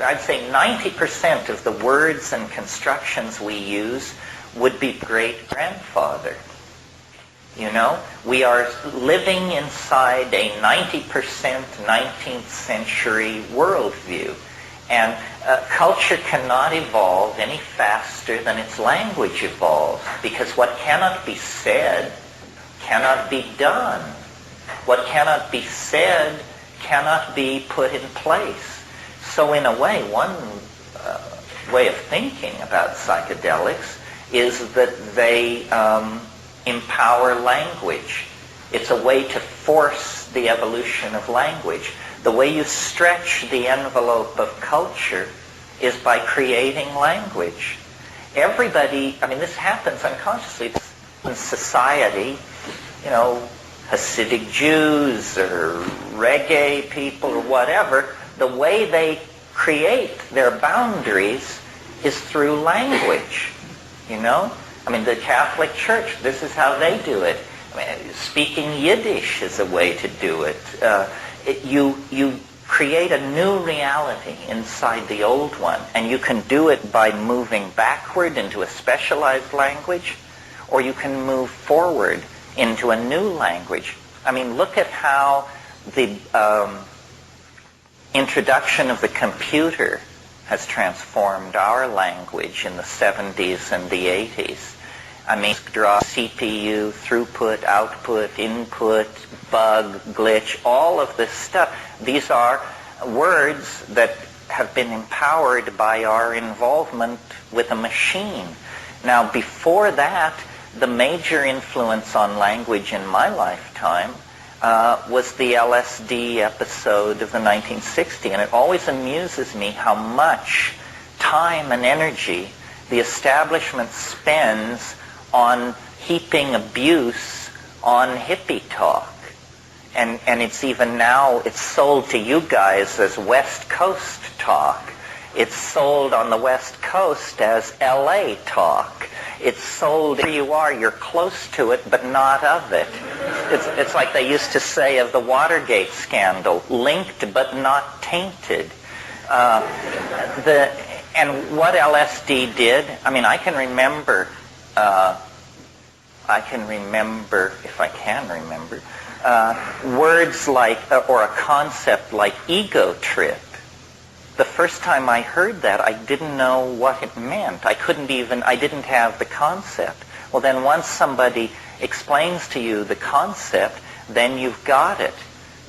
I'd say 90% of the words and constructions we use would be great-grandfather. We are living inside a 90% 19th century worldview. And culture cannot evolve any faster than its language evolves, because what cannot be said cannot be done. What cannot be said cannot be put in place. So in a way, one way of thinking about psychedelics is that they empower language. It's a way to force the evolution of language. The way you stretch the envelope of culture is by creating language. Everybody, this happens unconsciously in society, Hasidic Jews or reggae people or whatever, the way they create their boundaries is through language. I mean, the Catholic Church, this is how they do it. I mean, speaking Yiddish is a way to do it. You create a new reality inside the old one, and you can do it by moving backward into a specialized language, or you can move forward into a new language. I mean, look at how the introduction of the computer has transformed our language in the 70s and the 80s. I mean, draw CPU, throughput, output, input, bug, glitch, all of this stuff. These are words that have been empowered by our involvement with a machine. Now, before that, the major influence on language in my lifetime was the LSD episode of the 1960s, and it always amuses me how much time and energy the establishment spends on heaping abuse on hippie talk. And it's even now, it's sold to you guys as West Coast talk. It's sold on the West Coast as LA talk. It's sold where you are, you're close to it, but not of it. It's like they used to say of the Watergate scandal, linked but not tainted. And what LSD did, I mean, I can remember, if I can remember, words like, or a concept like ego trip. The first time I heard that, I didn't know what it meant. I didn't have the concept. Well, then once somebody explains to you the concept, then you've got it.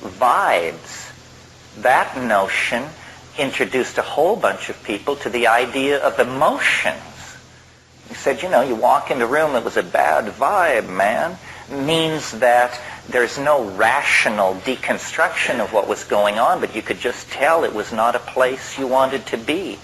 Vibes. That notion introduced a whole bunch of people to the idea of emotions. He said, you walk in the room, it was a bad vibe, man. Means that there's no rational deconstruction of what was going on, but you could just tell it was not a place you wanted to be.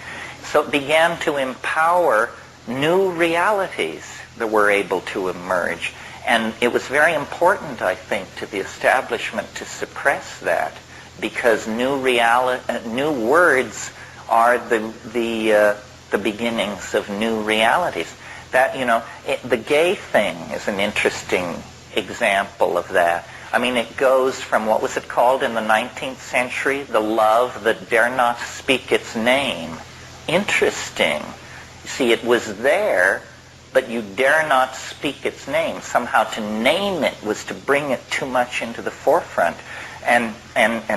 So it began to empower new realities that were able to emerge. And it was very important, I think, to the establishment to suppress that, because new words are the beginnings of new realities. That, the gay thing is an interesting example of that. I mean, it goes from, what was it called in the 19th century? The love that dare not speak its name. Interesting. You see, it was there, but you dare not speak its name. Somehow to name it was to bring it too much into the forefront. And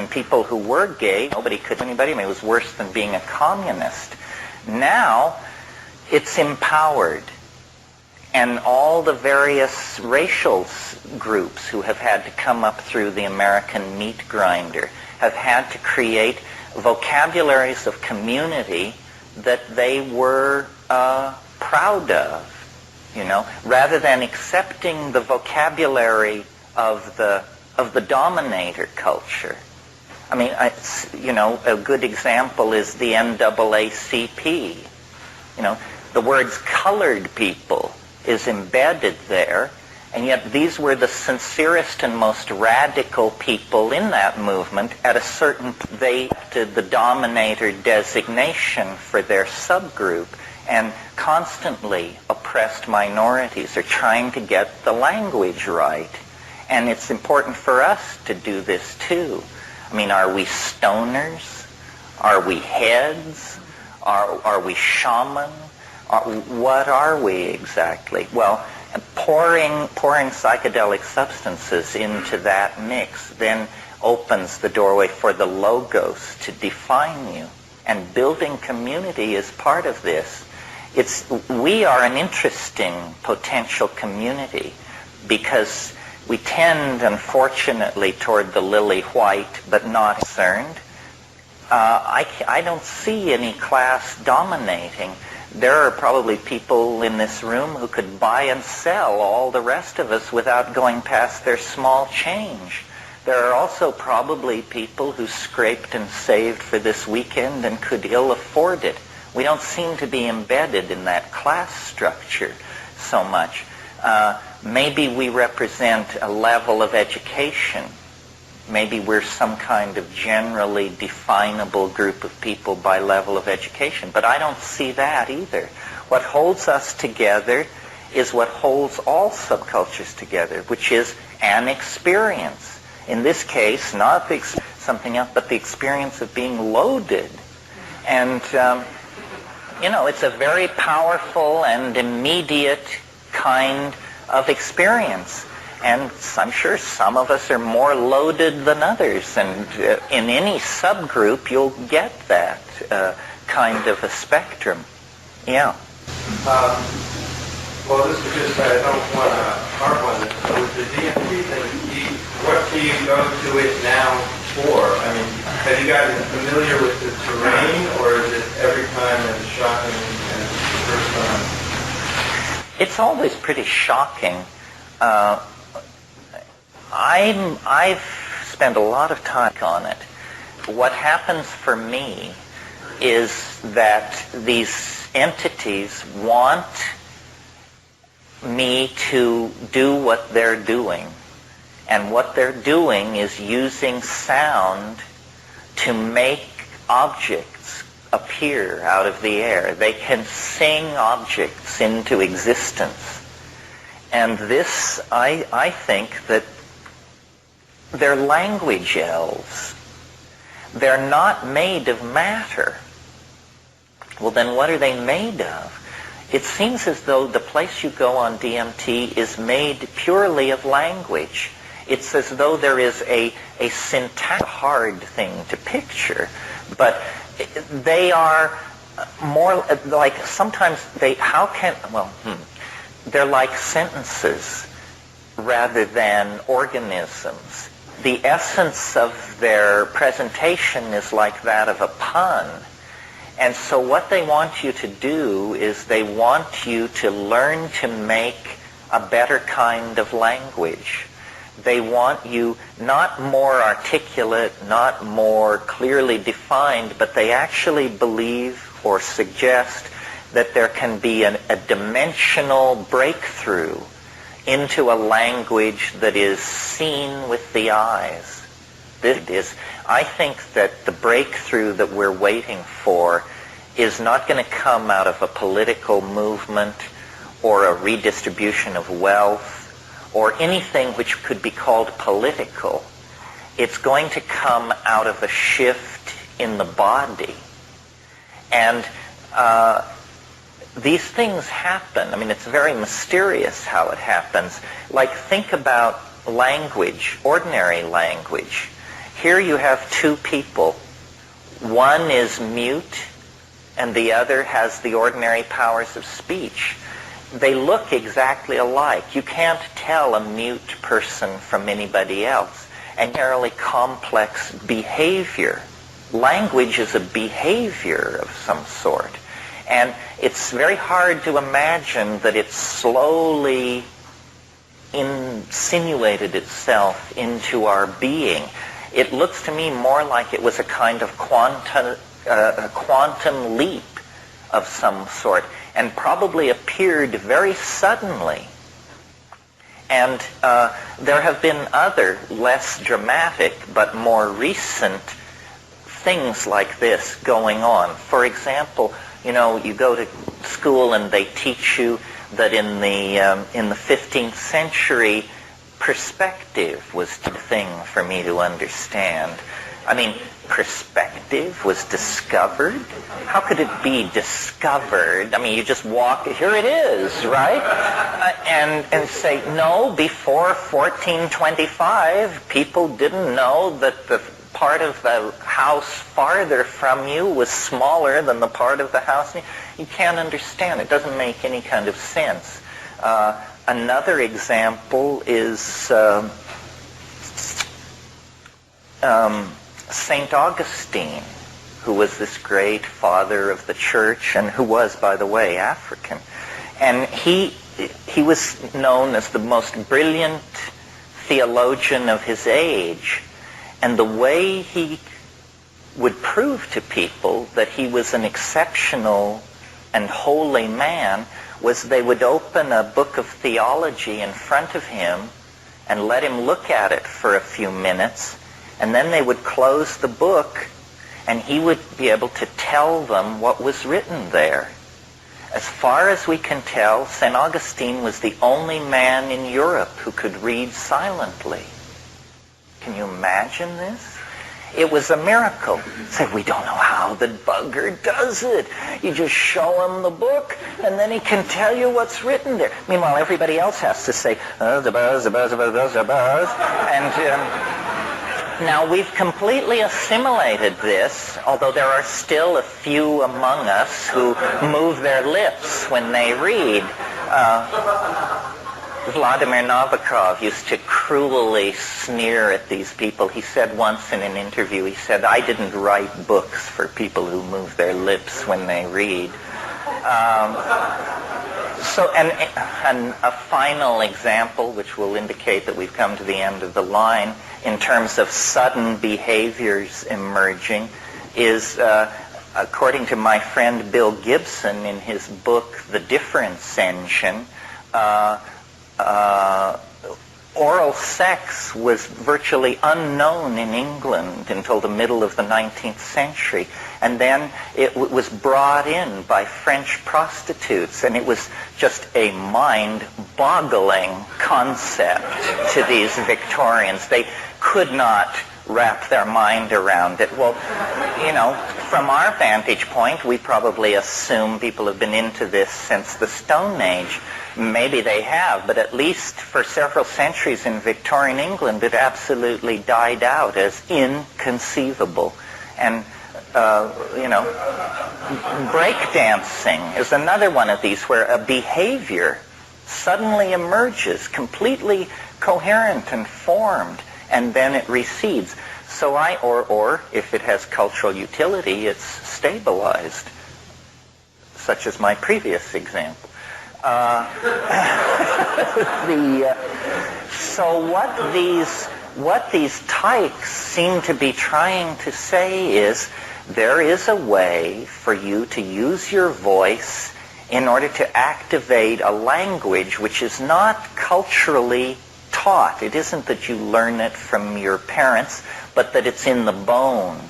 people who were gay, nobody could anybody. I mean, it was worse than being a communist. Now, it's empowered. And all the various racial groups who have had to come up through the American meat grinder have had to create vocabularies of community that they were proud of, rather than accepting the vocabulary of the dominator culture. I mean, a good example is the NAACP. The words colored people is embedded there, and yet these were the sincerest and most radical people in that movement. At a certain point, they did the dominator designation for their subgroup and constantly oppressed minorities are trying to get the language right. And it's important for us to do this too. I mean, are we stoners? Are we heads? Are we shaman? What are we exactly? Well, pouring psychedelic substances into that mix then opens the doorway for the logos to define you. And building community is part of this. We are an interesting potential community because we tend, unfortunately, toward the lily white, but not concerned. I don't see any class dominating. There are probably people in this room who could buy and sell all the rest of us without going past their small change. There are also probably people who scraped and saved for this weekend and could ill afford it. We don't seem to be embedded in that class structure so much. Maybe we represent a level of education. Maybe we're some kind of generally definable group of people by level of education. But I don't see that either. What holds us together is what holds all subcultures together, which is an experience. In this case, not something else, but the experience of being loaded. And, it's a very powerful and immediate kind of experience. And I'm sure some of us are more loaded than others. And in any subgroup, you'll get that kind of a spectrum. Yeah. Well, this is just, I don't want to harp on this, but with the DMT thing, what do you go to it now for? I mean, have you gotten familiar with the terrain, or is it every time as shocking as the first time? It's always pretty shocking. I've spent a lot of time on it. What happens for me is that these entities want me to do what they're doing. And what they're doing is using sound to make objects appear out of the air. They can sing objects into existence. And this, I think that they're language elves. They're not made of matter. Well, then what are they made of? It seems as though the place you go on DMT is made purely of language. It's as though there is a syntax, hard thing to picture, but they are more like, sometimes they're like sentences rather than organisms. The essence of their presentation is like that of a pun. And so what they want you to do is they want you to learn to make a better kind of language. They want you not more articulate, not more clearly defined, but they actually believe or suggest that there can be a dimensional breakthrough into a language that is seen with the eyes. I think that the breakthrough that we're waiting for is not going to come out of a political movement or a redistribution of wealth or anything which could be called political. It's going to come out of a shift in the body. And these things happen. I mean, it's very mysterious how it happens. Like, think about language, ordinary language. Here you have two people. One is mute, and the other has the ordinary powers of speech. They look exactly alike. You can't tell a mute person from anybody else. And generally complex behavior. Language is a behavior of some sort. And it's very hard to imagine that it slowly insinuated itself into our being. It looks to me more like it was a kind of quantum leap of some sort, and probably appeared very suddenly. And there have been other, less dramatic, but more recent things like this going on. For example, you go to school and they teach you that in the 15th century, perspective was the thing for me to understand. I mean, perspective was discovered? How could it be discovered? I mean, you just walk, here it is, right? And say, no, before 1425, people didn't know that the part of the house farther from you was smaller than the part of the house. You can't understand. It doesn't make any kind of sense. Another example is St. Augustine, who was this great father of the church and who was, by the way, African. And he was known as the most brilliant theologian of his age. And the way he would prove to people that he was an exceptional and holy man was they would open a book of theology in front of him and let him look at it for a few minutes, and then they would close the book and he would be able to tell them what was written there. As far as we can tell, St. Augustine was the only man in Europe who could read silently. Can you imagine this? It was a miracle. Said, we don't know how the bugger does it. You just show him the book, and then he can tell you what's written there. Meanwhile, everybody else has to say, the buzz. And now we've completely assimilated this, although there are still a few among us who move their lips when they read. Vladimir Nabokov used to cruelly sneer at these people. He said once in an interview, he said, I didn't write books for people who move their lips when they read. And a final example, which will indicate that we've come to the end of the line, in terms of sudden behaviors emerging, is, according to my friend Bill Gibson in his book, The Difference Engine, oral sex was virtually unknown in England until the middle of the 19th century. And then it was brought in by French prostitutes, and it was just a mind-boggling concept to these Victorians. They could not wrap their mind around it. Well, from our vantage point, we probably assume people have been into this since the Stone Age. Maybe they have, but at least for several centuries in Victorian England, it absolutely died out as inconceivable. And, breakdancing is another one of these where a behavior suddenly emerges, completely coherent and formed, and then it recedes. So or if it has cultural utility, it's stabilized, such as my previous example. So what these tykes seem to be trying to say is there is a way for you to use your voice in order to activate a language which is not culturally taught. It isn't that you learn it from your parents, but that it's in the bone.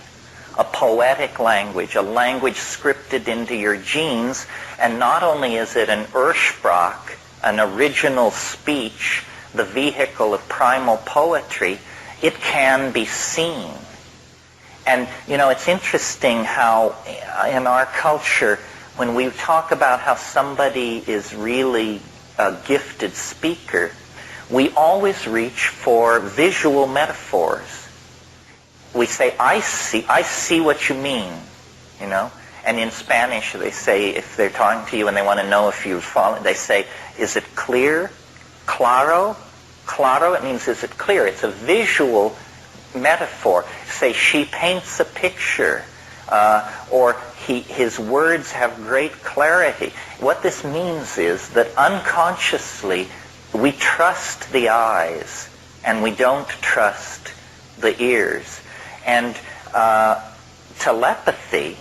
A poetic language, a language scripted into your genes, and not only is it an Ursprach, an original speech, the vehicle of primal poetry, it can be seen. And, it's interesting how in our culture, when we talk about how somebody is really a gifted speaker, we always reach for visual metaphors. We say, I see what you mean, And in Spanish, they say, if they're talking to you and they want to know if you've fallen, they say, is it clear? Claro? Claro, it means, is it clear? It's a visual metaphor. Say, she paints a picture, or his words have great clarity. What this means is that unconsciously we trust the eyes and we don't trust the ears. And telepathy,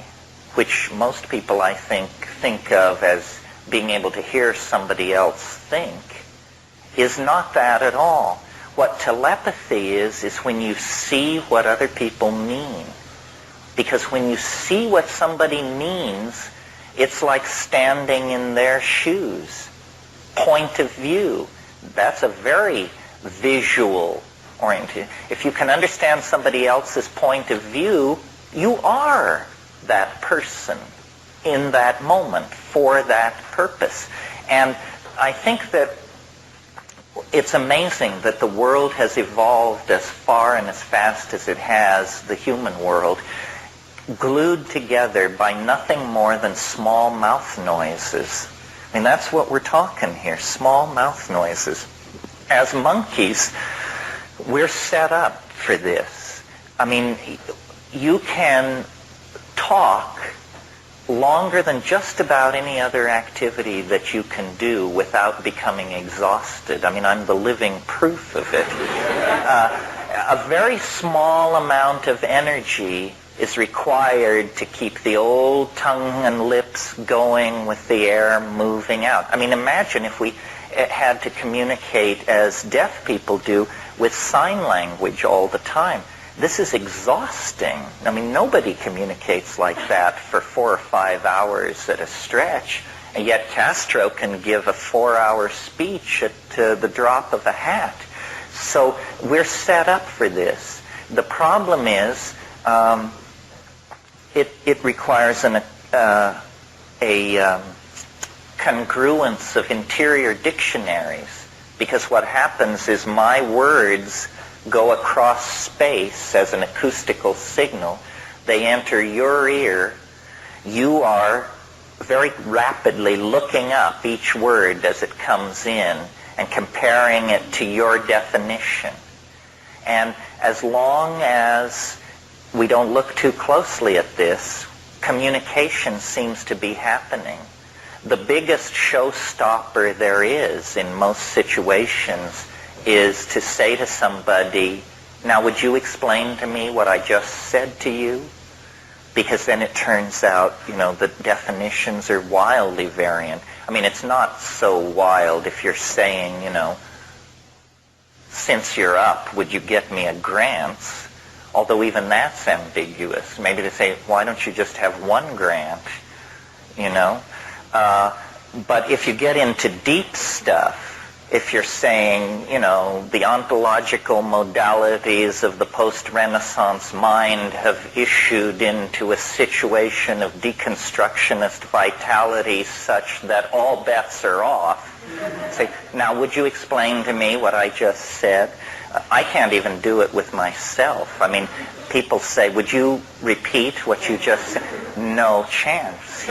which most people, I think of as being able to hear somebody else think, is not that at all. What telepathy is when you see what other people mean. Because when you see what somebody means, it's like standing in their shoes. Point of view. That's a very visual oriented. If you can understand somebody else's point of view, you are that person in that moment for that purpose. And I think that it's amazing that the world has evolved as far and as fast as it has, the human world, glued together by nothing more than small mouth noises. I mean, that's what we're talking here, small mouth noises. As monkeys, we're set up for this. I mean, you can talk longer than just about any other activity that you can do without becoming exhausted. I mean, I'm the living proof of it. A very small amount of energy is required to keep the old tongue and lips going with the air moving out. I mean, imagine if we had to communicate as deaf people do with sign language all the time. This is exhausting. I mean, nobody communicates like that for 4 or 5 hours at a stretch. And yet Castro can give a 4-hour speech at the drop of a hat. So we're set up for this. The problem is it requires a congruence of interior dictionaries, because what happens is my words go across space as an acoustical signal. They enter your ear. You are very rapidly looking up each word as it comes in and comparing it to your definition. And as long as we don't look too closely at this, communication seems to be happening. The biggest showstopper there is in most situations is to say to somebody, now would you explain to me what I just said to you? Because then it turns out, the definitions are wildly variant. I mean, it's not so wild if you're saying, since you're up, would you get me a grant? Although even that's ambiguous. Maybe to say, why don't you just have one grant? But if you get into deep stuff, if you're saying, the ontological modalities of the post-Renaissance mind have issued into a situation of deconstructionist vitality such that all bets are off, say, now would you explain to me what I just said? I can't even do it with myself. I mean, people say, would you repeat what you just said? No chance,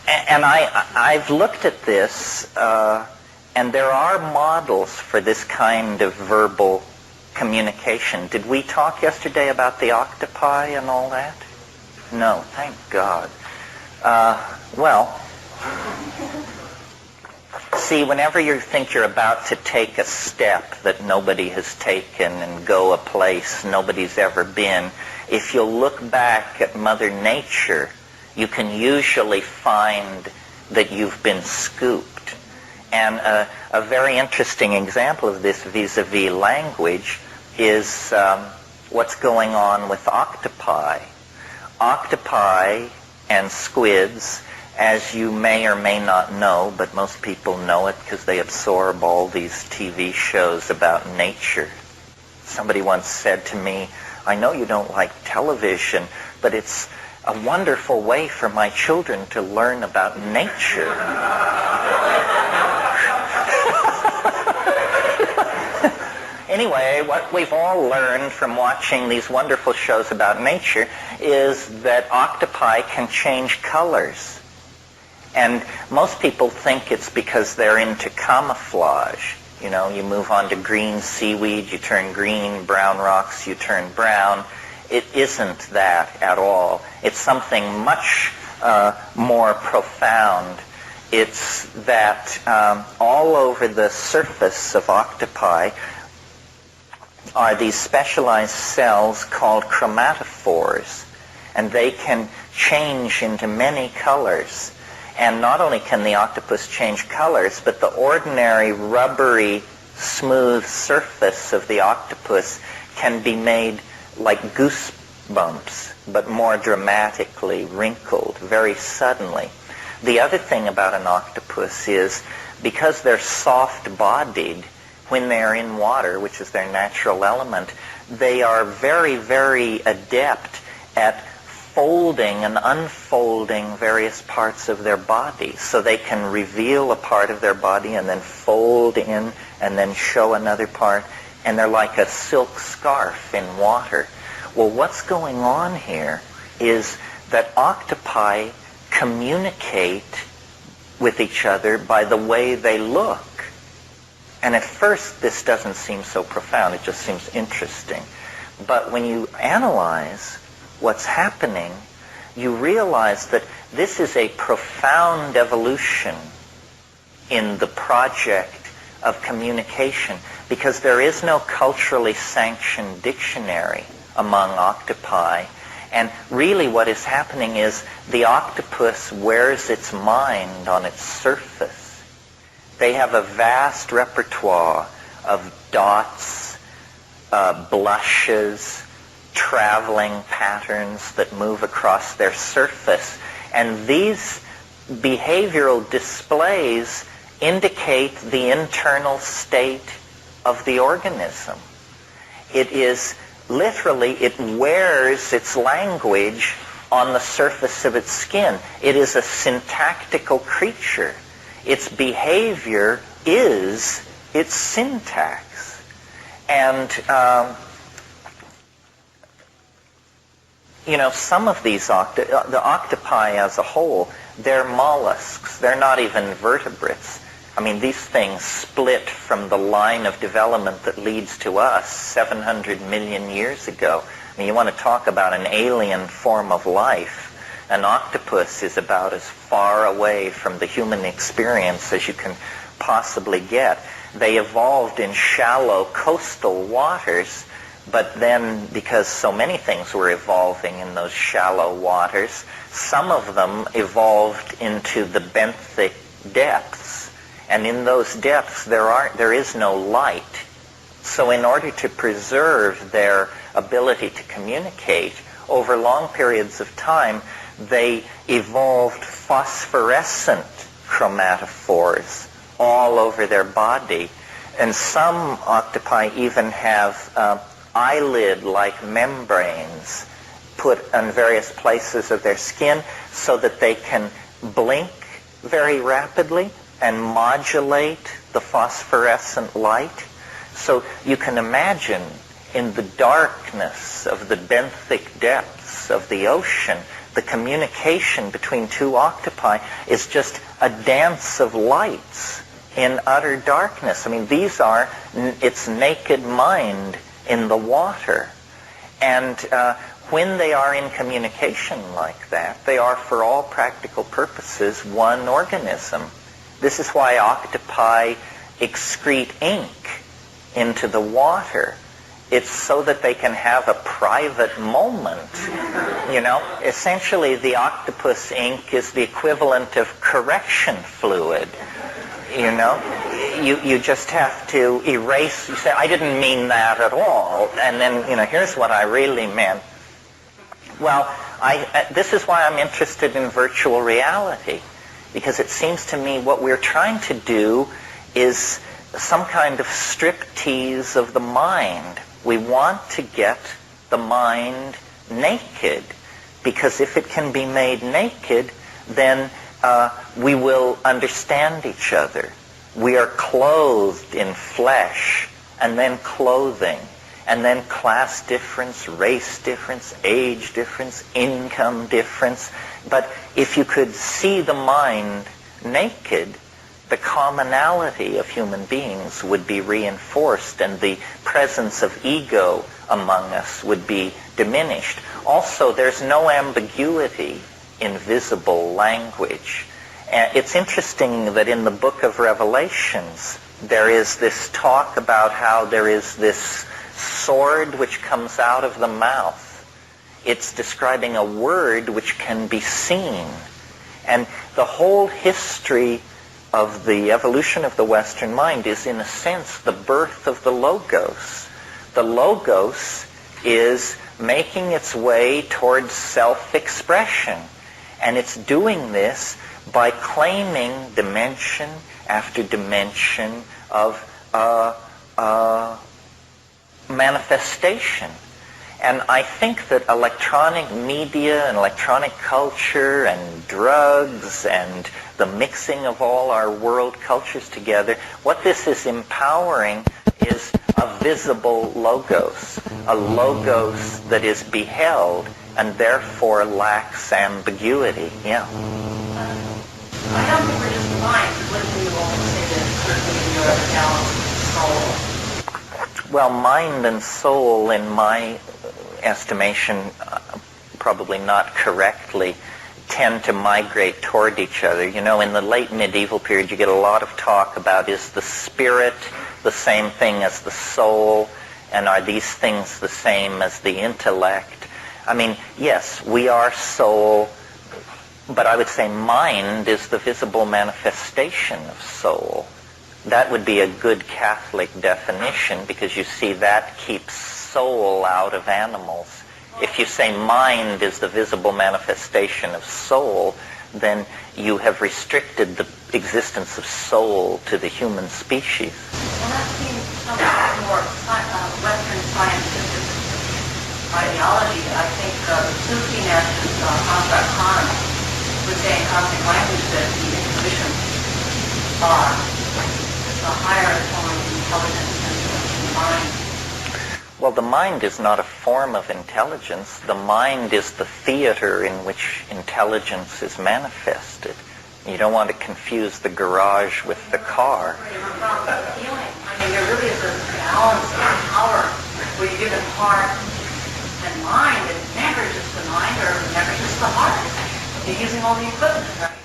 And I've looked at this, and there are models for this kind of verbal communication. Did we talk yesterday about the octopi and all that? No, thank God. See, whenever you think you're about to take a step that nobody has taken and go a place nobody's ever been, if you'll look back at Mother Nature, you can usually find that you've been scooped. And a very interesting example of this vis-a-vis language is what's going on with octopi. Octopi and squids, as you may or may not know, but most people know it because they absorb all these TV shows about nature. Somebody once said to me, I know you don't like television, but it's a wonderful way for my children to learn about nature. Anyway, what we've all learned from watching these wonderful shows about nature is that octopi can change colors. And most people think it's because they're into camouflage. You move on to green seaweed, you turn green, brown rocks, you turn brown. It isn't that at all. It's something much more profound. It's that all over the surface of octopi are these specialized cells called chromatophores, and they can change into many colors. And not only can the octopus change colors, but the ordinary rubbery, smooth surface of the octopus can be made like goosebumps, but more dramatically wrinkled, very suddenly. The other thing about an octopus is, because they're soft-bodied, when they're in water, which is their natural element, they are very, very adept at folding and unfolding various parts of their body. So they can reveal a part of their body and then fold in and then show another part. And they're like a silk scarf in water. Well, what's going on here is that octopi communicate with each other by the way they look. And at first, this doesn't seem so profound. It just seems interesting. But when you analyze what's happening, you realize that this is a profound evolution in the project of communication, because there is no culturally sanctioned dictionary among octopi. And really what is happening is the octopus wears its mind on its surface. They have a vast repertoire of dots, blushes, traveling patterns that move across their surface. And these behavioral displays indicate the internal state of the organism. It is literally, it wears its language on the surface of its skin. It is a syntactical creature. Its behavior is its syntax. And, some of these the octopi as a whole, they're mollusks. They're not even vertebrates. I mean, these things split from the line of development that leads to us 700 million years ago. I mean, you want to talk about an alien form of life. An octopus is about as far away from the human experience as you can possibly get. They evolved in shallow coastal waters, but then because so many things were evolving in those shallow waters, some of them evolved into the benthic depths. And in those depths, there is no light. So in order to preserve their ability to communicate, over long periods of time, they evolved phosphorescent chromatophores all over their body. And some octopi even have eyelid-like membranes put on various places of their skin so that they can blink very rapidly and modulate the phosphorescent light. So you can imagine in the darkness of the benthic depths of the ocean, the communication between two octopi is just a dance of lights in utter darkness. I mean, these are its naked mind in the water. And when they are in communication like that, they are, for all practical purposes, one organism. This is why octopi excrete ink into the water. It's so that they can have a private moment. Essentially the octopus ink is the equivalent of correction fluid. You just have to erase. You say, I didn't mean that at all. And then, here's what I really meant. Well, this is why I'm interested in virtual reality. Because it seems to me what we're trying to do is some kind of striptease of the mind. We want to get the mind naked. Because if it can be made naked, then we will understand each other. We are clothed in flesh, and then clothing, and then class difference, race difference, age difference, income difference. But if you could see the mind naked, the commonality of human beings would be reinforced, and the presence of ego among us would be diminished. Also, there's no ambiguity in visible language. It's interesting that in the book of Revelations, there is this talk about how there is this sword which comes out of the mouth. It's describing a word which can be seen. And the whole history of the evolution of the Western mind is, in a sense, the birth of the Logos. The Logos is making its way towards self-expression. And it's doing this by claiming dimension after dimension of manifestation. And I think that electronic media and electronic culture and drugs and the mixing of all our world cultures together, what this is empowering is a visible logos, a logos that is beheld and therefore lacks ambiguity. Yeah. I don't think we're just the mind. Wouldn't you also say that certainly in your balance soul? Well, mind and soul, in my estimation, probably not correctly, tend to migrate toward each other. In the late medieval period, you get a lot of talk about, is the spirit the same thing as the soul, and are these things the same as the intellect? I mean, yes, we are soul, but I would say mind is the visible manifestation of soul. That would be a good Catholic definition, because you see that keeps soul out of animals. If you say mind is the visible manifestation of soul, then you have restricted the existence of soul to the human species. Well, that seems somewhat more Western scientific ideology. I think the Sufi masters, Hasrat Khan, would say in cosmic language that the intuitions are the higher form of intelligence than the mind. Well, the mind is not a form of intelligence. The mind is the theater in which intelligence is manifested. You don't want to confuse the garage with the car. About the feeling. I mean, there really is a balance of power where you give it heart and mind. It's never just the mind or never just the heart. You're using all the equipment, right?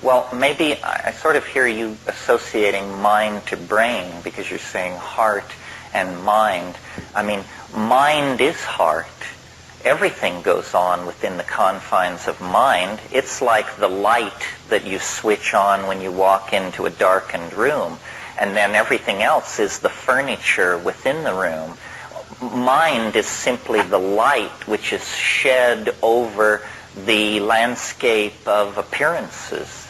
Well, maybe I sort of hear you associating mind to brain because you're saying heart and mind. I mean, mind is heart. Everything goes on within the confines of mind. It's like the light that you switch on when you walk into a darkened room, and then everything else is the furniture within the room. Mind is simply the light which is shed over the landscape of appearances.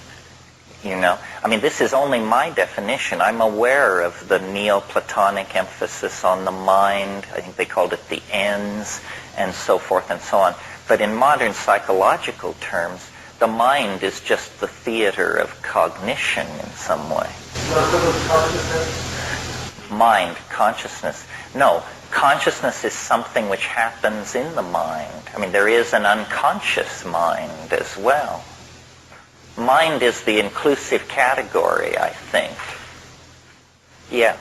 You know, I mean, this is only my definition. I'm aware of the Neoplatonic emphasis on the mind. I think they called it the ens, and so forth and so on. But in modern psychological terms, the mind is just the theater of cognition in some way. Mind, consciousness. No, consciousness is something which happens in the mind. I mean, there is an unconscious mind as well. Mind is the inclusive category, I think. Yeah.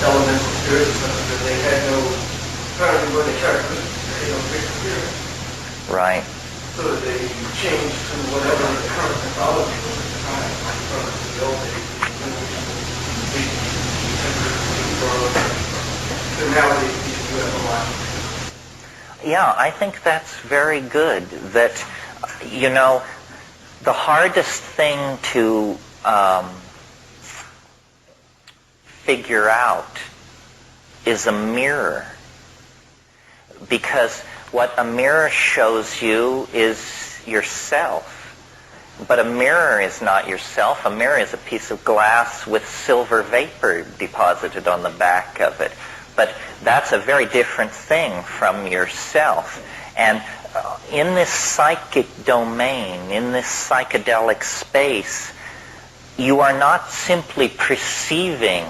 Elemental spirits, that they had no, apparently when they characteristics, they had no fixed spirit. Right. So that they changed to whatever the current mythology was at the time, from the old days, so nowadays these UFO. Yeah, I think that's very good. That, you know, the hardest thing to figure out is a mirror. Because what a mirror shows you is yourself. But a mirror is not yourself. A mirror is a piece of glass with silver vapor deposited on the back of it. But that's a very different thing from yourself. And in this psychic domain, in this psychedelic space, you are not simply perceiving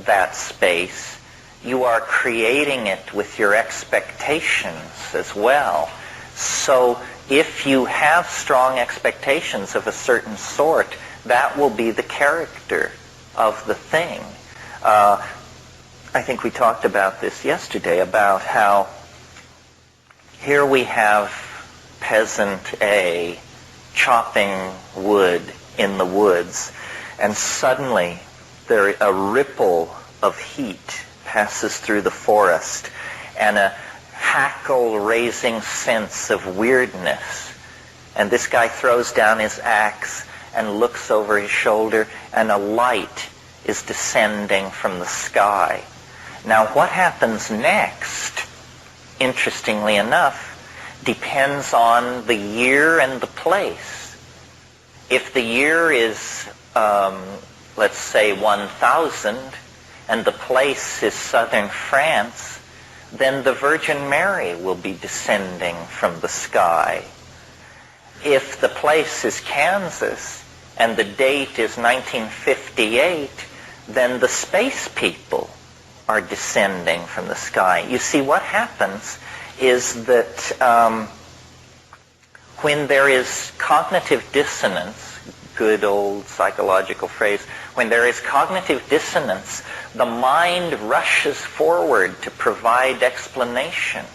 that space. You are creating it with your expectations as well. So if you have strong expectations of a certain sort, that will be the character of the thing. I think we talked about this yesterday, about how here we have peasant A chopping wood in the woods, and suddenly a ripple of heat passes through the forest, and a hackle-raising sense of weirdness. And this guy throws down his axe and looks over his shoulder, and a light is descending from the sky. Now, what happens next, interestingly enough, depends on the year and the place. If the year is, let's say, 1000, and the place is southern France, then the Virgin Mary will be descending from the sky. If the place is Kansas, and the date is 1958, then the space people are descending from the sky. You see, what happens is that when there is cognitive dissonance, good old psychological phrase, when there is cognitive dissonance, the mind rushes forward to provide explanation.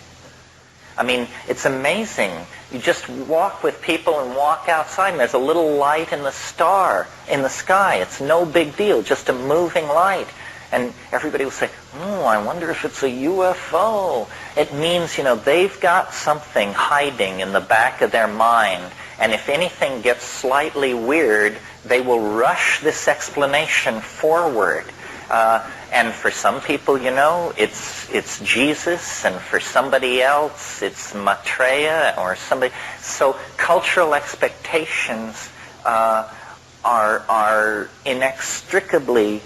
I mean, it's amazing. You just walk with people and walk outside, and there's a little light in the sky. It's no big deal, just a moving light. And everybody will say, I wonder if it's a UFO. It means, they've got something hiding in the back of their mind. And if anything gets slightly weird, they will rush this explanation forward. And for some people, it's Jesus, and for somebody else, it's Maitreya or somebody. So cultural expectations are inextricably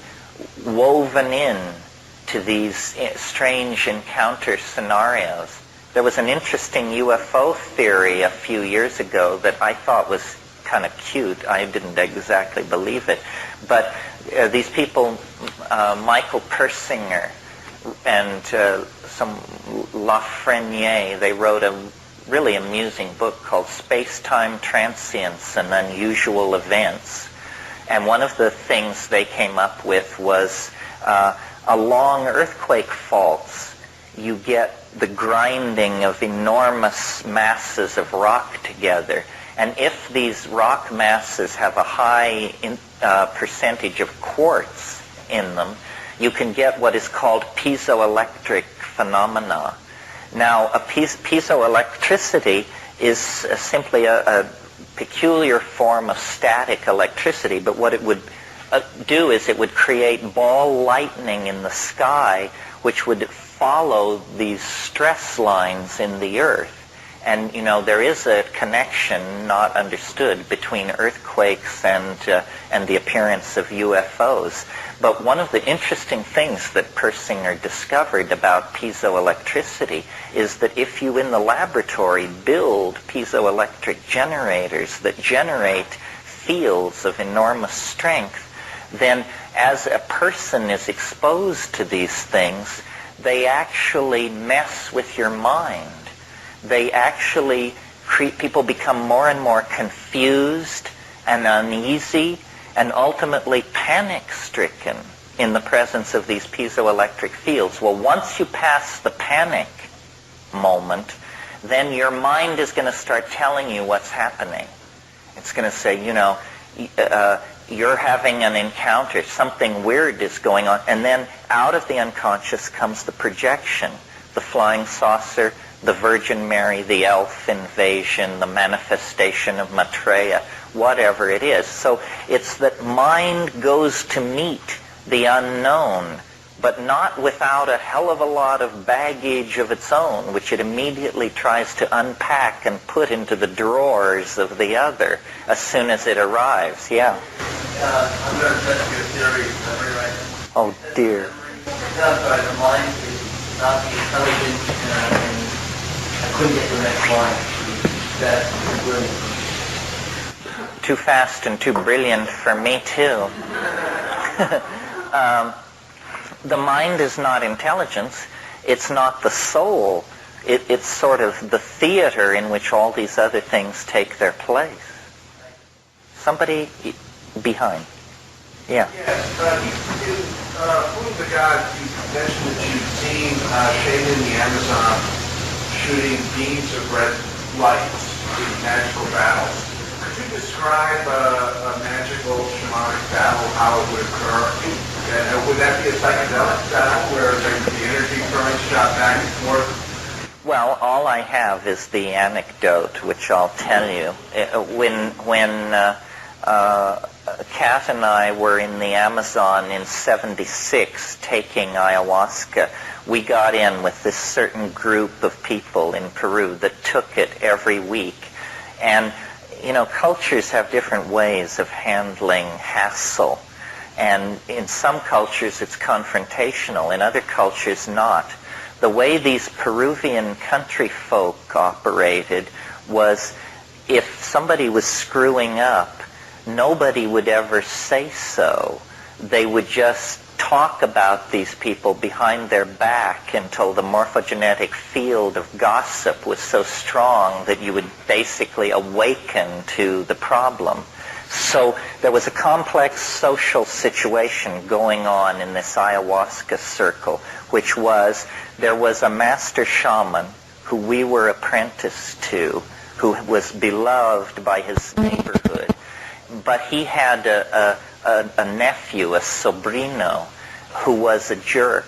woven in to these strange encounter scenarios. There was an interesting UFO theory a few years ago that I thought was kind of cute. I didn't exactly believe it. But these people, Michael Persinger and some Lafreniere, they wrote a really amusing book called Space-Time Transience and Unusual Events. And one of the things they came up with was along earthquake faults, you get the grinding of enormous masses of rock together. And if these rock masses have a high percentage of quartz in them, you can get what is called piezoelectric phenomena. Now, piezoelectricity is simply a peculiar form of static electricity, but what it would do is it would create ball lightning in the sky, which would follow these stress lines in the earth. And, there is a connection not understood between earthquakes and the appearance of UFOs. But one of the interesting things that Persinger discovered about piezoelectricity is that if you in the laboratory build piezoelectric generators that generate fields of enormous strength, then as a person is exposed to these things, they actually mess with your mind. They actually people become more and more confused and uneasy and ultimately panic-stricken in the presence of these piezoelectric fields. Well, once you pass the panic moment, then your mind is going to start telling you what's happening. It's going to say, you're having an encounter, something weird is going on, and then out of the unconscious comes the projection, the flying saucer, the Virgin Mary, the elf invasion, the manifestation of Maitreya, whatever it is. So it's that mind goes to meet the unknown, but not without a hell of a lot of baggage of its own, which it immediately tries to unpack and put into the drawers of the other as soon as it arrives. Yeah? I'm going to test your theory. Right? Oh, dear. The mind is not the intelligence, and I couldn't get to the next line. That's brilliant. Too fast and too brilliant for me, too. The mind is not intelligence. It's not the soul. It's sort of the theater in which all these other things take their place. Somebody behind. Yeah. Yes. Who of the gods you mentioned that you've seen shaded in the Amazon shooting beams of red lights in magical battles? Could you describe a magical shamanic battle, how it would occur? And would that be a psychedelic battle where the energy current shot back and forth? Well, all I have is the anecdote, which I'll tell you. When Kat and I were in the Amazon in '76 taking ayahuasca, we got in with this certain group of people in Peru that took it every week. And, cultures have different ways of handling hassle. And in some cultures it's confrontational, in other cultures not. The way these Peruvian country folk operated was if somebody was screwing up, nobody would ever say so. They would just talk about these people behind their back until the morphogenetic field of gossip was so strong that you would basically awaken to the problem. So there was a complex social situation going on in this ayahuasca circle, which was there was a master shaman who we were apprenticed to, who was beloved by his neighborhood. But he had a nephew, a sobrino, who was a jerk.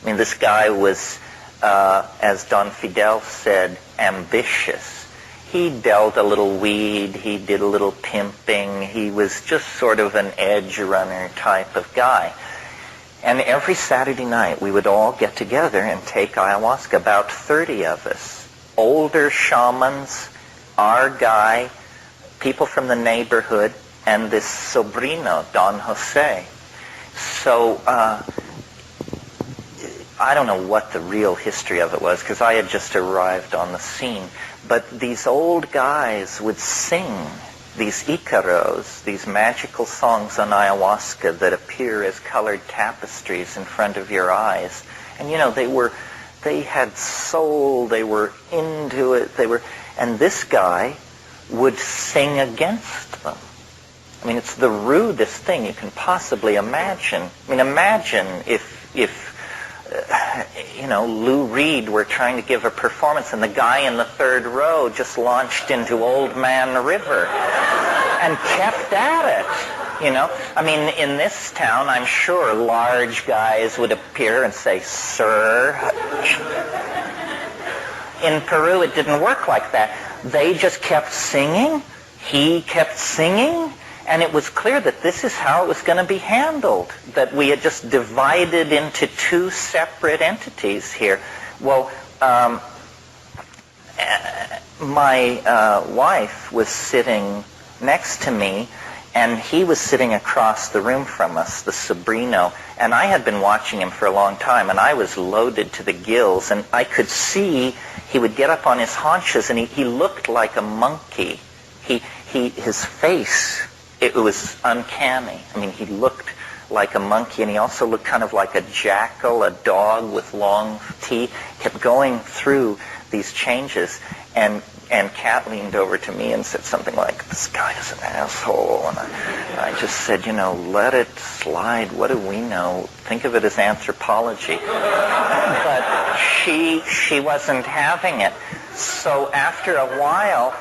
I mean, this guy was, as Don Fidel said, ambitious. He dealt a little weed, he did a little pimping, he was just sort of an edge runner type of guy. And every Saturday night we would all get together and take ayahuasca, about 30 of us. Older shamans, our guy, people from the neighborhood, and this sobrino, Don Jose. So I don't know what the real history of it was, because I had just arrived on the scene. But these old guys would sing these icaros, these magical songs on ayahuasca that appear as colored tapestries in front of your eyes. And you know, they had soul, they were into it, and this guy would sing against them. I mean, it's the rudest thing you can possibly imagine. I mean, imagine if Lou Reed were trying to give a performance and the guy in the third row just launched into Old Man River and kept at it, you know. I mean, in this town, I'm sure large guys would appear and say, "Sir." In Peru, it didn't work like that. They just kept singing. He kept singing. And it was clear that this is how it was going to be handled, that we had just divided into two separate entities here. Well, my wife was sitting next to me, and he was sitting across the room from us, the sobrino, and I had been watching him for a long time, and I was loaded to the gills, and I could see he would get up on his haunches, and he looked like a monkey. His face, it was uncanny. I mean, he looked like a monkey, and he also looked kind of like a jackal, a dog with long teeth. Kept going through these changes, and Kat leaned over to me and said something like, "This guy is an asshole." And I just said, let it slide. What do we know? Think of it as anthropology. But she wasn't having it. So after a while,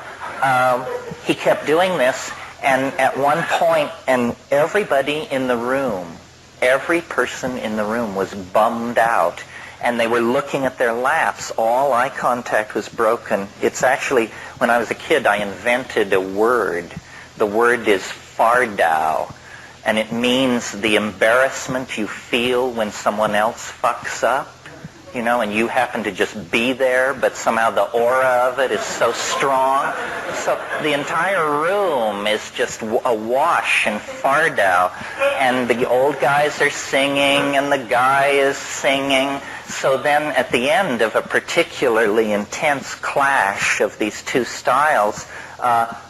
he kept doing this. And at one point, and everybody in the room, every person in the room was bummed out, and they were looking at their laps. All eye contact was broken. It's actually, when I was a kid, I invented a word. The word is fardao, and it means the embarrassment you feel when someone else fucks up. And you happen to just be there, but somehow the aura of it is so strong. So the entire room is just awash in fardao, and the old guys are singing, and the guy is singing. So then at the end of a particularly intense clash of these two styles,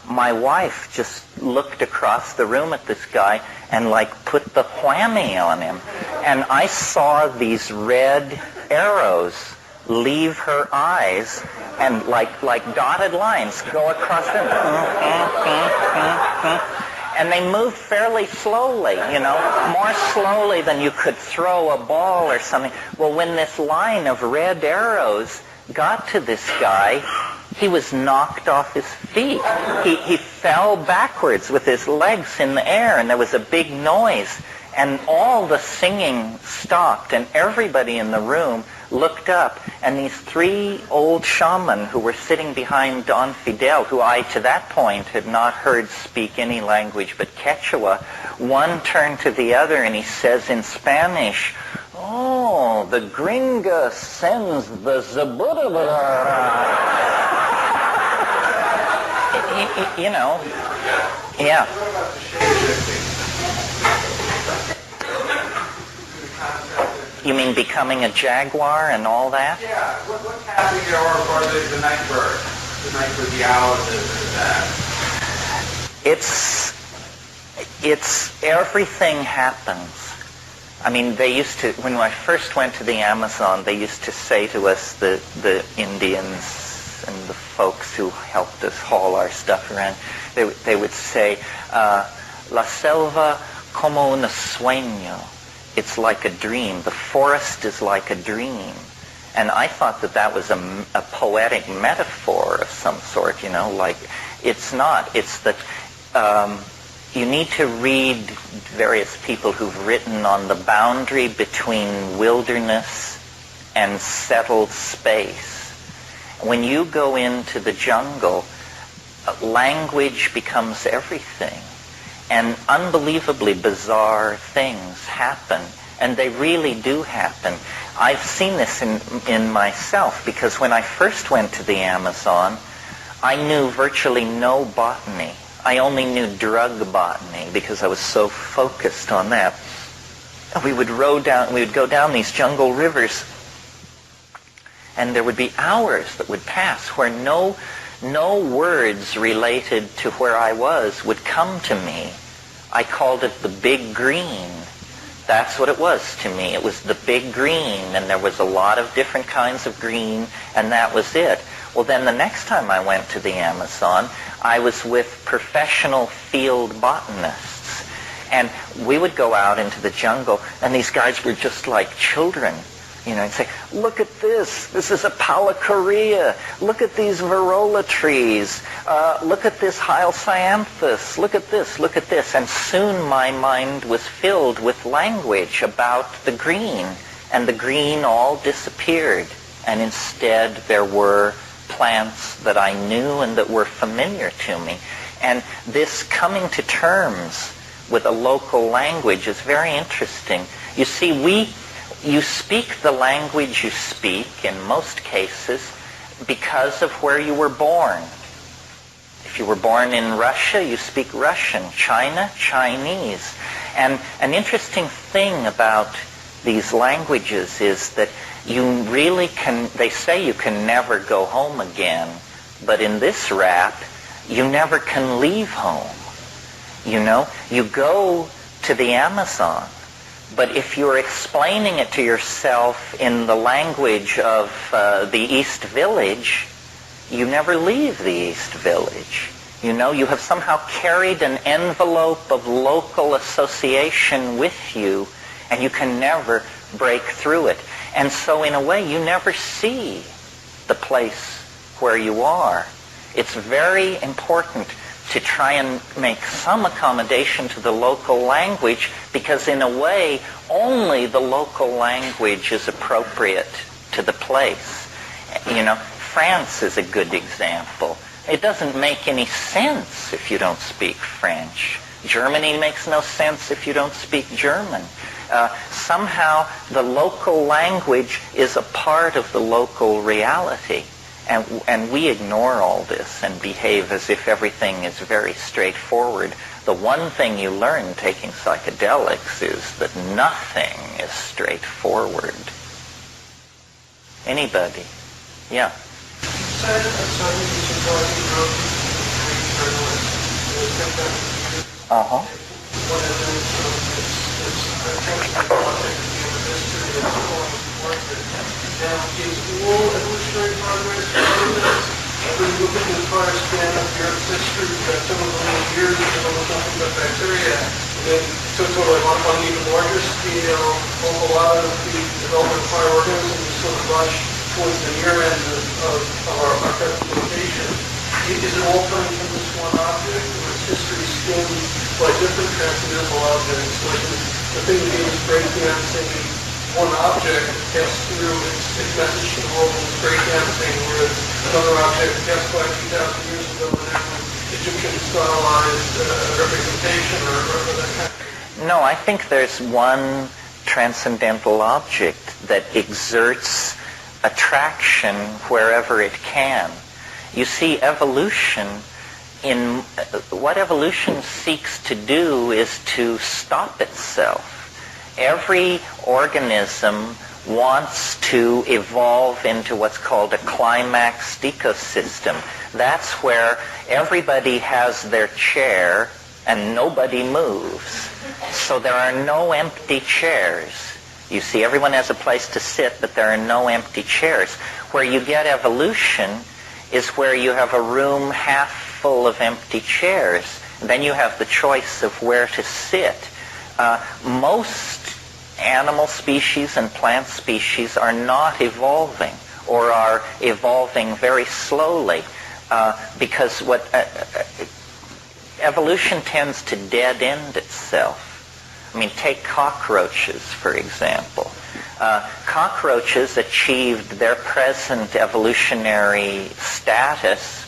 my wife just looked across the room at this guy and put the whammy on him. And I saw these red arrows leave her eyes and like dotted lines go across them. And they moved fairly slowly, more slowly than you could throw a ball or something. Well, when this line of red arrows got to this guy, he was knocked off his feet. He fell backwards with his legs in the air, and there was a big noise. And all the singing stopped, and everybody in the room looked up, and these three old shaman who were sitting behind Don Fidel, who I, to that point, had not heard speak any language but Quechua, one turned to the other and he says in Spanish, "Oh, the gringa sends the zabudabara." Yeah. You mean becoming a jaguar and all that? Yeah. What's happening there, or the night bird? The night bird, the owl, It's everything happens. I mean, they used to, when I first went to the Amazon, they used to say to us, the Indians and the folks who helped us haul our stuff around, they would say, "La selva como un sueño." It's like a dream. The forest is like a dream. And I thought that was a poetic metaphor of some sort, it's not. It's that you need to read various people who've written on the boundary between wilderness and settled space. When you go into the jungle, language becomes everything. And unbelievably bizarre things happen. And they really do happen. I've seen this in myself, because when I first went to the Amazon, I knew virtually no botany. I only knew drug botany because I was so focused on that. We would go down these jungle rivers, and there would be hours that would pass where no words related to where I was would come to me. I called it the big green. That's what it was to me. It was the big green, and there was a lot of different kinds of green, and that was it. Well, then the next time I went to the Amazon, I was with professional field botanists. And we would go out into the jungle, and these guys were just like children. And say, look at this. This is a Pallicorea. Look at these Varola trees. Look at this Hyoscyanthus. Look at this. Look at this. And soon my mind was filled with language about the green. And the green all disappeared. And instead there were plants that I knew and that were familiar to me. And this coming to terms with a local language is very interesting. You see, you speak the language you speak in most cases because of where you were born. If you were born in Russia, you speak Russian. China, Chinese. And an interesting thing about these languages is that you really can, they say you can never go home again, but in this rap, you never can leave home. You go to the Amazon, but if you're explaining it to yourself in the language of the East Village, you never leave the East Village. You have somehow carried an envelope of local association with you, and you can never break through it. And so in a way, you never see the place where you are. It's very important to try and make some accommodation to the local language, because in a way, only the local language is appropriate to the place. France is a good example. It doesn't make any sense if you don't speak French. Germany makes no sense if you don't speak German. Somehow the local language is a part of the local reality. And we ignore all this and behave as if everything is very straightforward. The one thing you learn taking psychedelics is that nothing is straightforward. Anybody? Yeah. Uh-huh. Now, is all evolutionary progress when you look at the entire span of the Earth's history, several million years, and almost nothing but bacteria, and so sort of on an even larger scale, a lot of the development of higher organisms sort of rush towards the near end of our present location. Is it all coming from this one object, or is history skimmed by different transcendental objects? Like the thing that is breakdancing one object passed through its message to the world and was breakdancing, whereas another object passed by 2,000 years ago and now Egyptian stylized representation or that kind of thing? No, I think there's one transcendental object that exerts attraction wherever it can. You see, what evolution seeks to do is to stop itself. Every organism wants to evolve into what's called a climaxed ecosystem. That's where everybody has their chair and nobody moves. So there are no empty chairs. You see, everyone has a place to sit, but there are no empty chairs. Where you get evolution is where you have a room half full of empty chairs. Then you have the choice of where to sit. Most animal species and plant species are not evolving, or are evolving very slowly, because evolution tends to dead end itself. I mean, take cockroaches, for example. Cockroaches achieved their present evolutionary status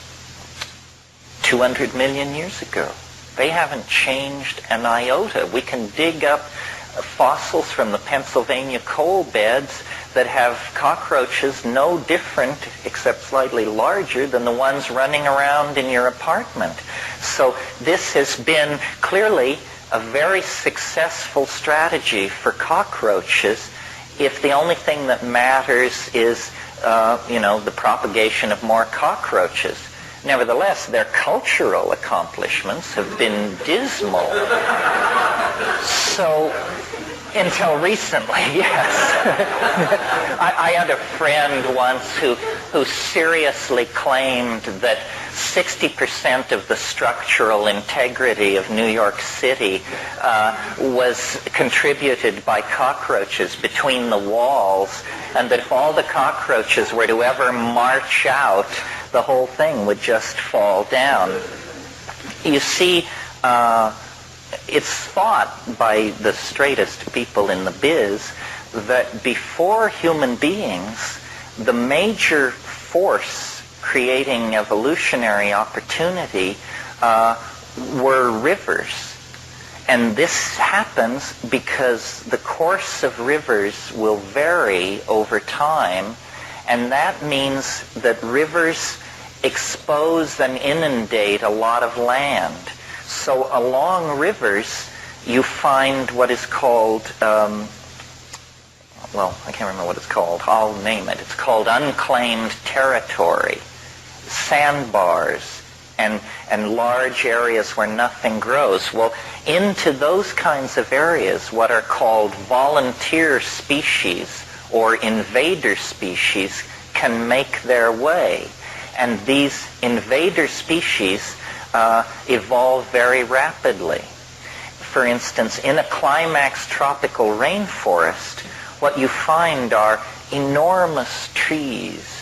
200 million years ago. They haven't changed an iota. We can dig up fossils from the Pennsylvania coal beds that have cockroaches no different, except slightly larger, than the ones running around in your apartment. So this has been clearly a very successful strategy for cockroaches if the only thing that matters is, the propagation of more cockroaches. Nevertheless, their cultural accomplishments have been dismal. So, until recently, yes. I had a friend once who seriously claimed that 60% of the structural integrity of New York City was contributed by cockroaches between the walls, and that if all the cockroaches were to ever march out, the whole thing would just fall down. You see, it's thought by the straightest people in the biz that before human beings, the major force creating evolutionary opportunity were rivers. And this happens because the course of rivers will vary over time, and that means that rivers expose and inundate a lot of land. So along rivers, you find what is called, I can't remember what it's called. I'll name it. It's called unclaimed territory, sandbars, and large areas where nothing grows. Well, into those kinds of areas, what are called volunteer species or invader species can make their way. And these invader species evolve very rapidly. For instance, in a climax tropical rainforest, what you find are enormous trees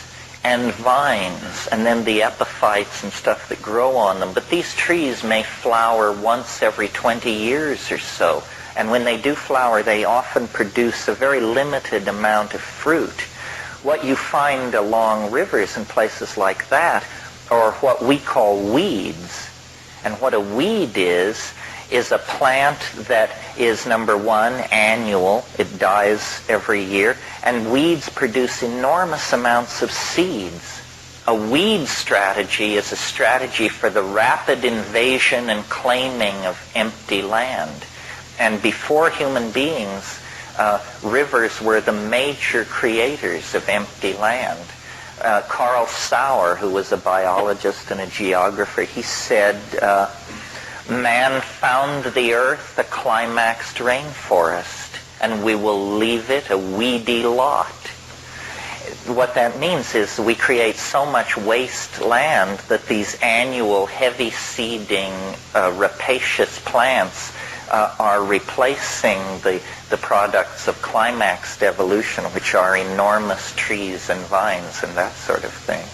and vines, and then the epiphytes and stuff that grow on them. But these trees may flower once every 20 years or so. And when they do flower, they often produce a very limited amount of fruit. What you find along rivers and places like that are what we call weeds. And what a weed is a plant that is, number one, annual. It dies every year. And weeds produce enormous amounts of seeds. A weed strategy is a strategy for the rapid invasion and claiming of empty land. And before human beings, rivers were the major creators of empty land. Carl Sauer, who was a biologist and a geographer, he said, man found the earth a climaxed rainforest, and we will leave it a weedy lot. What that means is we create so much waste land that these annual heavy seeding rapacious plants are replacing the products of climaxed evolution, which are enormous trees and vines and that sort of thing.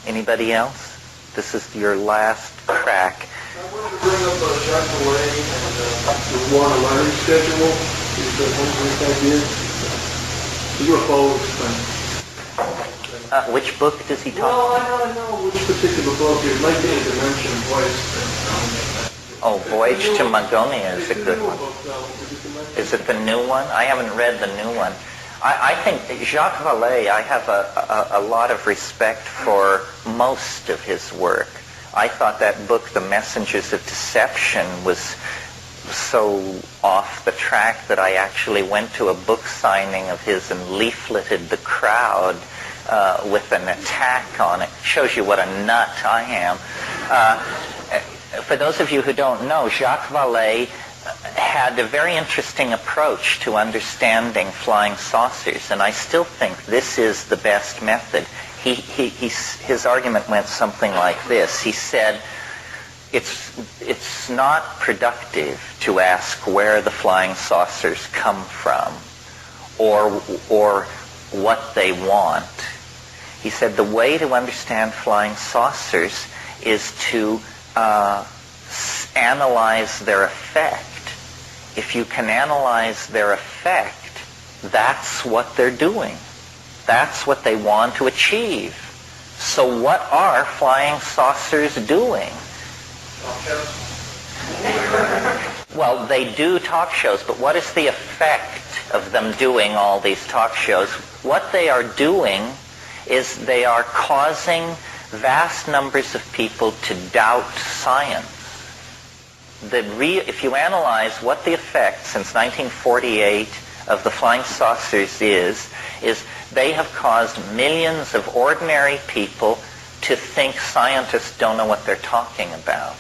Anybody else? This is your last crack. I wanted to bring up Jacques Vallée and the Warner learning schedule. Is that one of the ideas? You opposed. Which book does he talk about? Well, I don't know which particular book. It might be a dimension voice. Oh, Voyage to Magonia is a good one. Is it the new one? I haven't read the new one. I think Jacques Vallée, I have a lot of respect for most of his work. I thought that book, The Messengers of Deception, was so off the track that I actually went to a book signing of his and leafleted the crowd with an attack on it. Shows you what a nut I am. For those of you who don't know, Jacques Vallée had a very interesting approach to understanding flying saucers, and I still think this is the best method. His argument went something like this. He said, it's not productive to ask where the flying saucers come from or what they want. He said the way to understand flying saucers is to analyze their effect. If you can analyze their effect, that's what they're doing. That's what they want to achieve. So what are flying saucers doing? Well, they do talk shows, but what is the effect of them doing all these talk shows? What they are doing is they are causing vast numbers of people to doubt science. If you analyze what the effect since 1948 of the flying saucers is they have caused millions of ordinary people to think scientists don't know what they're talking about.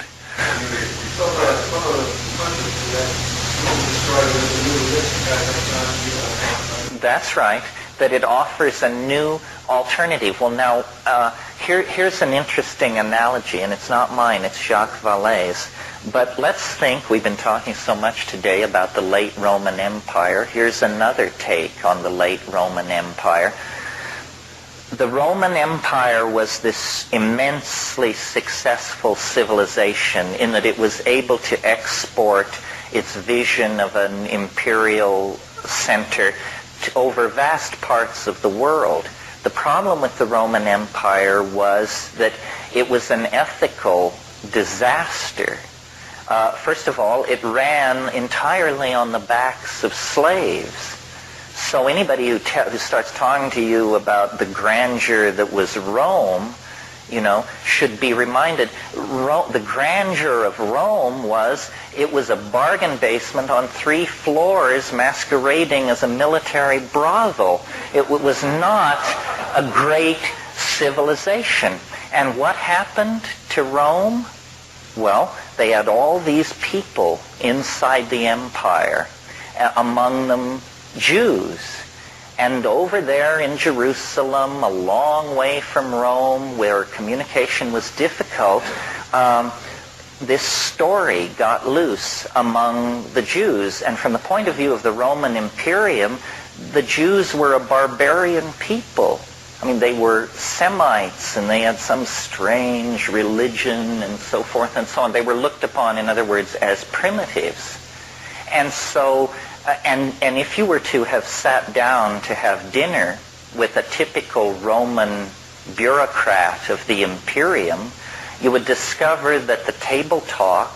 That's right, that it offers a new alternative. Well, now, here's an interesting analogy, and it's not mine, it's Jacques Vallée's. But let's think, we've been talking so much today about the late Roman Empire. Here's another take on the late Roman Empire. The Roman Empire was this immensely successful civilization in that it was able to export its vision of an imperial center over vast parts of the world. The problem with the Roman Empire was that it was an ethical disaster. First of all, it ran entirely on the backs of slaves. So anybody who starts talking to you about the grandeur that was Rome, should be reminded, the grandeur of Rome was, it was a bargain basement on 3 floors masquerading as a military brothel. It was not a great civilization. And what happened to Rome? Well, they had all these people inside the empire, among them Jews. And over there in Jerusalem, a long way from Rome, where communication was difficult, this story got loose among the Jews. And from the point of view of the Roman Imperium, the Jews were a barbarian people. I mean, they were Semites, and they had some strange religion and so forth and so on. They were looked upon, in other words, as primitives. And so, and if you were to have sat down to have dinner with a typical Roman bureaucrat of the Imperium, you would discover that the table talk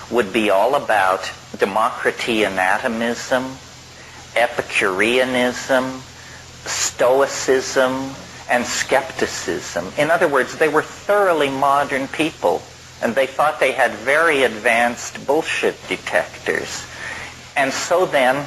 would be all about Democracy anatomism, Epicureanism, Stoicism, and skepticism. In other words, they were thoroughly modern people, and they thought they had very advanced bullshit detectors. And so then,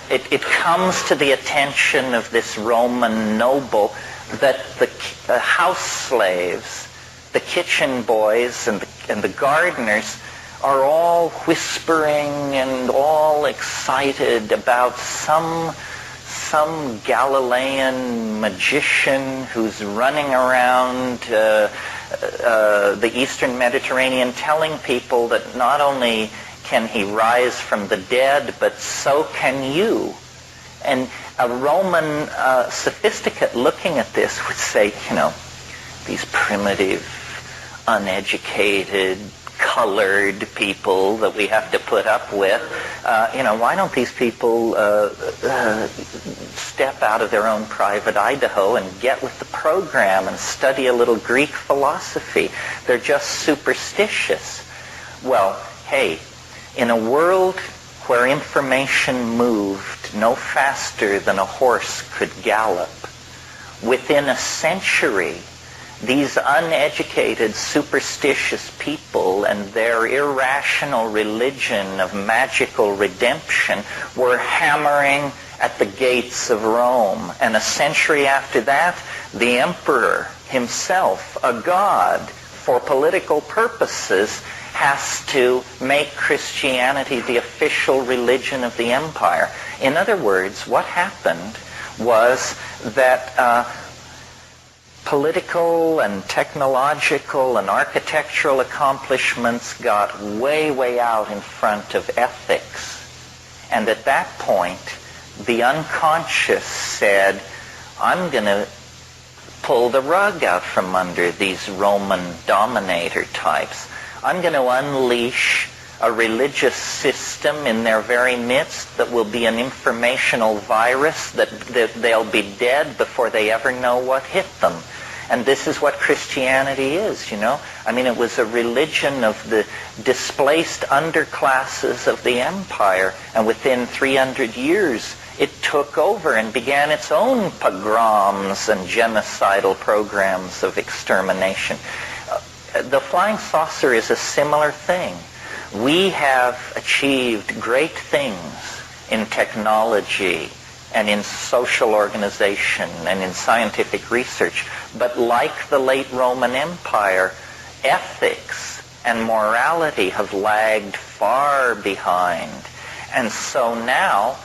it comes to the attention of this Roman noble that the house slaves, the kitchen boys, and the gardeners are all whispering and all excited about some Galilean magician who's running around the Eastern Mediterranean telling people that not only can he rise from the dead, but so can you. And a Roman sophisticate looking at this would say, these primitive, uneducated, colored people that we have to put up with, why don't these people step out of their own private Idaho and get with the program and study a little Greek philosophy? They're just superstitious. Well, hey, in a world where information moved no faster than a horse could gallop, within a century, these uneducated, superstitious people and their irrational religion of magical redemption were hammering at the gates of Rome. And a century after that, the emperor himself, a god, for political purposes, has to make Christianity the official religion of the empire. In other words, what happened was that political and technological and architectural accomplishments got way, way out in front of ethics. And at that point, the unconscious said, I'm going to pull the rug out from under these Roman dominator types. I'm going to unleash a religious system in their very midst that will be an informational virus that they'll be dead before they ever know what hit them. And this is what Christianity is, you know. I mean, it was a religion of the displaced underclasses of the empire, and within 300 years it took over and began its own pogroms and genocidal programs of extermination. The flying saucer is a similar thing. We have achieved great things in technology and in social organization and in scientific research, but like the late Roman Empire, ethics and morality have lagged far behind. And so now,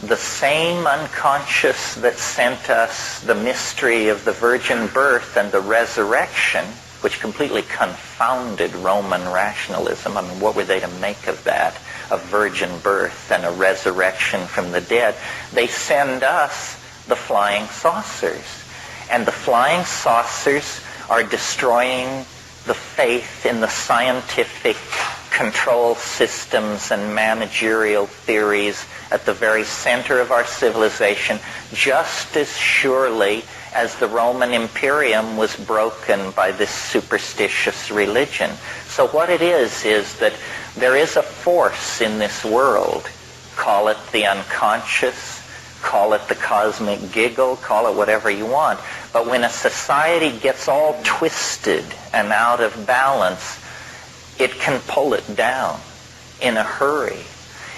the same unconscious that sent us the mystery of the virgin birth and the resurrection, which completely confounded Roman rationalism. I mean, what were they to make of that? A virgin birth and a resurrection from the dead. They send us the flying saucers. And the flying saucers are destroying the faith in the scientific control systems and managerial theories at the very center of our civilization, just as surely as the Roman Imperium was broken by this superstitious religion. So what it is that there is a force in this world, call it the unconscious, call it the cosmic giggle, call it whatever you want, but when a society gets all twisted and out of balance, it can pull it down in a hurry.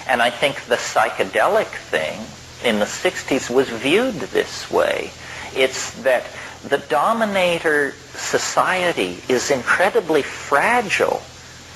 And I think the psychedelic thing in the 60s was viewed this way. It's that the dominator society is incredibly fragile.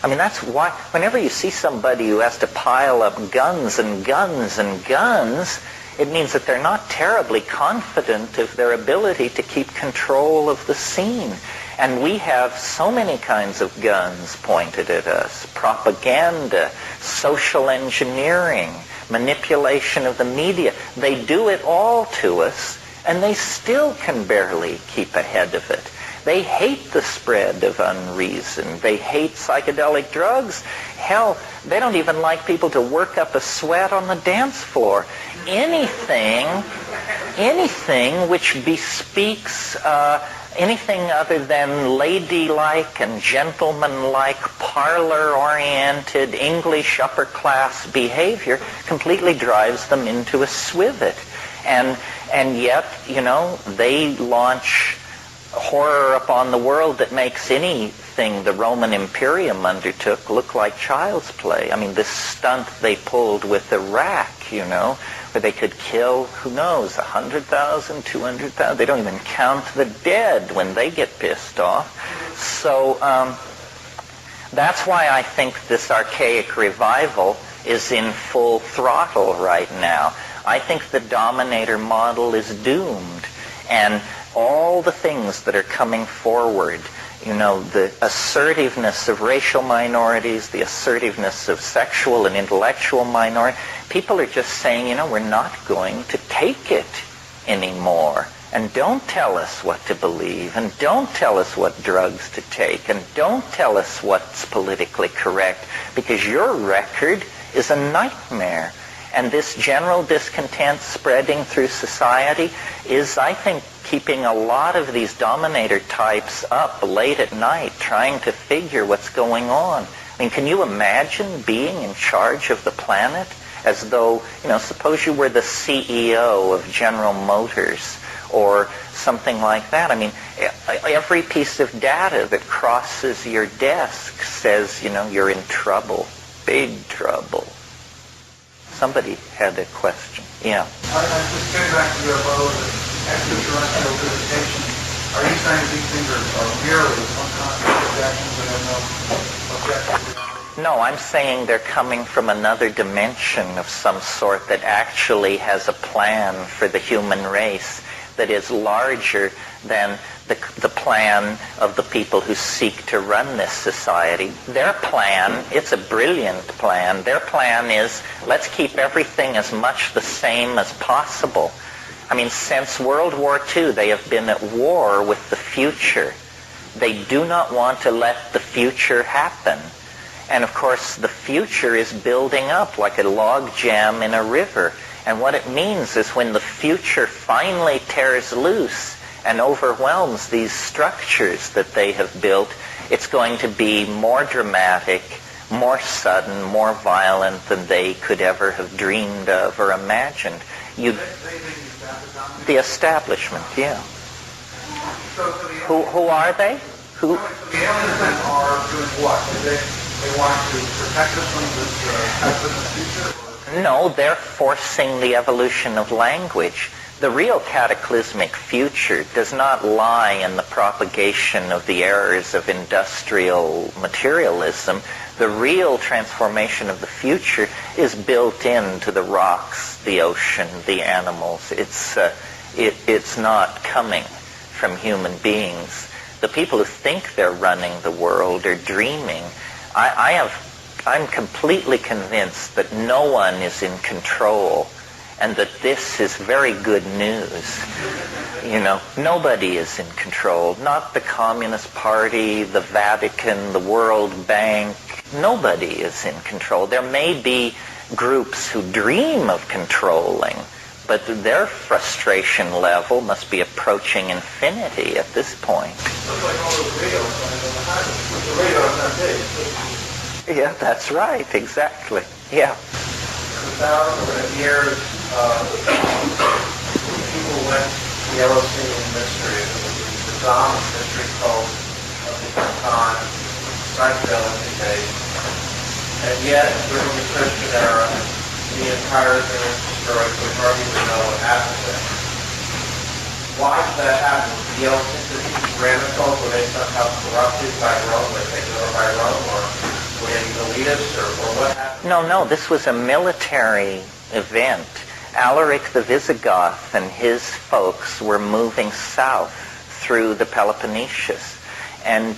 I mean, that's why whenever you see somebody who has to pile up guns and guns and guns, it means that they're not terribly confident of their ability to keep control of the scene. And we have so many kinds of guns pointed at us: propaganda, social engineering, manipulation of the media. They do it all to us, and they still can barely keep ahead of it. They hate the spread of unreason. They hate psychedelic drugs. Hell, they don't even like people to work up a sweat on the dance floor. Anything which bespeaks anything other than ladylike and gentlemanlike, parlor-oriented, English upper-class behavior completely drives them into a swivet. And yet, you know, they launch horror upon the world that makes anything the Roman Imperium undertook look like child's play. I mean, this stunt they pulled with Iraq, you know, where they could kill, who knows, 100,000, 200,000. They don't even count the dead when they get pissed off. So that's why I think this archaic revival is in full throttle right now. I think the dominator model is doomed. And all the things that are coming forward, you know, the assertiveness of racial minorities, the assertiveness of sexual and intellectual minorities, people are just saying, you know, we're not going to take it anymore. And don't tell us what to believe, and don't tell us what drugs to take, and don't tell us what's politically correct, because your record is a nightmare. And this general discontent spreading through society is, I think, keeping a lot of these dominator types up late at night trying to figure what's going on. I mean, can you imagine being in charge of the planet as though, you know, suppose you were the CEO of General Motors or something like that. I mean, every piece of data that crosses your desk says, you know, you're in trouble, big trouble. Somebody had a question. Yeah. I'm just getting back to your abode and extraterrestrial visitation. Are you saying these things are merely unconscious projections and have no objective reality? No, I'm saying they're coming from another dimension of some sort that actually has a plan for the human race that is larger than the plan of the people who seek to run this society. Their plan, it's a brilliant plan. Their plan is, let's keep everything as much the same as possible. I mean, since World War II, they have been at war with the future. They do not want to let the future happen. And of course, the future is building up like a log jam in a river. And what it means is when the future finally tears loose and overwhelms these structures that they have built, it's going to be more dramatic, more sudden, more violent than they could ever have dreamed of or imagined. The establishment, yeah. Who are they? Who? So the aliens are doing what? They want to protect us from this cataclysmic future? No, they're forcing the evolution of language. The real cataclysmic future does not lie in the propagation of the errors of industrial materialism. The real transformation of the future is built into the rocks, the ocean, the animals. It's not coming from human beings. The people who think they're running the world are dreaming. I'm completely convinced that no one is in control, and that this is very good news. You know, nobody is in control. Not the Communist Party, the Vatican, the World Bank. Nobody is in control. There may be groups who dream of controlling, but their frustration level must be approaching infinity at this point. Looks like all those radio signs on the highway. The radio is not big. Yeah, that's right, exactly. Yeah. For thousands of years, people went to the Eleusinian mystery. It was the dominant mystery cult of the time, psychedelic days. And yet, during the Christian era, the entire thing was destroyed. We hardly even know what happened there. Why did that happen? Was the Eleusinian Random cult, were they somehow corrupted by Rome, were they taken over by Rome, or were they elitists, or what happened? No, this was a military event. Alaric the Visigoth and his folks were moving south through the Peloponnesus. And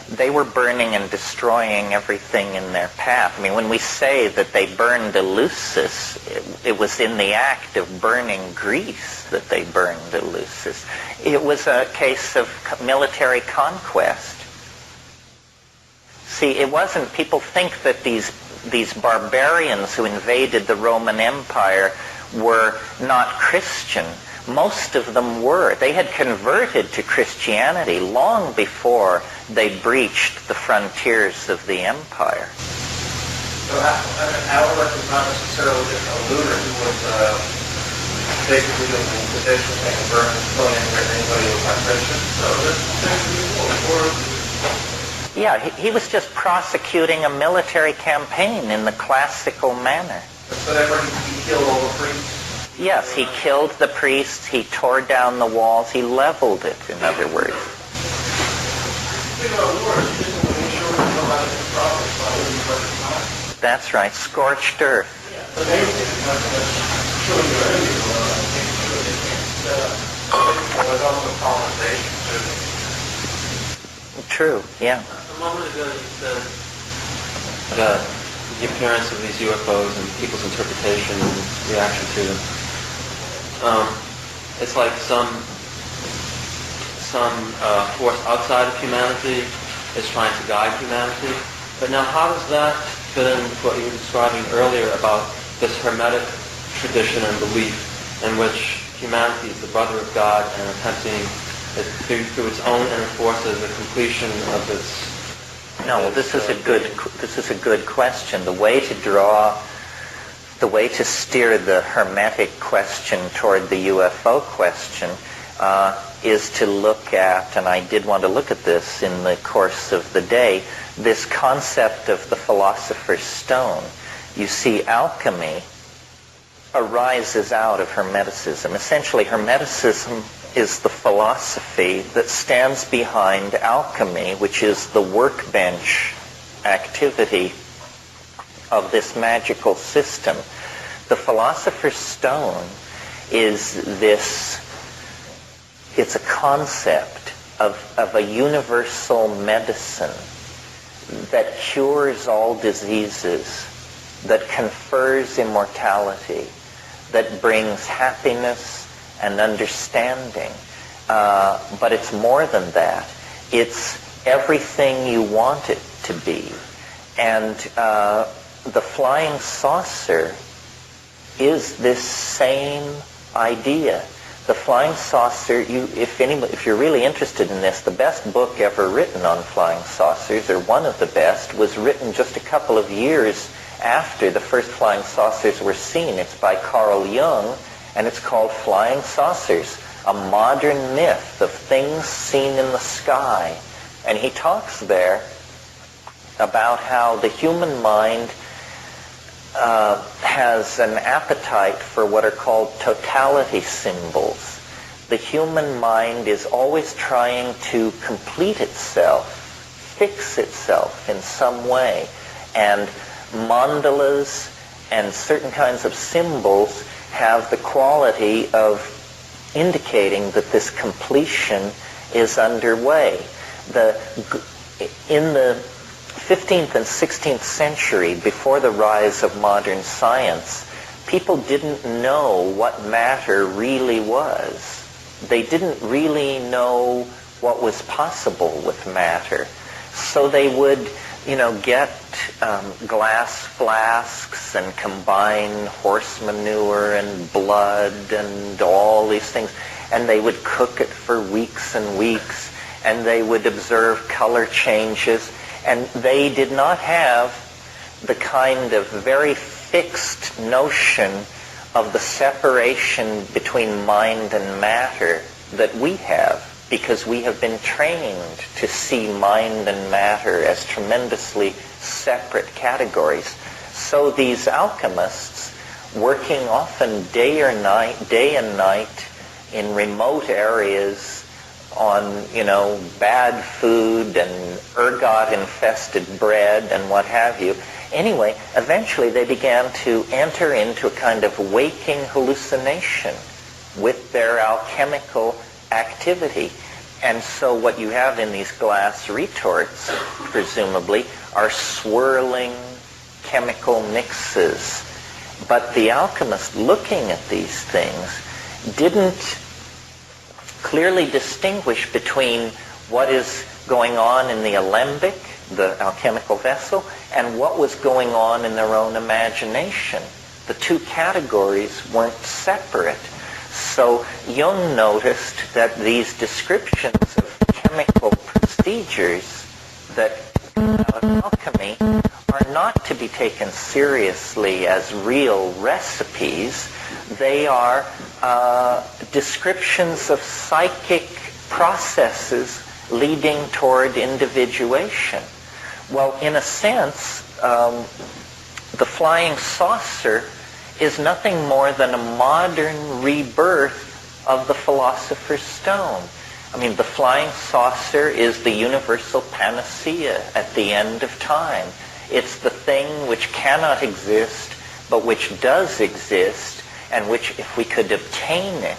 they were burning and destroying everything in their path. I mean, when we say that they burned Eleusis, it was in the act of burning Greece that they burned Eleusis. It was a case of military conquest. See, it wasn't, people think that these barbarians who invaded the Roman Empire were not Christian. Most of them were. They had converted to Christianity long before they breached the frontiers of the empire. So Alaric was not necessarily just a looter who was basically doing the Inquisition, taking burn and killing anybody who was not Christian. So this thing Yeah, he was just prosecuting a military campaign in the classical manner. So therefore he killed all the priests? Yes, he killed the priests, he tore down the walls, he leveled it, in other words. That's right, scorched earth. True, yeah. A moment ago you said the appearance of these UFOs and people's interpretation and reaction to them. It's like some force outside of humanity is trying to guide humanity. But now how does that fit in with what you were describing earlier about this Hermetic tradition and belief in which humanity is the brother of God and attempting through its own inner forces the completion of its... No, this is a good question. The way to steer the Hermetic question toward the UFO question is to look at, and I did want to look at this in the course of the day, this concept of the philosopher's stone. You see, alchemy arises out of Hermeticism. Essentially, Hermeticism is the philosophy that stands behind alchemy, which is the workbench activity of this magical system. The philosopher's stone is it's a concept of a universal medicine that cures all diseases, that confers immortality, that brings happiness and understanding. But it's more than that. It's everything you want it to be. And the flying saucer is this same idea. The flying saucer, if you're really interested in this, the best book ever written on flying saucers, or one of the best, was written just a couple of years after the first flying saucers were seen. It's by Carl Jung, and it's called Flying Saucers, a Modern Myth of Things Seen in the Sky. And he talks there about how the human mind has an appetite for what are called totality symbols. The human mind is always trying to complete itself, fix itself in some way. And mandalas and certain kinds of symbols have the quality of indicating that this completion is underway. In the 15th and 16th century, before the rise of modern science, people didn't know what matter really was. They didn't really know what was possible with matter. So they would, get glass flasks and combine horse manure and blood and all these things, and they would cook it for weeks and weeks, and they would observe color changes. And they did not have the kind of very fixed notion of the separation between mind and matter that we have, because we have been trained to see mind and matter as tremendously separate categories. So these alchemists, working often day and night in remote areas, on, bad food and ergot-infested bread and what have you. Anyway, eventually they began to enter into a kind of waking hallucination with their alchemical activity. And so what you have in these glass retorts, presumably, are swirling chemical mixes. But the alchemist, looking at these things, didn't clearly distinguish between what is going on in the alembic, the alchemical vessel, and what was going on in their own imagination. The two categories weren't separate. So Jung noticed that these descriptions of chemical procedures that come out of alchemy are not to be taken seriously as real recipes. They are descriptions of psychic processes leading toward individuation. Well, in a sense, the flying saucer is nothing more than a modern rebirth of the Philosopher's Stone. I mean, the flying saucer is the universal panacea at the end of time. It's the thing which cannot exist, but which does exist, and which, if we could obtain it,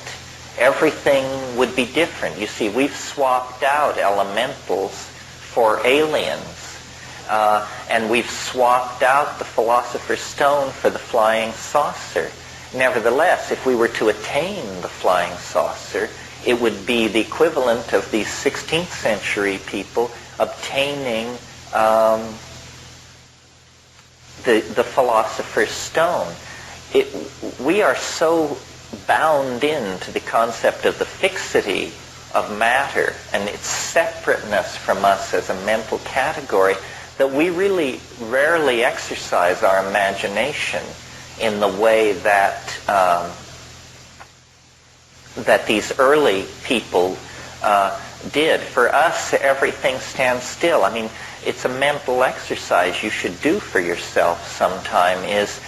everything would be different. You see, we've swapped out elementals for aliens, and we've swapped out the Philosopher's Stone for the flying saucer. Nevertheless, if we were to attain the flying saucer, it would be the equivalent of these 16th century people obtaining the Philosopher's Stone. We are so bound into the concept of the fixity of matter and its separateness from us as a mental category that we really rarely exercise our imagination in the way that that these early people did. For us, everything stands still. I mean, it's a mental exercise you should do for yourself sometime, is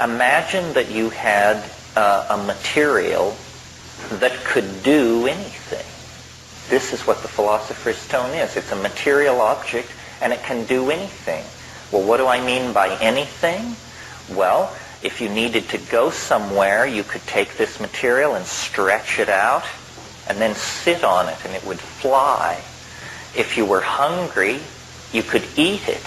imagine that you had a material that could do anything. This is what the Philosopher's Stone is. It's a material object, and it can do anything. Well, what do I mean by anything? Well, if you needed to go somewhere, you could take this material and stretch it out, and then sit on it, and it would fly. If you were hungry, you could eat it,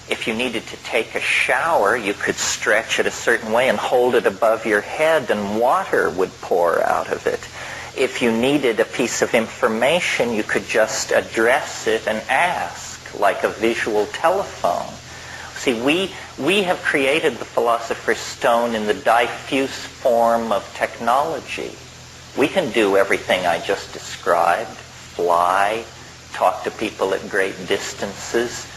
If you needed to take a shower, you could stretch it a certain way and hold it above your head and water would pour out of it. If you needed a piece of information, you could just address it and ask, like a visual telephone. See, we have created the Philosopher's Stone in the diffuse form of technology. We can do everything I just described: fly, talk to people at great distances,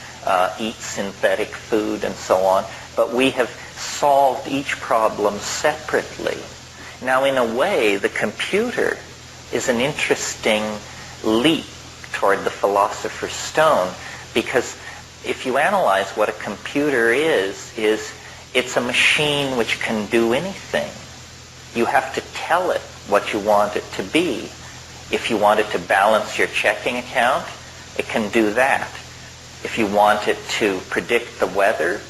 eat synthetic food, and so on. But we have solved each problem separately. Now, in a way, the computer is an interesting leap toward the Philosopher's Stone, because if you analyze what a computer is it's a machine which can do anything. You have to tell it what you want it to be. If you want it to balance your checking account, it can do that. If you want it to predict the weather,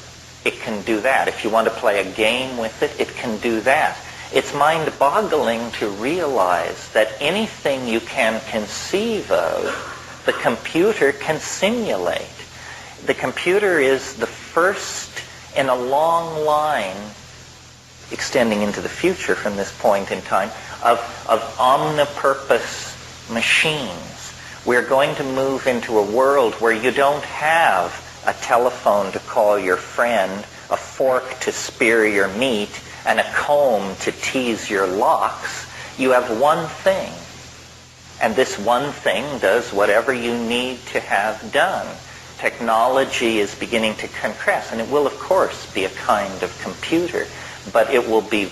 it can do that. If you want to play a game with it, it can do that. It's mind-boggling to realize that anything you can conceive of, the computer can simulate. The computer is the first in a long line, extending into the future from this point in time, of omnipurpose machines. We're going to move into a world where you don't have a telephone to call your friend, a fork to spear your meat, and a comb to tease your locks. You have one thing, and this one thing does whatever you need to have done. Technology is beginning to compress, and it will, of course, be a kind of computer, but it will be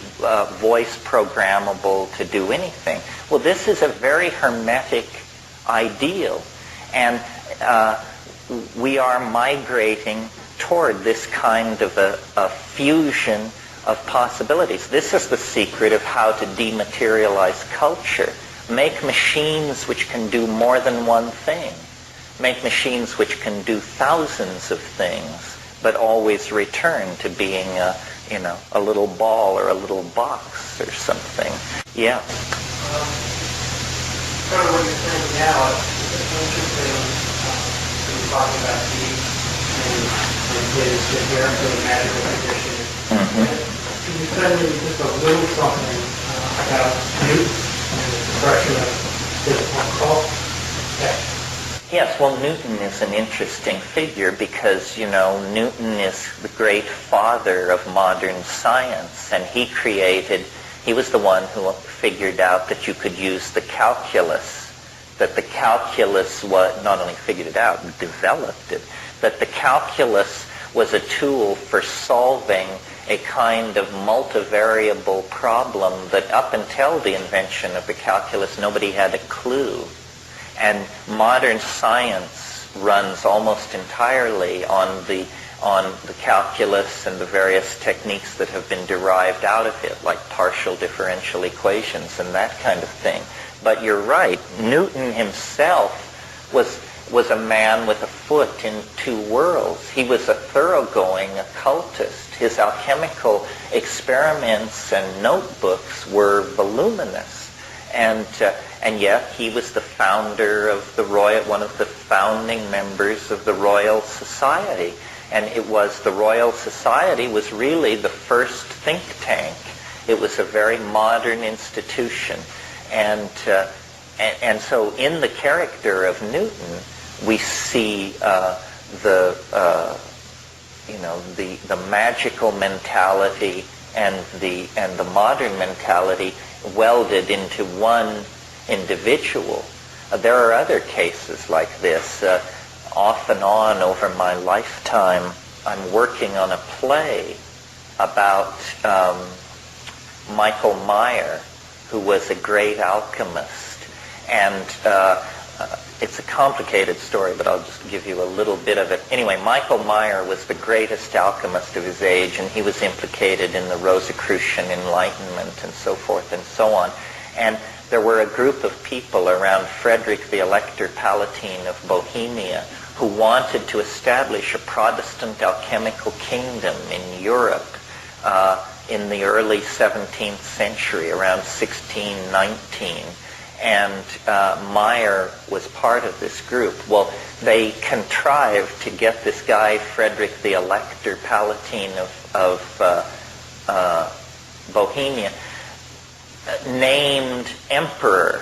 voice programmable to do anything. Well, this is a very hermetic ideal, and we are migrating toward this kind of a fusion of possibilities. This is the secret of how to dematerialize culture. Make machines which can do more than one thing. Make machines which can do thousands of things, but always return to being a little ball or a little box or something. Yeah. Kind of what you're saying now, it's interesting when you're talking about Steve and his inherently magical condition. Can you tell me just a little something about Newton and the progression of his occult? Yes, well, Newton is an interesting figure because, Newton is the great father of modern science, and he was the one who figured out that you could use the calculus, that the calculus was, not only figured it out, developed it, that the calculus was a tool for solving a kind of multivariable problem that up until the invention of the calculus, nobody had a clue. And modern science runs almost entirely on the calculus and the various techniques that have been derived out of it, like partial differential equations and that kind of thing. But you're right, Newton himself was a man with a foot in two worlds. He was a thoroughgoing occultist. His alchemical experiments and notebooks were voluminous. And yet he was the founder of one of the founding members of the Royal Society. And the Royal Society was really the first think tank. It was a very modern institution. And so in the character of Newton, we see the magical mentality and the modern mentality welded into one individual. There are other cases like this. Off and on over my lifetime, I'm working on a play about Michael Meyer, who was a great alchemist. And it's a complicated story, but I'll just give you a little bit of it. Anyway, Michael Meyer was the greatest alchemist of his age, and he was implicated in the Rosicrucian Enlightenment and so forth and so on. And there were a group of people around Frederick the Elector Palatine of Bohemia who wanted to establish a Protestant alchemical kingdom in Europe in the early 17th century, around 1619. and Meyer was part of this group. Well, they contrived to get this guy, Frederick the Elector Palatine of Bohemia, named emperor,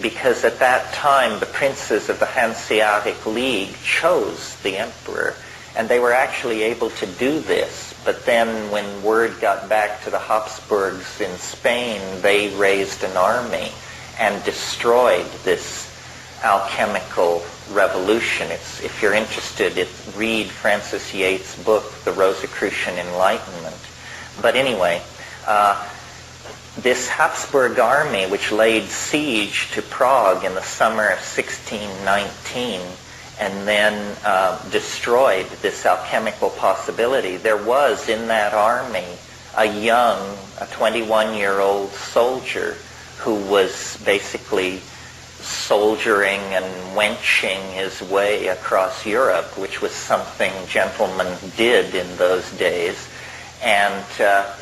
because at that time the princes of the Hanseatic League chose the emperor, and they were actually able to do this. But then when word got back to the Habsburgs in Spain, they raised an army and destroyed this alchemical revolution. If you're interested, read Francis Yates' book, The Rosicrucian Enlightenment. But anyway, this Habsburg army, which laid siege to Prague in the summer of 1619, and then destroyed this alchemical possibility, there was in that army a 21-year-old soldier who was basically soldiering and wenching his way across Europe, which was something gentlemen did in those days. And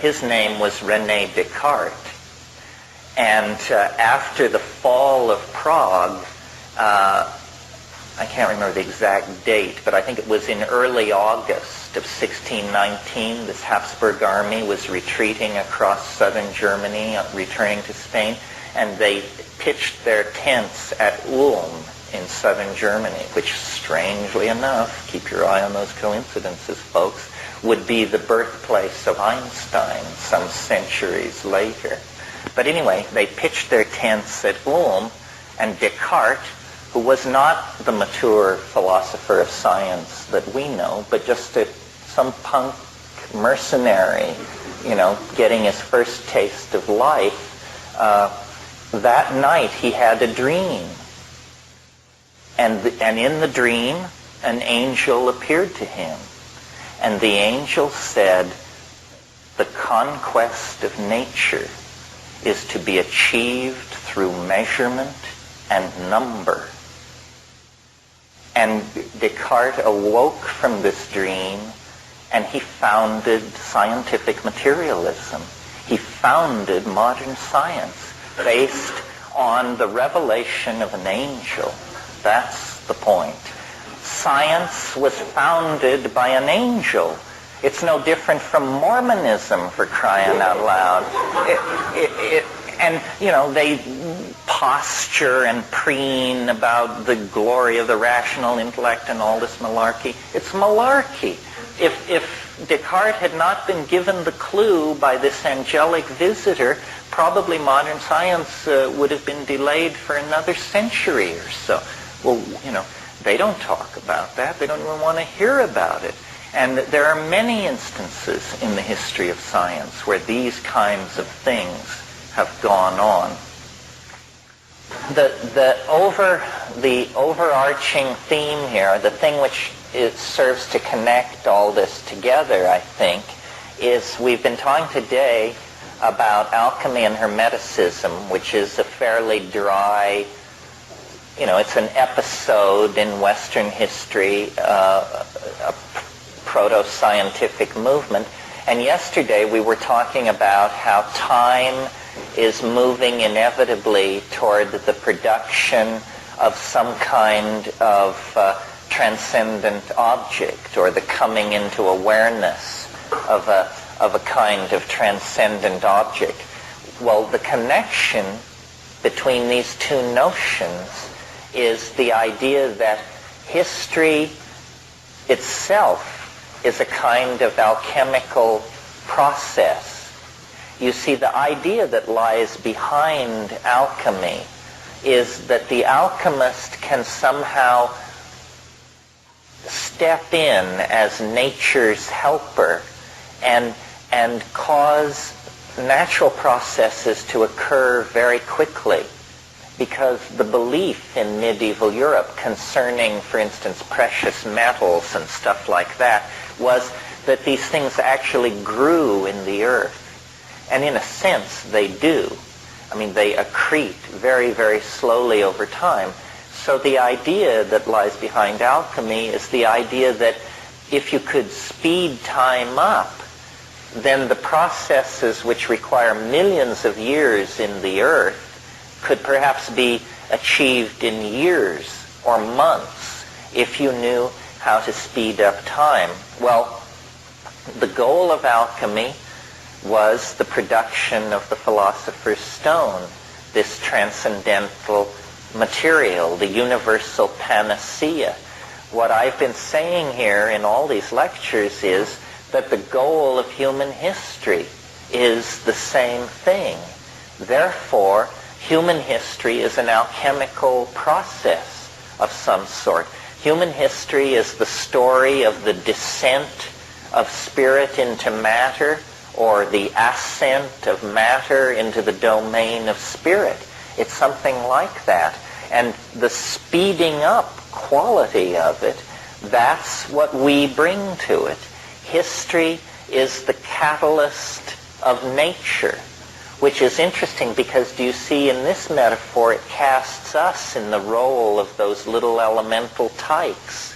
his name was René Descartes. And after the fall of Prague, I can't remember the exact date, but I think it was in early August of 1619, this Habsburg army was retreating across southern Germany, returning to Spain, and they pitched their tents at Ulm in southern Germany, which, strangely enough, keep your eye on those coincidences, folks, would be the birthplace of Einstein some centuries later. But anyway, they pitched their tents at Ulm, and Descartes, who was not the mature philosopher of science that we know, but just some punk mercenary, getting his first taste of life, that night he had a dream. And in the dream, an angel appeared to him. And the angel said, "The conquest of nature is to be achieved through measurement and number." And Descartes awoke from this dream, and he founded scientific materialism. He founded modern science based on the revelation of an angel. That's the point. Science was founded by an angel. It's no different from Mormonism, for crying out loud. And they posture and preen about the glory of the rational intellect and all this malarkey. It's malarkey. If Descartes had not been given the clue by this angelic visitor, probably modern science would have been delayed for another century or so. Well, they don't talk about that. They don't even want to hear about it. And there are many instances in the history of science where these kinds of things have gone on. The overarching theme here, the thing which serves to connect all this together, I think, is we've been talking today about alchemy and Hermeticism, which is a fairly dry, it's an episode in Western history, a proto-scientific movement. And yesterday we were talking about how time is moving inevitably toward the production of some kind of transcendent object, or the coming into awareness of a kind of transcendent object. Well, the connection between these two notions is the idea that history itself is a kind of alchemical process. You see, the idea that lies behind alchemy is that the alchemist can somehow step in as nature's helper and cause natural processes to occur very quickly. Because the belief in medieval Europe concerning, for instance, precious metals and stuff like that was that these things actually grew in the earth. And in a sense, they do. I mean, they accrete very, very slowly over time. So the idea that lies behind alchemy is the idea that if you could speed time up, then the processes which require millions of years in the earth could perhaps be achieved in years or months if you knew how to speed up time. Well, the goal of alchemy was the production of the philosopher's stone, this transcendental material, the universal panacea. What I've been saying here in all these lectures is that the goal of human history is the same thing. Therefore, human history is an alchemical process of some sort. Human history is the story of the descent of spirit into matter, or the ascent of matter into the domain of spirit. It's something like that. And the speeding up quality of it, that's what we bring to it. History is the catalyst of nature, which is interesting because, do you see, in this metaphor, it casts us in the role of those little elemental tykes.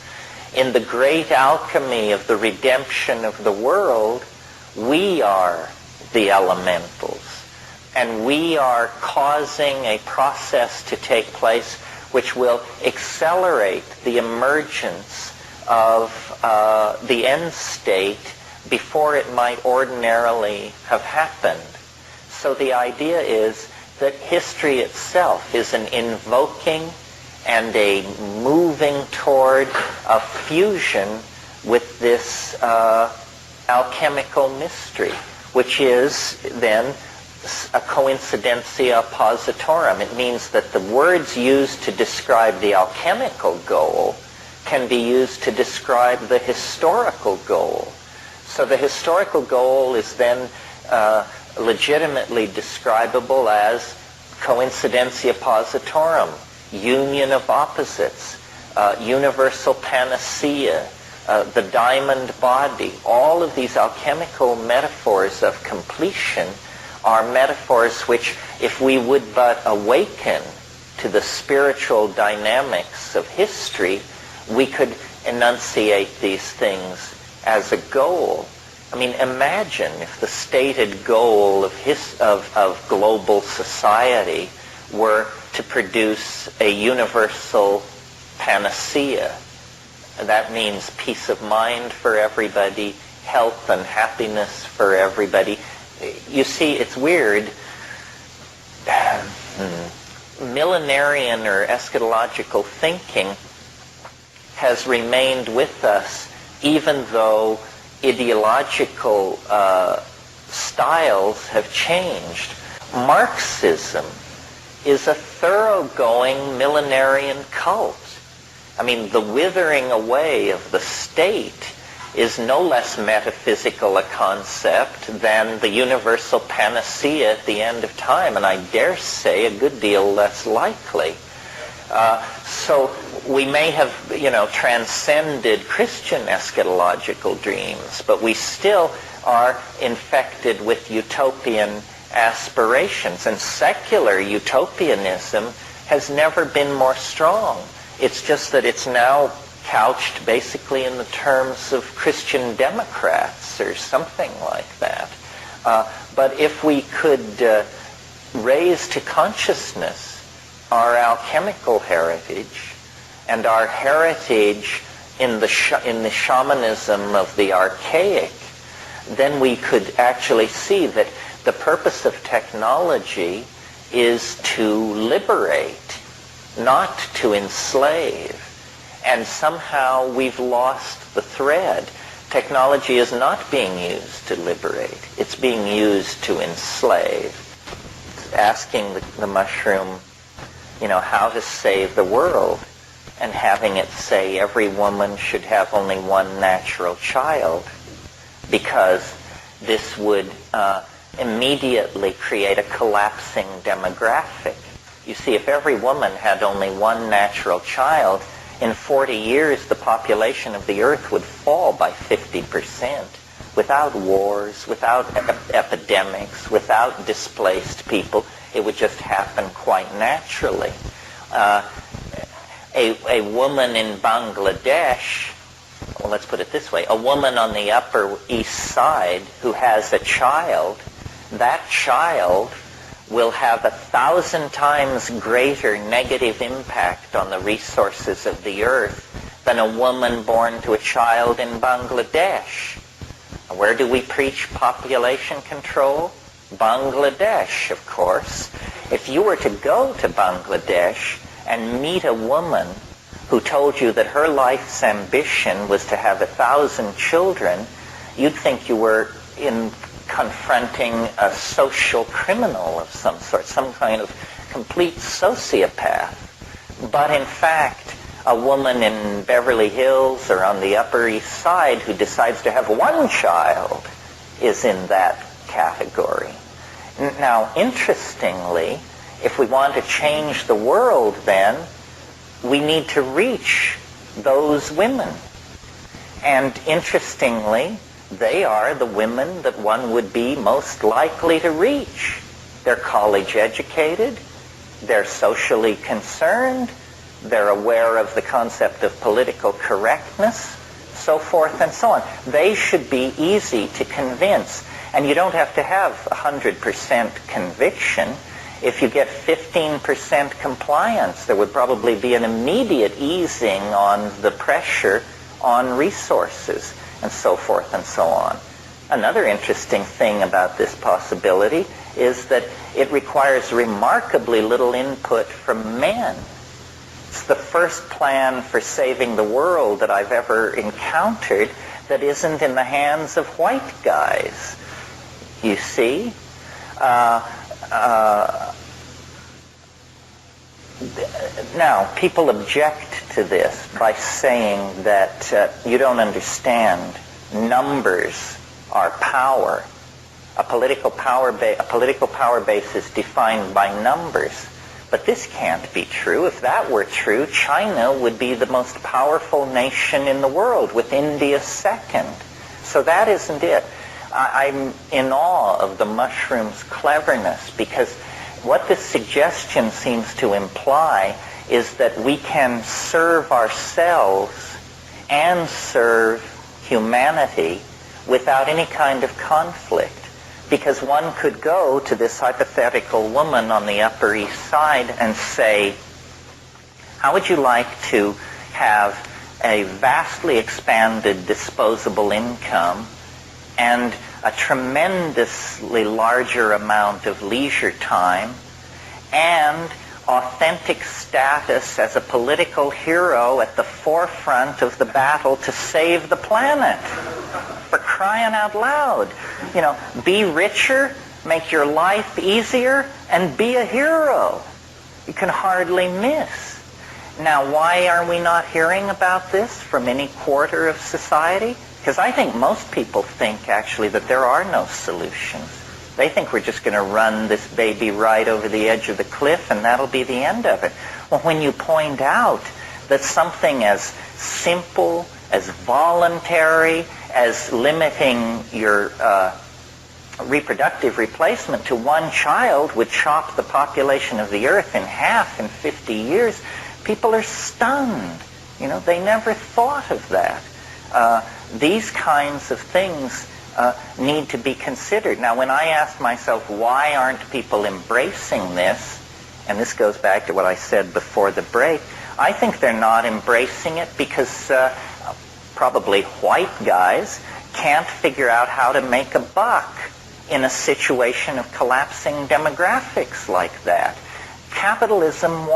In the great alchemy of the redemption of the world, we are the elementals, and we are causing a process to take place which will accelerate the emergence of the end state before it might ordinarily have happened. So the idea is that history itself is an invoking and a moving toward a fusion with this alchemical mystery, which is then a coincidentia positorum. It means that the words used to describe the alchemical goal can be used to describe the historical goal. So the historical goal is then legitimately describable as coincidentia positorum, union of opposites, universal panacea, the diamond body. All of these alchemical metaphors of completion are metaphors which, if we would but awaken to the spiritual dynamics of history, we could enunciate these things as a goal. I mean, imagine if the stated goal of global society were to produce a universal panacea. That means peace of mind for everybody, health and happiness for everybody. You see, it's weird. Millenarian or eschatological thinking has remained with us even though ideological styles have changed. Marxism is a thoroughgoing millenarian cult. I mean, the withering away of the state is no less metaphysical a concept than the universal panacea at the end of time, and I dare say a good deal less likely. So we may have, transcended Christian eschatological dreams, but we still are infected with utopian aspirations, and secular utopianism has never been more strong. It's just that it's now couched basically in the terms of Christian Democrats or something like that. But if we could raise to consciousness our alchemical heritage and our heritage in the shamanism of the archaic, then we could actually see that the purpose of technology is to liberate, not to enslave. And somehow we've lost the thread. Technology is not being used to liberate. It's being used to enslave. It's asking the mushroom, how to save the world, and having it say every woman should have only one natural child, because this would immediately create a collapsing demographic. You see, if every woman had only one natural child, in 40 years the population of the earth would fall by 50%, without wars, without epidemics, without displaced people. It would just happen quite naturally. A woman in Bangladesh, well, let's put it this way, a woman on the Upper East Side who has a child, that child will have 1,000 times greater negative impact on the resources of the earth than a woman born to a child in Bangladesh. Where do we preach population control? Bangladesh, of course. If you were to go to Bangladesh and meet a woman who told you that her life's ambition was to have 1,000 children, you'd think you were confronting a social criminal of some sort, some kind of complete sociopath. But in fact, a woman in Beverly Hills or on the Upper East Side who decides to have one child is in that category. Now, interestingly, if we want to change the world, then we need to reach those women. And interestingly, they are the women that one would be most likely to reach. They're college educated, they're socially concerned, they're aware of the concept of political correctness, so forth and so on. They should be easy to convince. And you don't have to have 100% conviction. If you get 15% compliance, there would probably be an immediate easing on the pressure on resources, and so forth and so on. Another interesting thing about this possibility is that it requires remarkably little input from men. It's the first plan for saving the world that I've ever encountered that isn't in the hands of white guys. You see? Now, people object to this by saying that you don't understand. Numbers are power. A political power base is defined by numbers. But this can't be true. If that were true, China would be the most powerful nation in the world, with India second. So that isn't it. I'm in awe of the mushroom's cleverness, because what this suggestion seems to imply is that we can serve ourselves and serve humanity without any kind of conflict. Because one could go to this hypothetical woman on the Upper East Side and say, how would you like to have a vastly expanded disposable income and a tremendously larger amount of leisure time and authentic status as a political hero at the forefront of the battle to save the planet? For crying out loud. You know, be richer, make your life easier, and be a hero. You can hardly miss. Now, why are we not hearing about this from any quarter of society? Because I think most people think, actually, that there are no solutions. They think we're just going to run this baby right over the edge of the cliff and that'll be the end of it. Well, when you point out that something as simple, as voluntary, as limiting your reproductive replacement to one child would chop the population of the earth in half in 50 years, people are stunned. You know, they never thought of that. These kinds of things need to be considered. Now, when I ask myself, why aren't people embracing this, and this goes back to what I said before the break, I think they're not embracing it because probably white guys can't figure out how to make a buck in a situation of collapsing demographics like that. Capitalism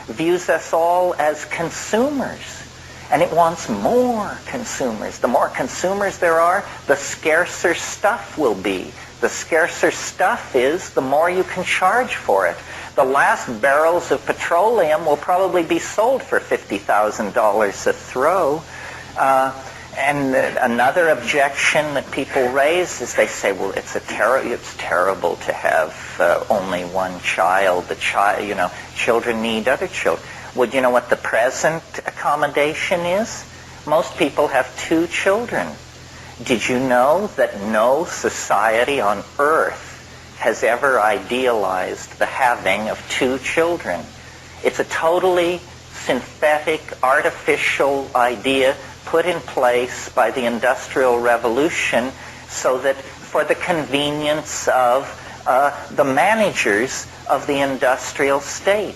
views us all as consumers, and it wants more consumers. The more consumers there are, the scarcer stuff will be. The scarcer stuff is, the more you can charge for it. The last barrels of petroleum will probably be sold for $50,000 a throw. And another objection that people raise is they say, well, it's terrible to have only one child. Children need other children. Well, you know what the present accommodation is? Most people have 2 children. Did you know that no society on earth has ever idealized the having of 2 children? It's a totally synthetic, artificial idea put in place by the Industrial Revolution so that for the convenience of the managers of the industrial state.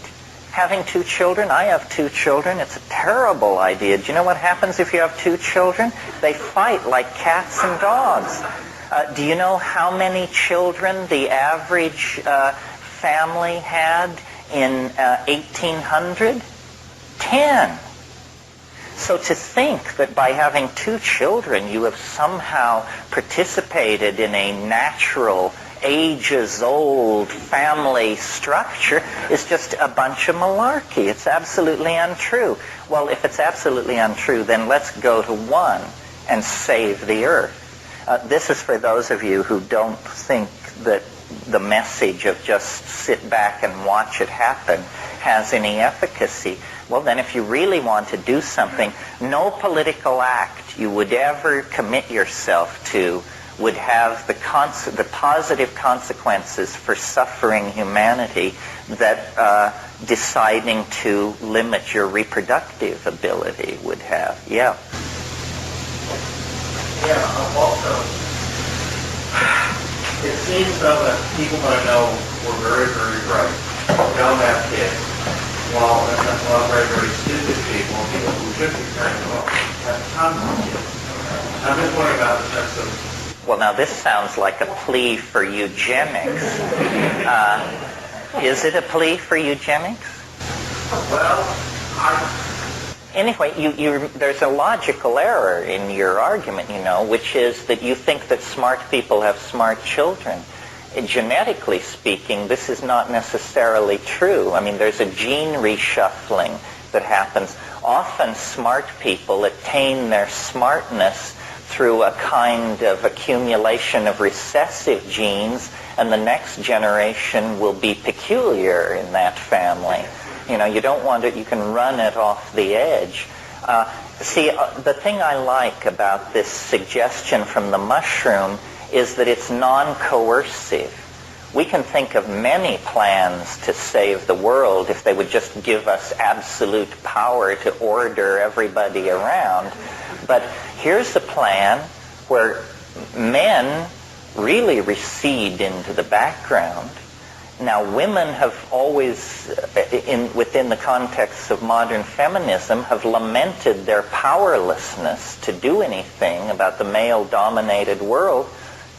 Having 2 children, I have 2 children, it's a terrible idea. Do you know what happens if you have 2 children? They fight like cats and dogs. Do you know how many children the average family had in 1800? 10. So to think that by having 2 children you have somehow participated in a natural, ages-old family structure is just a bunch of malarkey. It's absolutely untrue. Well, if it's absolutely untrue, then let's go to one and save the earth. This is for those of you who don't think that the message of just sit back and watch it happen has any efficacy. Well, then if you really want to do something, no political act you would ever commit yourself to would have the positive consequences for suffering humanity that deciding to limit your reproductive ability would have. Yeah. Yeah, also, it seems though that people that I know were very, very bright, don't have kids. Well, that's a lot of very, very stupid people who should be very well, have tons of kids. I'm just wondering about the sense of... Well, now this sounds like a plea for eugenics. Is it a plea for eugenics? Well, Anyway, there's a logical error in your argument, which is that you think that smart people have smart children. Genetically speaking, this is not necessarily true. I mean, there's a gene reshuffling that happens. Often smart people attain their smartness through a kind of accumulation of recessive genes, and the next generation will be peculiar in that family. You don't want it, you can run it off the edge. The thing I like about this suggestion from the mushroom is that it's non-coercive. We can think of many plans to save the world if they would just give us absolute power to order everybody around. But here's a plan where men really recede into the background. Now, women have always, within the context of modern feminism, have lamented their powerlessness to do anything about the male-dominated world.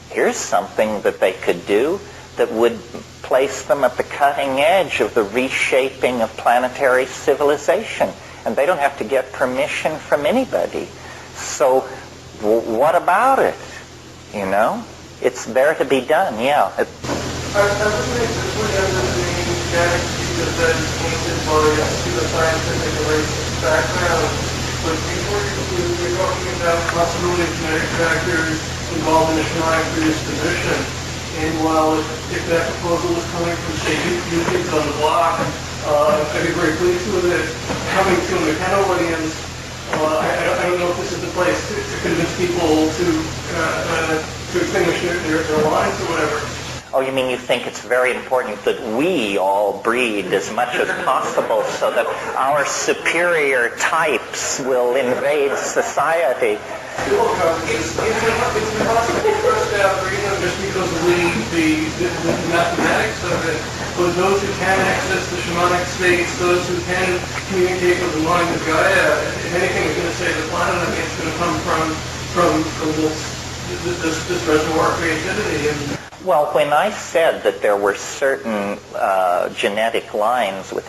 Here's something that they could do that would place them at the cutting edge of the reshaping of planetary civilization. And they don't have to get permission from anybody. So, what about it? It's there to be done, yeah. I would make this would end up being genetics because that is tainted by the scientific and racist background. But before you're talking about the possibility of genetic factors involved in a shamanic predisposition, and while if that proposal was coming from, say, new kids on the block, I'd be very pleased with it. Coming to a McKenna audience, I don't know if this is the place to convince people to extinguish their lines or whatever. Oh, you mean you think it's very important that we all breed as much as possible so that our superior types will invade society? It's impossible for us to outbreed them just because of the mathematics of it. But those who can access the shamanic states, those who can communicate with the mind of Gaia, if anything is going to save the planet, I think it's going to come from this reservoir of creativity. Well, when I said that there were certain genetic lines with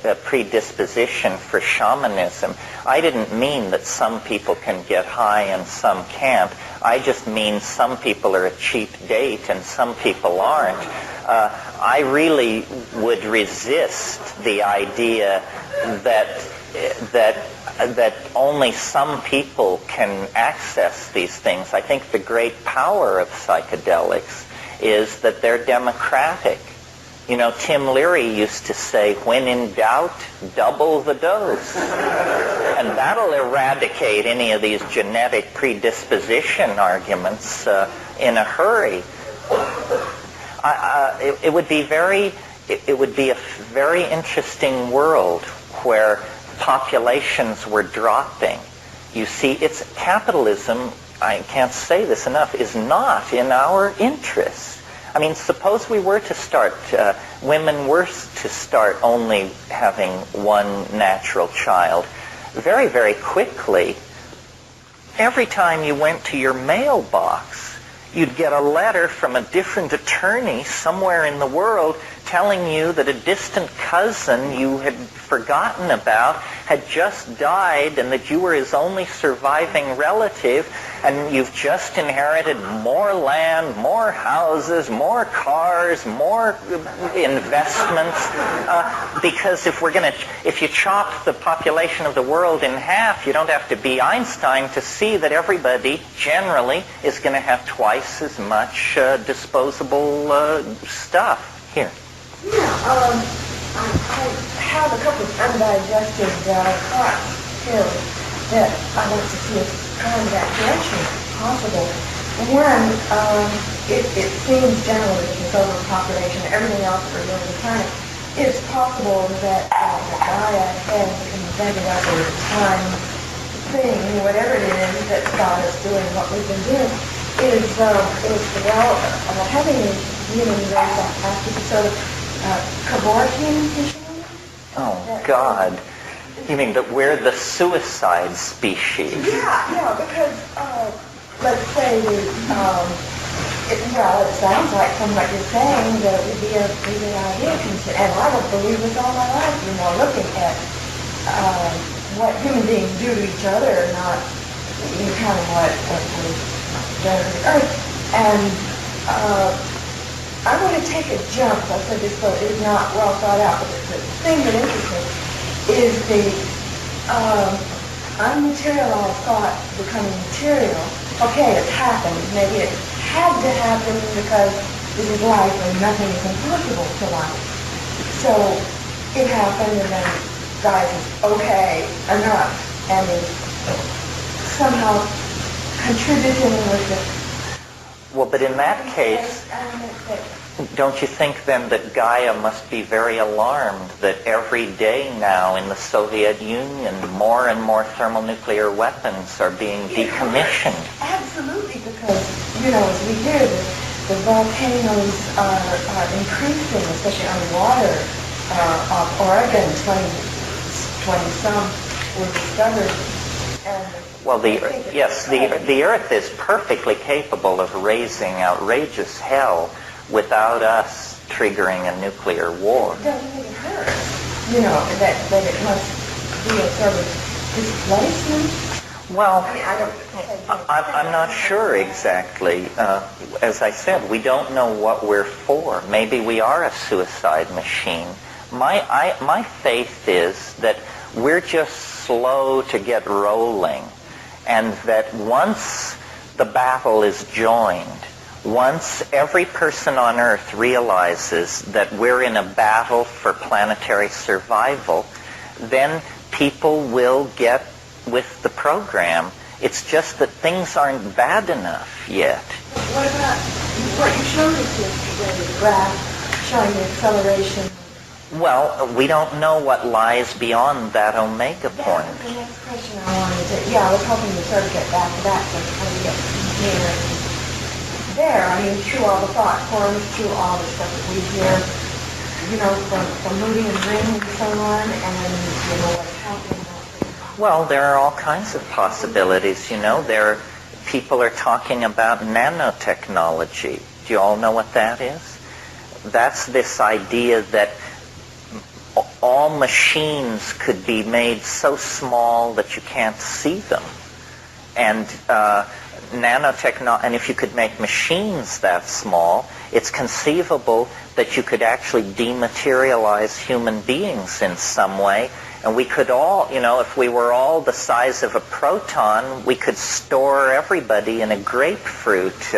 a predisposition for shamanism, I didn't mean that some people can get high and some can't. I just mean some people are a cheap date and some people aren't. I really would resist the idea that only some people can access these things. I think the great power of psychedelics is that they're democratic. Tim Leary used to say, when in doubt, double the dose. And that'll eradicate any of these genetic predisposition arguments in a hurry. It would be a very interesting world where populations were dropping. You see, it's capitalism, I can't say this enough, is not in our interest. I mean, suppose we were to start, women were to start only having one natural child. Very, very quickly, every time you went to your mailbox, you'd get a letter from a different attorney somewhere in the world telling you that a distant cousin you had forgotten about had just died and that you were his only surviving relative, and you've just inherited more land, more houses, more cars, more investments. Because if you chop the population of the world in half, you don't have to be Einstein to see that everybody generally is going to have twice as much disposable stuff. Here. Yeah, I have a couple of undigested thoughts here that I want to see if kind of that direction is possible. One, it seems generally with overpopulation, everything else that we're doing on the planet, it's possible that Gaia has invented over time thing, whatever it is that's got us doing what we've been doing, is having a human race after the sort of Kevorkian vision. Oh, God. You mean that we're the suicide species? Yeah, because let's say it sounds like from what you're saying that it would be a good idea, and I don't believe this all my life, looking at what human beings do to each other, not kind of what we've done to the earth. And I want to take a jump. I said this book is not well thought out, but the thing that interests me is the unmaterialized thought becoming material. Okay, it's happened. Maybe it had to happen because this is life and nothing is impossible to life. So it happened, and then God says, okay, enough, and is somehow contributing with it. Well, but in that case, don't you think then that Gaia must be very alarmed that every day now in the Soviet Union more and more thermonuclear weapons are being decommissioned? Absolutely, because, as we hear, the volcanoes are increasing, especially underwater. Off Oregon, 20-some were discovered. Well, the Earth is perfectly capable of raising outrageous hell without us triggering a nuclear war. It doesn't even hurt, that it must be a sort of displacement. Well, I'm not sure exactly. As I said, we don't know what we're for. Maybe we are a suicide machine. My faith is that we're just slow to get rolling, and that once the battle is joined, once every person on Earth realizes that we're in a battle for planetary survival, then people will get with the program. It's just that things aren't bad enough yet. What about what you showed us yesterday, the graph showing the acceleration? Well, we don't know what lies beyond that omega point. That's the next question I wanted to... I was hoping to sort of get back to that, but how do you get here and there? I mean, through all the thought forms, through all the stuff that we hear, from moving and ring and so on, and, what's happening. Well, there are all kinds of possibilities, people are talking about nanotechnology. Do you all know what that is? That's this idea that all machines could be made so small that you can't see them. And and if you could make machines that small, it's conceivable that you could actually dematerialize human beings in some way. And we could all, if we were all the size of a proton, we could store everybody in a grapefruit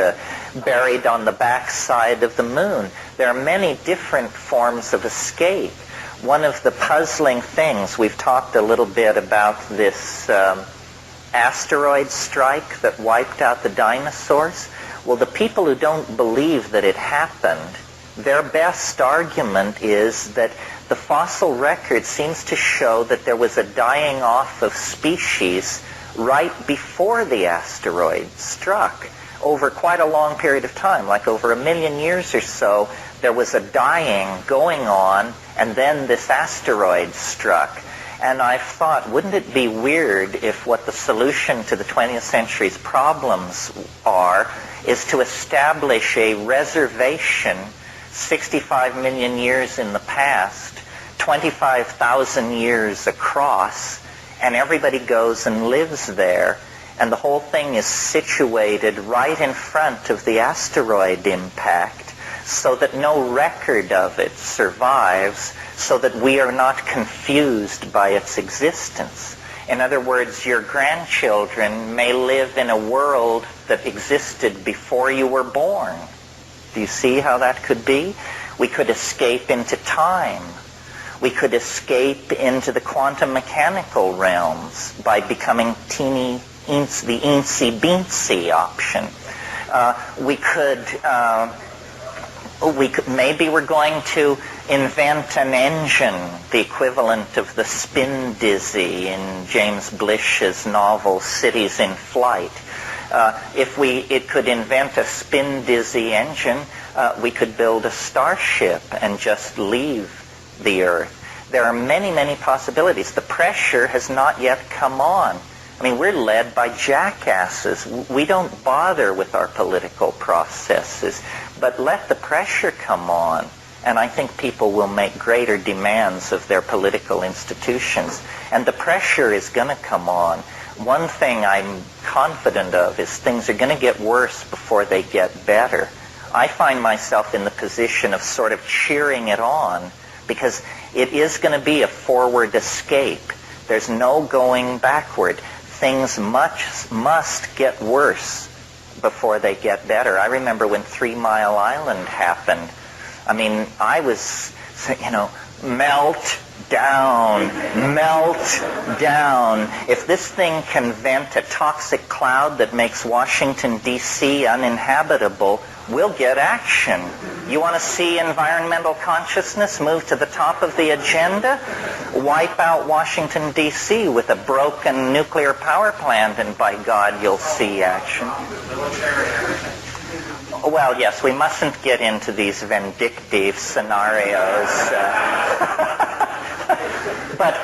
buried on the backside of the moon. There are many different forms of escape. One of the puzzling things, we've talked a little bit about this asteroid strike that wiped out the dinosaurs. Well, the people who don't believe that it happened, their best argument is that the fossil record seems to show that there was a dying off of species right before the asteroid struck. over quite a long period of time, like over 1 million years or so, there was a dying going on, and then this asteroid struck. And I thought, wouldn't it be weird if what the solution to the 20th century's problems are is to establish a reservation 65 million years in the past, 25,000 years across, and everybody goes and lives there, and the whole thing is situated right in front of the asteroid impact, so that no record of it survives, so that we are not confused by its existence. In other words, your grandchildren may live in a world that existed before you were born. Do you see how that could be? We could escape into time. We could escape into the quantum mechanical realms by becoming the eensy-beensy option. Maybe we're going to invent an engine, the equivalent of the spin dizzy in James Blish's novel Cities in Flight. If it could invent a spin dizzy engine, we could build a starship and just leave the Earth. There are many, many possibilities. The pressure has not yet come on. I mean, we're led by jackasses. We don't bother with our political processes, but let the pressure come on, and I think people will make greater demands of their political institutions. And the pressure is going to come on. One thing I'm confident of is things are going to get worse before they get better. I find myself in the position of sort of cheering it on, because it is going to be a forward escape. There's no going backward. Things must get worse before they get better. I remember when 3 Mile Island happened. I mean, I was, melt down. If this thing can vent a toxic cloud that makes Washington, D.C. uninhabitable, we'll get action. You want to see environmental consciousness move to the top of the agenda? Wipe out Washington, D.C. with a broken nuclear power plant, and by God, you'll see action. Well, yes, we mustn't get into these vindictive scenarios. But,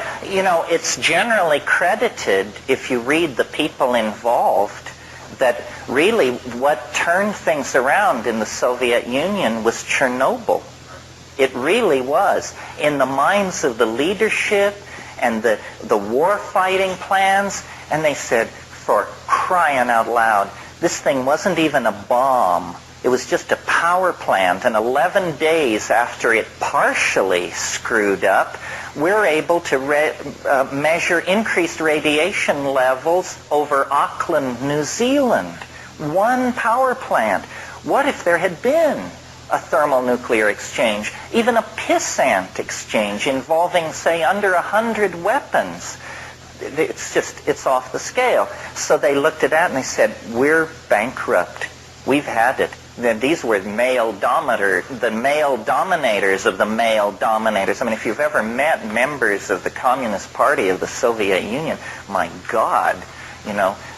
it's generally credited, if you read the people involved, that really what turned things around in the Soviet Union was Chernobyl. It really was. In the minds of the leadership and the war-fighting plans, and they said, for crying out loud, this thing wasn't even a bomb. It was just a power plant, and 11 days after it partially screwed up, we're able to measure increased radiation levels over Auckland, New Zealand. One power plant. What if there had been a thermonuclear exchange, even a pissant exchange involving, say, under 100 weapons? It's off the scale. So they looked at that and they said, we're bankrupt. We've had it. Then these were the male dominators of the male dominators. I mean, if you've ever met members of the Communist Party of the Soviet Union, my God,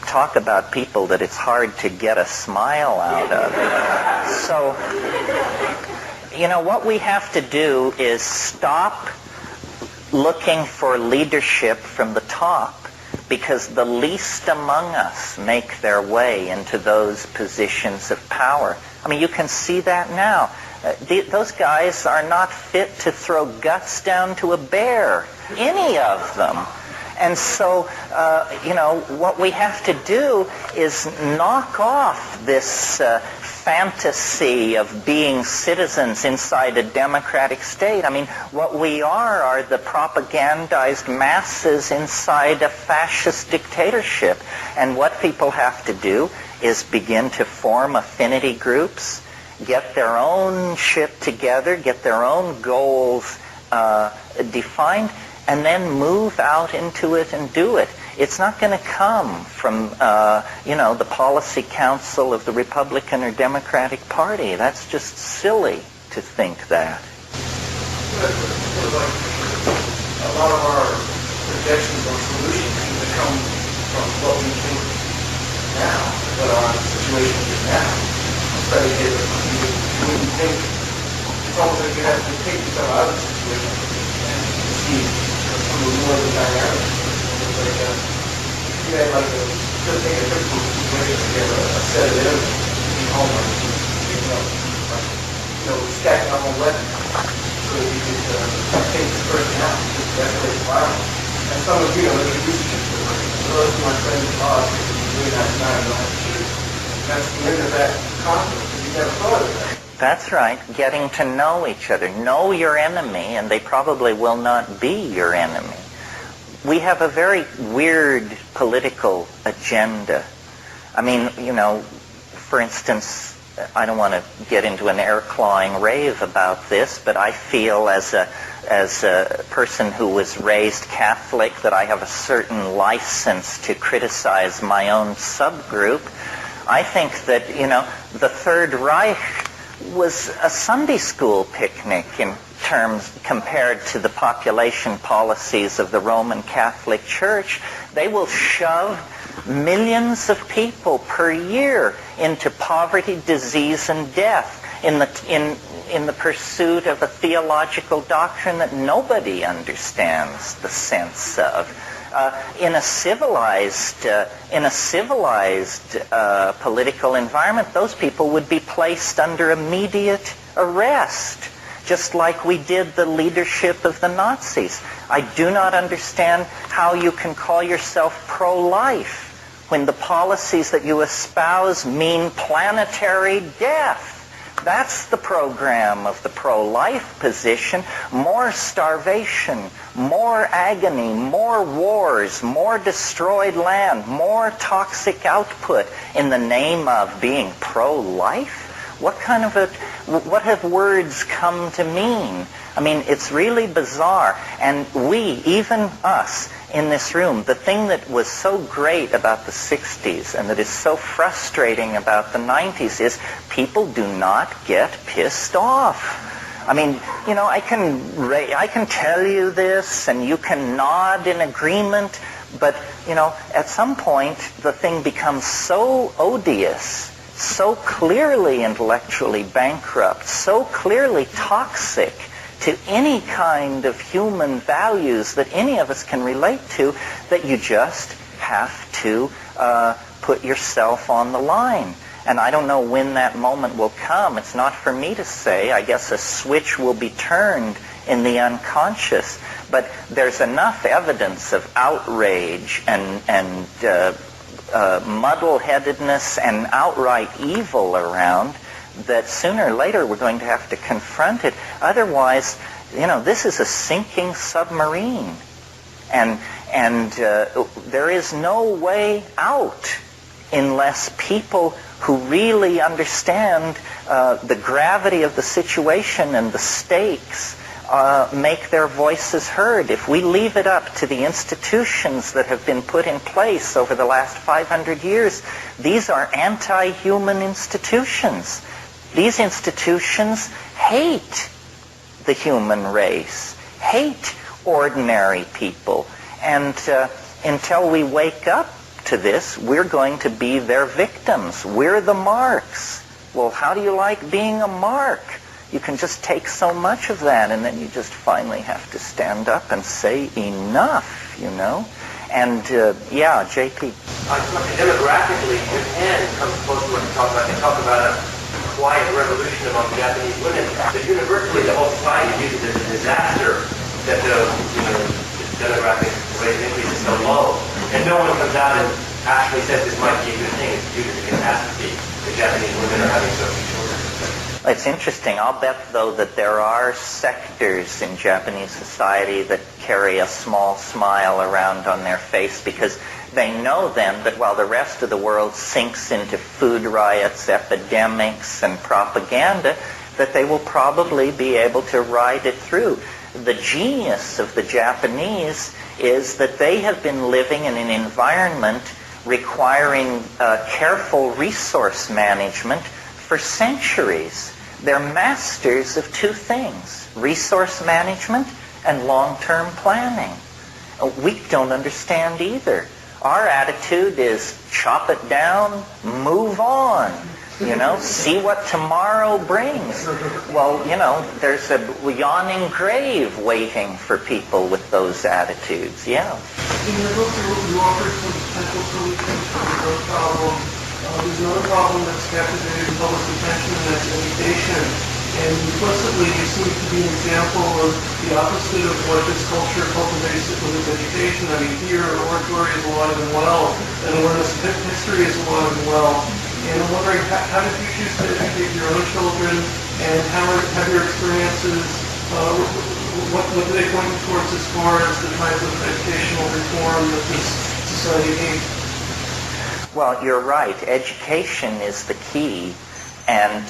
talk about people that it's hard to get a smile out of. So, what we have to do is stop looking for leadership from the top, because the least among us make their way into those positions of power. I mean, you can see that now. Those guys are not fit to throw guts down to a bear, any of them. And so, what we have to do is knock off this fantasy of being citizens inside a democratic state. I mean, what we are the propagandized masses inside a fascist dictatorship. And what people have to do is begin to form affinity groups, get their own shit together, get their own goals defined, and then move out into it and do it. It's not going to come from, the policy council of the Republican or Democratic Party. That's just silly to think that. A lot of our projections or solutions seem to come from what we think now, what our situation is now. Study it, when you think, it's almost like you have to take yourself out of the situation and see some of more of the dynamics. It's like, if you had like just take a typical situation, you have a set of enemies in home, stacking up on weapons so that you could take the person out, just escalate the violence. And some of you know, they can do shit to the person. Those who are friends of ours, it's really not time, don't have to shoot. That's the end of that conflict, because you never thought of that. That's right, getting to know each other. Know your enemy, and they probably will not be your enemy. We have a very weird political agenda. I mean, for instance, I don't want to get into an air-clawing rave about this, but I feel as a person who was raised Catholic that I have a certain license to criticize my own subgroup. I think that, the Third Reich was a Sunday school picnic in terms compared to the population policies of the Roman Catholic Church. They will shove millions of people per year into poverty, disease, and death in the pursuit of a theological doctrine that nobody understands the sense of. In a civilized political environment, those people would be placed under immediate arrest, just like we did the leadership of the Nazis. I do not understand how you can call yourself pro-life when the policies that you espouse mean planetary death. That's the program of the pro-life position. More starvation, more agony, more wars, more destroyed land, more toxic output in the name of being pro-life? What have words come to mean? I mean, it's really bizarre. And we, even us in this room, the thing that was so great about the 60s and that is so frustrating about the 90s is people do not get pissed off. I mean, I can tell you this and you can nod in agreement, but, at some point the thing becomes so odious, so clearly intellectually bankrupt, so clearly toxic to any kind of human values that any of us can relate to, that you just have to put yourself on the line. And I don't know when that moment will come. It's not for me to say. I guess a switch will be turned in the unconscious. But there's enough evidence of outrage and muddle-headedness and outright evil around that sooner or later we're going to have to confront it. Otherwise, this is a sinking submarine. And there is no way out unless people who really understand the gravity of the situation and the stakes make their voices heard. If we leave it up to the institutions that have been put in place over the last 500 years, these are anti-human institutions. These institutions hate the human race, hate ordinary people. And until we wake up to this, we're going to be their victims. We're the marks. Well, how do you like being a mark? You can just take so much of that, and then you just finally have to stand up and say enough, And, JP. Demographically, Japan comes close to what you talk about. They talk about a quiet revolution among Japanese women. But universally, the whole society views it as a disaster that the demographic rate of increase is so low. And no one comes out and actually says this might be a good thing. It's due to the catastrophe the Japanese women are having so few children. It's interesting. I'll bet, though, that there are sectors in Japanese society that carry a small smile around on their face because they know then that while the rest of the world sinks into food riots, epidemics, and propaganda, that they will probably be able to ride it through. The genius of the Japanese is that they have been living in an environment requiring careful resource management for centuries. They're masters of two things: resource management and long-term planning. We don't understand either. Our attitude is chop it down, move on. See what tomorrow brings. Well, there's a yawning grave waiting for people with those attitudes, yeah. In your book, you offered some potential solutions for the growth problem. There's another problem that's captivated public attention, and that's education. And implicitly, you seem to be an example of the opposite of what this culture cultivates with its education. I mean, here, oratory is alive and well, and awareness of history is alive and well. And I'm wondering, how did you choose to educate your own children, and how have your experiences, what do they point you towards as far as the kinds of educational reform that this society needs? Well, you're right. Education is the key. And,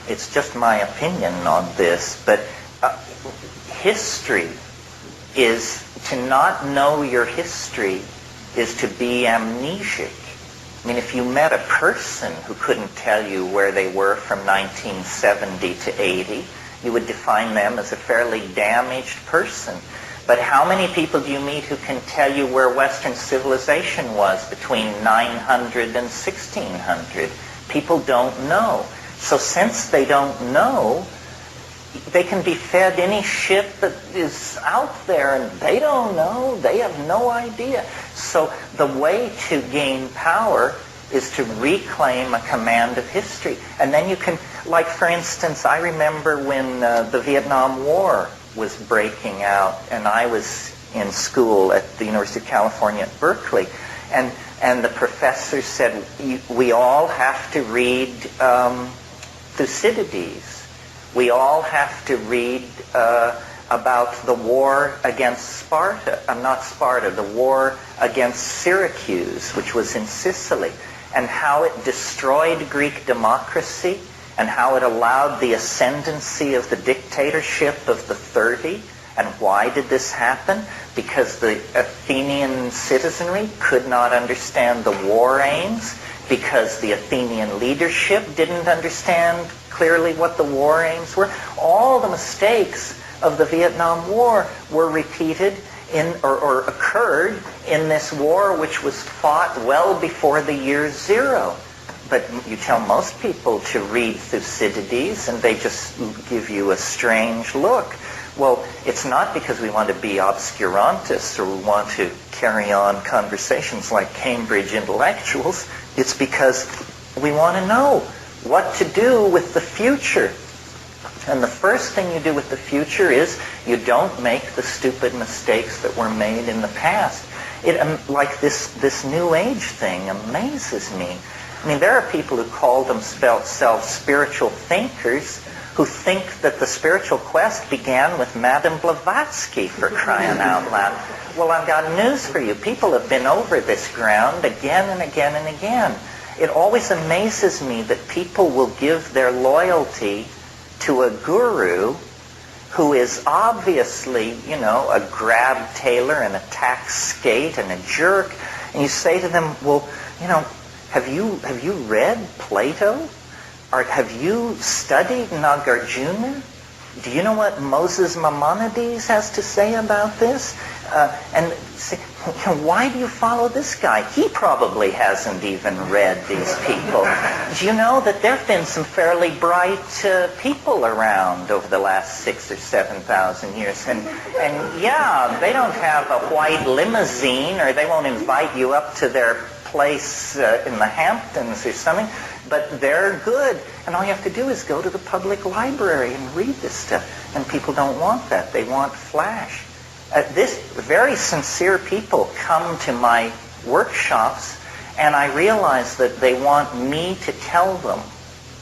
it's just my opinion on this, but history is, to not know your history is to be amnesic. I mean, if you met a person who couldn't tell you where they were from 1970 to 80, you would define them as a fairly damaged person. But how many people do you meet who can tell you where Western civilization was between 900 and 1600? People don't know. So since they don't know, they can be fed any shit that is out there, and they don't know. They have no idea. So the way to gain power is to reclaim a command of history. And then you can, like for instance, I remember when the Vietnam War was breaking out, and I was in school at the University of California at Berkeley, and the professor said, we all have to read Thucydides. We all have to read about the war against Sparta, not Sparta, the war against Syracuse, which was in Sicily, and how it destroyed Greek democracy, and how it allowed the ascendancy of the dictatorship of the 30. And why did this happen? Because the Athenian citizenry could not understand the war aims, because the Athenian leadership didn't understand clearly what the war aims were. All the mistakes of the Vietnam War were repeated or occurred in this war, which was fought well before the year zero. But you tell most people to read Thucydides, and they just give you a strange look. Well, it's not because we want to be obscurantists or we want to carry on conversations like Cambridge intellectuals. It's because we want to know what to do with the future. And the first thing you do with the future is you don't make the stupid mistakes that were made in the past. Like this New Age thing amazes me. I mean, there are people who call themselves spiritual thinkers who think that the spiritual quest began with Madame Blavatsky, for crying out loud. Well, I've got news for you. People have been over this ground again and again and again. It always amazes me that people will give their loyalty to a guru who is obviously, a grab tailor and a tax skate and a jerk. And you say to them, well, have you read Plato? Or have you studied Nagarjuna? Do you know what Moses Maimonides has to say about this? And say, why do you follow this guy? He probably hasn't even read these people. Do you know that there have been some fairly bright people around over the last 6,000 or 7,000 years? And yeah, they don't have a white limousine, or they won't invite you up to their place in the Hamptons or something. But they're good. And all you have to do is go to the public library and read this stuff. And people don't want that. They want flash. This very sincere people come to my workshops, and I realize that they want me to tell them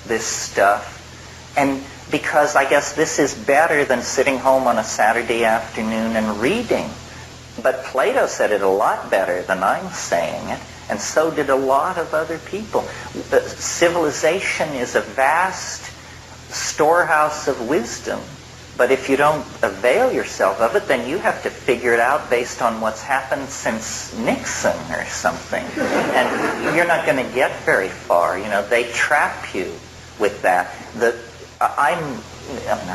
this stuff. And because I guess this is better than sitting home on a Saturday afternoon and reading. But Plato said it a lot better than I'm saying it. And so did a lot of other people. Civilization is a vast storehouse of wisdom. But if you don't avail yourself of it, then you have to figure it out based on what's happened since Nixon or something. And you're not going to get very far. They trap you with that. I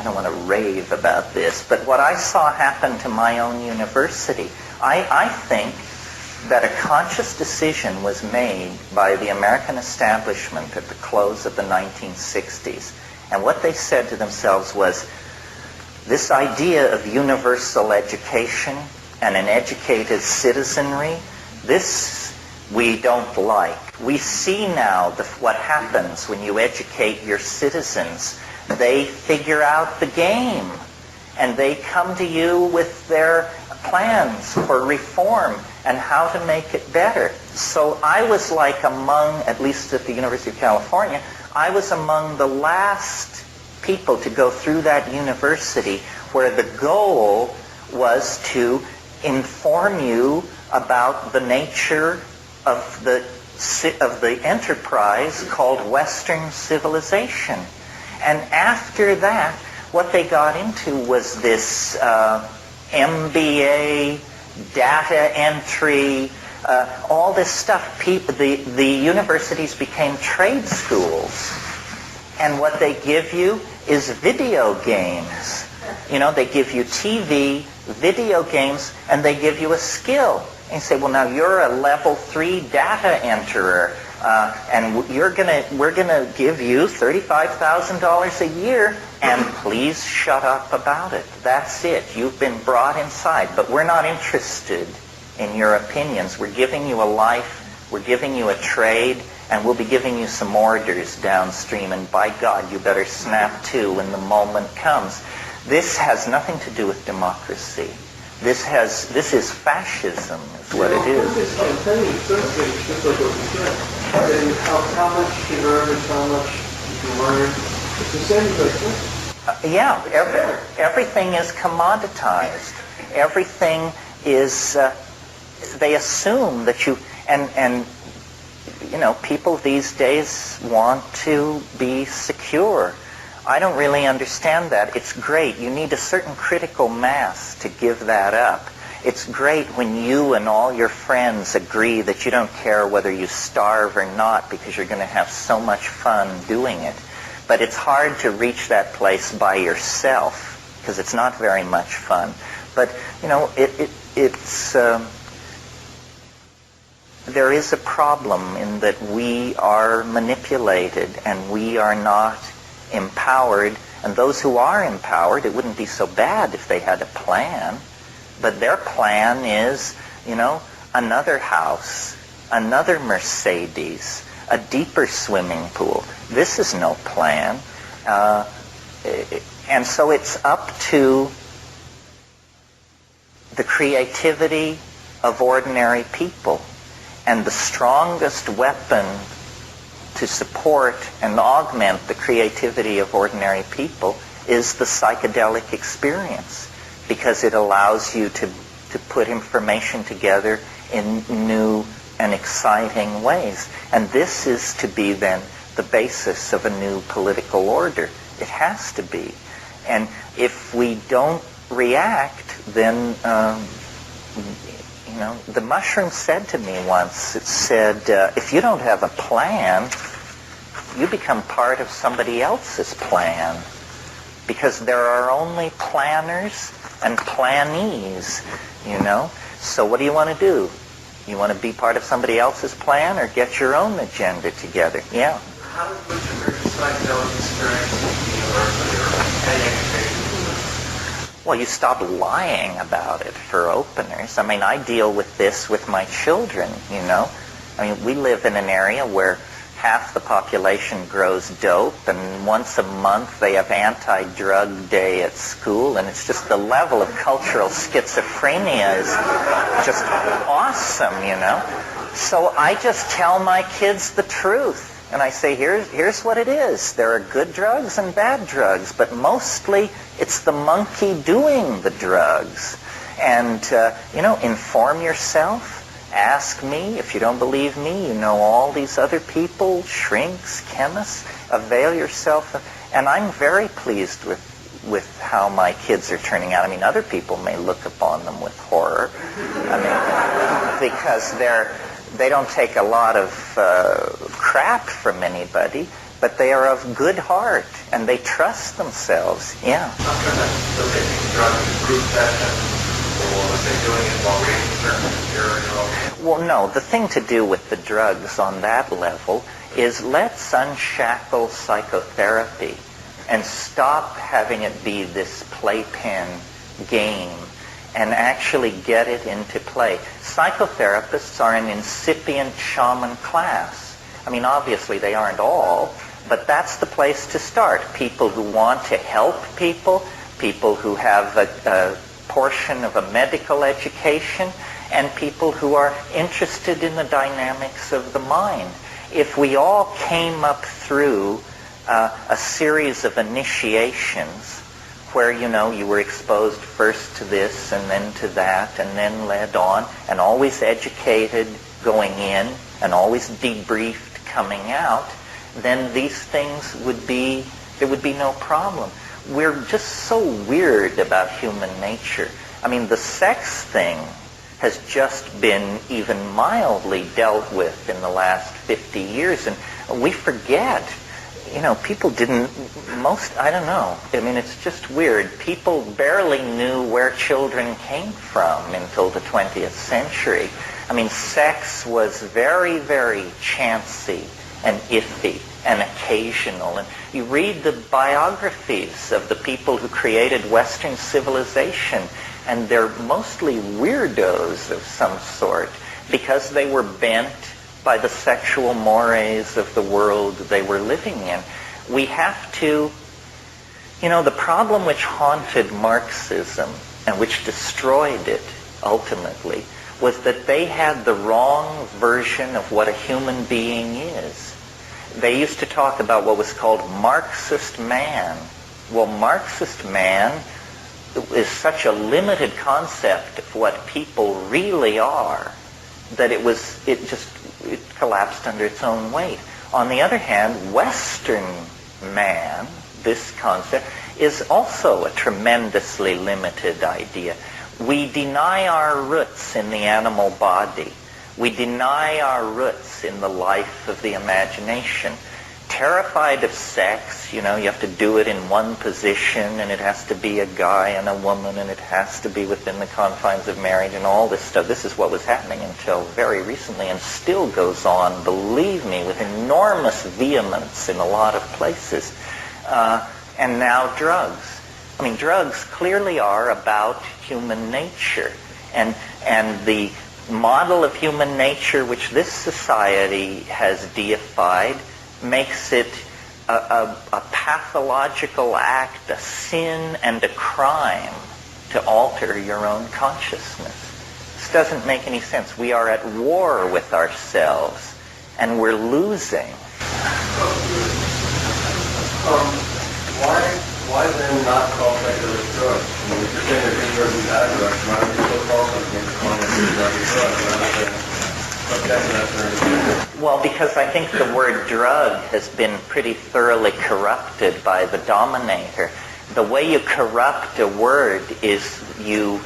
don't want to rave about this, but what I saw happen to my own university, I think that a conscious decision was made by the American establishment at the close of the 1960s. And what they said to themselves was, this idea of universal education and an educated citizenry, this we don't like. We see now what happens when you educate your citizens. They figure out the game, and they come to you with their plans for reform and how to make it better. So I was like among, at least at the University of California, I was among the last people to go through that university where the goal was to inform you about the nature of the enterprise called Western civilization. And after that, what they got into was this MBA, data entry, all this stuff. The universities became trade schools. And what they give you is video games. You know, they give you TV, video games, and they give you a skill. And you say, well, now you're a level 3 data enterer, and we're gonna give you $35,000 a year, and please shut up about it. That's it. You've been brought inside, but we're not interested in your opinions. We're giving you a life, we're giving you a trade, and we'll be giving you some orders downstream, and by God, you better snap to when the moment comes. This has nothing to do with democracy. This is fascism, is what it is. I'm telling you, just like what you said, and how much you learn and how much you can learn. It's the same as Yeah, everything is commoditized. Everything is, they assume that you, and you know, people these days want to be secure. I don't really understand that. It's great. You need a certain critical mass to give that up. It's great when you and all your friends agree that you don't care whether you starve or not because you're going to have so much fun doing it. But it's hard to reach that place by yourself because it's not very much fun. But, you know, it's there is a problem in that we are manipulated and we are not empowered, and those who are empowered, it wouldn't be so bad if they had a plan, but their plan is, you know, another house, another Mercedes, a deeper swimming pool. This is no plan. And so it's up to the creativity of ordinary people, and the strongest weapon to support and augment the creativity of ordinary people is the psychedelic experience, because it allows you to put information together in new and exciting ways. And this is to be then the basis of a new political order. It has to be. And if we don't react, then, you know, the mushroom said to me once, it said, if you don't have a plan, you become part of somebody else's plan, because there are only planners and planees, you know. So what do you want to do? You want to be part of somebody else's plan or get your own agenda together? Yeah. How would you bring psychedelic experience to the university or any education? Well, you stop lying about it, for openers. I mean, I deal with this with my children, you know. I mean, we live in an area where half the population grows dope, and once a month they have anti-drug day at school, and it's just the level of cultural schizophrenia is just awesome, you know. So I just tell my kids the truth. And I say, here's what it is. There are good drugs and bad drugs, but mostly it's the monkey doing the drugs. And, you know, inform yourself. Ask me. If you don't believe me, you know all these other people, shrinks, chemists. Avail yourself. And I'm very pleased with how my kids are turning out. I mean, other people may look upon them with horror. I mean, because they don't take a lot of crap from anybody, but they are of good heart, and they trust themselves. Yeah. After that, so taking drugs, group sessions, was they doing it while reading certain material? Well, no. The thing to do with the drugs on that level is let's unshackle psychotherapy and stop having it be this playpen game and actually get it into play. Psychotherapists are an incipient shaman class. I mean, obviously they aren't all, but that's the place to start. People who want to help people, people who have a portion of a medical education, and people who are interested in the dynamics of the mind. If we all came up through a series of initiations where, you were exposed first to this and then to that and then led on and always educated going in and always debriefed coming out, then these things there would be no problem. We're just so weird about human nature. I mean, the sex thing has just been even mildly dealt with in the last 50 years. And we forget, people I don't know. I mean, it's just weird. People barely knew where children came from until the 20th century. I mean, sex was very, very chancy and iffy and occasional. And you read the biographies of the people who created Western civilization, and they're mostly weirdos of some sort because they were bent by the sexual mores of the world they were living in. We have to, the problem which haunted Marxism and which destroyed it ultimately was that they had the wrong version of what a human being is. They used to talk about what was called Marxist man. Well, Marxist man is such a limited concept of what people really are that it collapsed under its own weight. On the other hand, Western man, this concept, is also a tremendously limited idea. We deny our roots in the animal body. We deny our roots in the life of the imagination. Terrified of sex, you have to do it in one position, and it has to be a guy and a woman, and it has to be within the confines of marriage and all this stuff. This is what was happening until very recently and still goes on, believe me, with enormous vehemence in a lot of places. And now drugs. I mean, drugs clearly are about human nature. And the model of human nature which this society has deified makes it a pathological act, a sin and a crime to alter your own consciousness. This doesn't make any sense. We are at war with ourselves, and we're losing. Why then not call psychedelic drugs? I mean, if you're saying that these drugs are bad drugs, why don't you still call something calling it drugs rather than subjecting that to Well, because I think the word drug has been pretty thoroughly corrupted by the dominator. The way you corrupt a word is you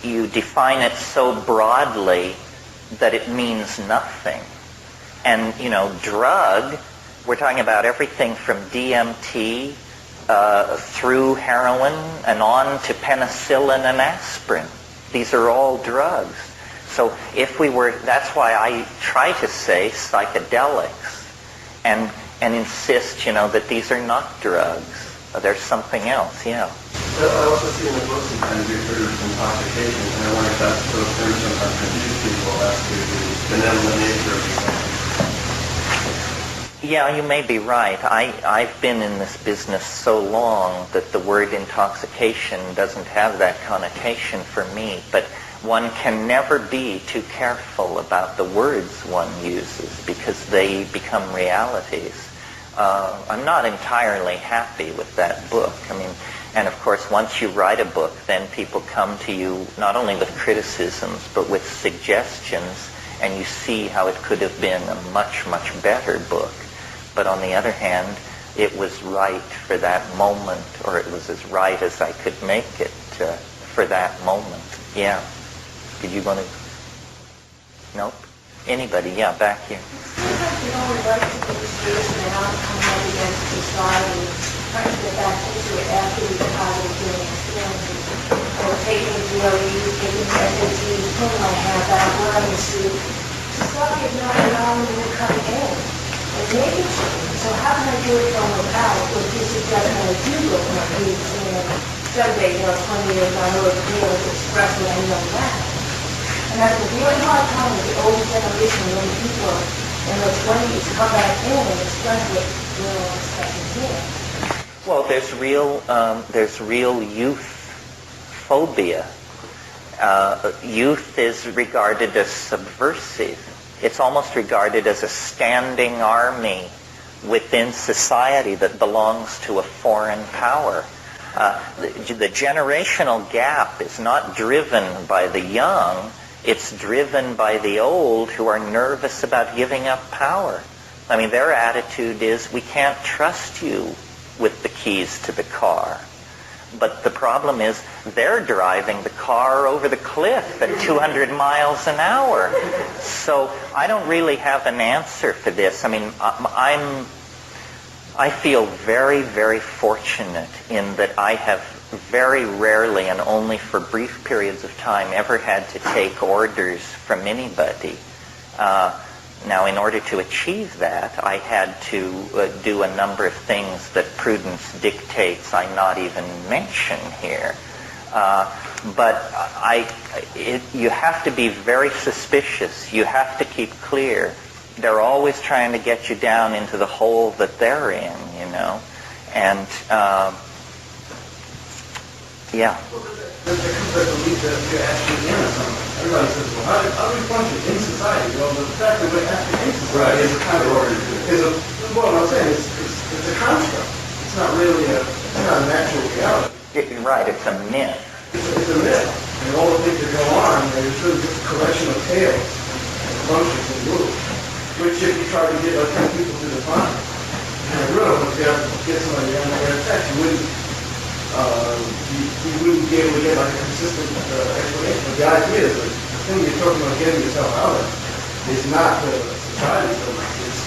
define it so broadly that it means nothing. And, drug, we're talking about everything from DMT through heroin and on to penicillin and aspirin. These are all drugs. So that's why I try to say psychedelics and insist, that these are not drugs. There's something else, yeah. Well, I also see in the book sometimes you refer to intoxication, and I wonder if that's those terms sometimes confuse people as to the benevolent nature of these things. Yeah, you may be right. I've been in this business so long that the word intoxication doesn't have that connotation for me, but one can never be too careful about the words one uses because they become realities. I'm not entirely happy with that book. I mean, and of course, once you write a book, then people come to you not only with criticisms, but with suggestions, and you see how it could have been a much, much better book. But on the other hand, it was right for that moment, or it was as right as I could make it for that moment. Yeah. Did you want to? Nope. Anybody? Yeah, back here. Sometimes you only like to be serious and not coming up against society, trying to get back into it after you get out of doing experiences. taking GLE, taking SAT, pulling my hair back, wearing a suit. Stuff is not allowing me to come in and make it change. So how can I do it from without? Would you suggest that I do look my needs in someday, 20 years down the road, to be able to express what I know now? And that's a really hard time with the old generation, when people in their 20s come back in and express what they're expecting here. Well, there's real youth phobia. Youth is regarded as subversive. It's almost regarded as a standing army within society that belongs to a foreign power. The generational gap is not driven by the young, it's driven by the old who are nervous about giving up power. I mean, their attitude is, we can't trust you with the keys to the car. But the problem is, they're driving the car over the cliff at 200 miles an hour. So I don't really have an answer for this. I mean, I feel very, very fortunate in that I have very rarely and only for brief periods of time ever had to take orders from anybody. Now, in order to achieve that, I had to do a number of things that prudence dictates I not even mention here. But you have to be very suspicious. You have to keep clear. They're always trying to get you down into the hole that they're in, And, yeah. There comes that belief that you're actually in something. Everybody says, well, how do we function in society? Well, the fact that we're actually in society is a kind of, well, I'm saying it's a construct. It's not really it's not a natural reality. Right, it's a myth. It's a myth. And all the things that go on, it's really just a collection of tales, and functions and rules, which if you try to get like 10 people to define, if you have to get somebody down there in text, you wouldn't be able to get like a consistent explanation. But the idea is that the thing you're talking about getting yourself out of is not the society so much. It's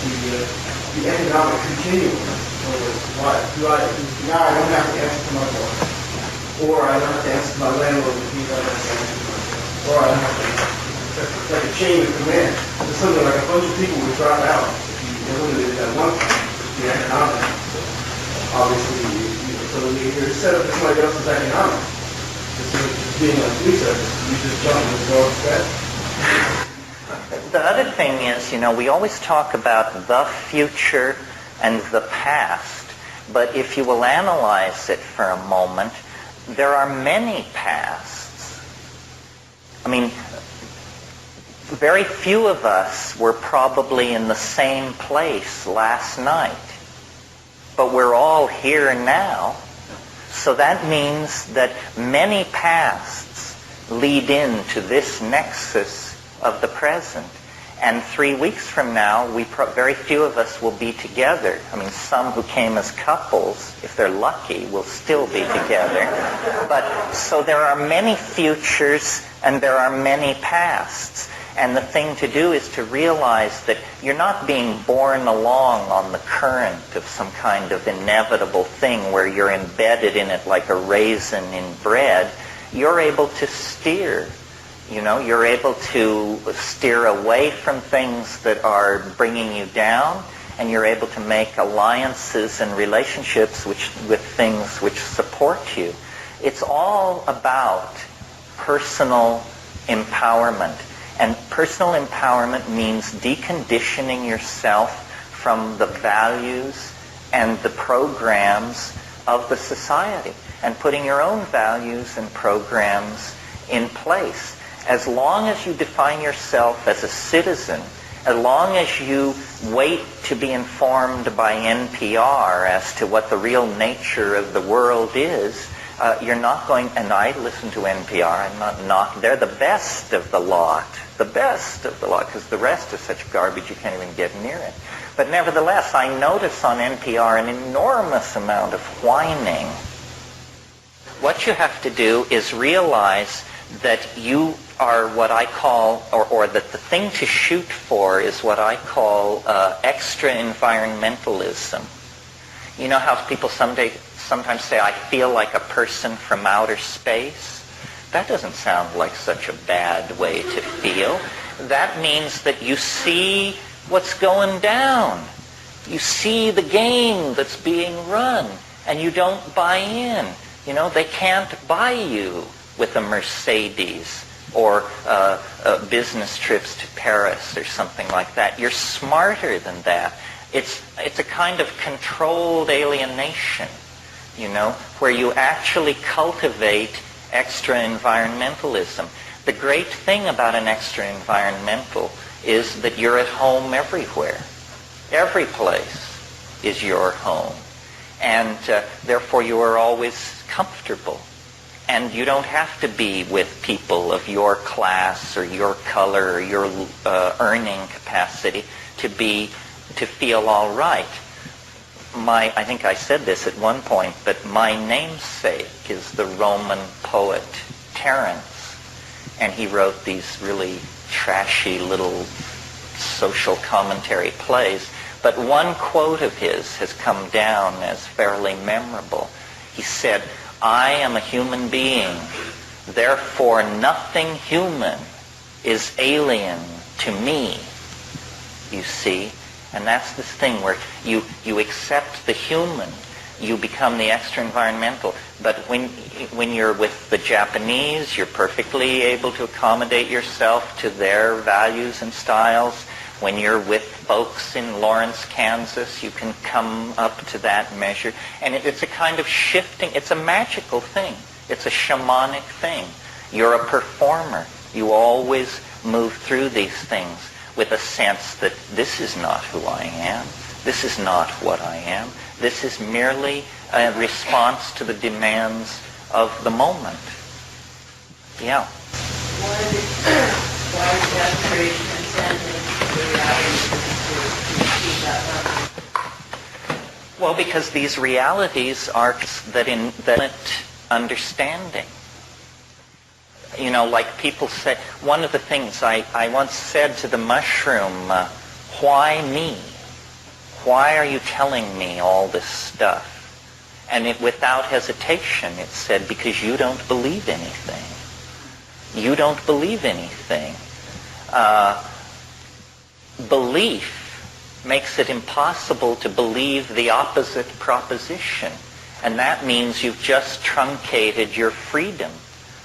the economic continuum. Why? Now I don't have to answer to my boss. Or I don't have to answer to my landlord if he's not answer to my boss. Or I don't have to it's like a chain of command. It's something like a bunch of people would drop out if you eliminated that one thing. The economic, obviously, so you're set up for somebody else's economics. Just being like you said, you just jump and go upset. The other thing is, we always talk about the future and the past, but if you will analyze it for a moment, there are many pasts. I mean, very few of us were probably in the same place last night. But we're all here now. So that means that many pasts lead into this nexus of the present. And 3 weeks from now, very few of us will be together. I mean, some who came as couples, if they're lucky, will still be together. But so there are many futures and there are many pasts. And the thing to do is to realize that you're not being borne along on the current of some kind of inevitable thing where you're embedded in it like a raisin in bread. You're able to steer. You're able to steer away from things that are bringing you down, and you're able to make alliances and relationships with things which support you. It's all about personal empowerment. And personal empowerment means deconditioning yourself from the values and the programs of the society and putting your own values and programs in place. As long as you define yourself as a citizen, as long as you wait to be informed by NPR as to what the real nature of the world is, you're not going, and I listen to NPR, I'm not, they're the best of the lot, because the rest is such garbage you can't even get near it. But nevertheless, I notice on NPR an enormous amount of whining. What you have to do is realize that you are what I call, or that the thing to shoot for is what I call extra environmentalism. You know how people sometimes say, I feel like a person from outer space? That doesn't sound like such a bad way to feel. That means that you see what's going down. You see the game that's being run, and you don't buy in. They can't buy you with a Mercedes or business trips to Paris or something like that. You're smarter than that. It's a kind of controlled alienation, where you actually cultivate extra-environmentalism. The great thing about an extra-environmental is that you're at home everywhere. Every place is your home. And therefore you are always comfortable. And you don't have to be with people of your class or your color or your earning capacity to feel all right. I think I said this at one point, but my namesake is the Roman poet Terence, and he wrote these really trashy little social commentary plays. But one quote of his has come down as fairly memorable. He said, "I am a human being, therefore nothing human is alien to me." You see? And that's this thing where you accept the human, you become the extra-environmental. But when you're with the Japanese, you're perfectly able to accommodate yourself to their values and styles. When you're with folks in Lawrence, Kansas, you can come up to that measure. And it's a kind of shifting, it's a magical thing. It's a shamanic thing. You're a performer. You always move through these things with a sense that this is not who I am. This is not what I am. This is merely a response to the demands of the moment. Yeah. Why is that very transcendent the reality to achieve that level? Well, because these realities are that understanding. Like people say, one of the things I once said to the mushroom, why me? Why are you telling me all this stuff? And without hesitation, it said, because you don't believe anything. You don't believe anything. Belief makes it impossible to believe the opposite proposition. And that means you've just truncated your freedom.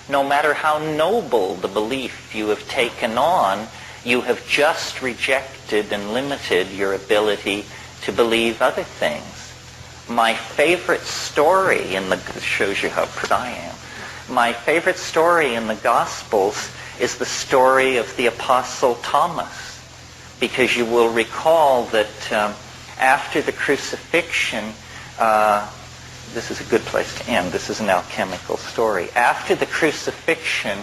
No matter how noble the belief you have taken on, you have just rejected and limited your ability to believe other things. My favorite story shows you how proud I am. My favorite story in the Gospels is the story of the Apostle Thomas, because you will recall that after the crucifixion, this is a good place to end. This is an alchemical story. After the crucifixion,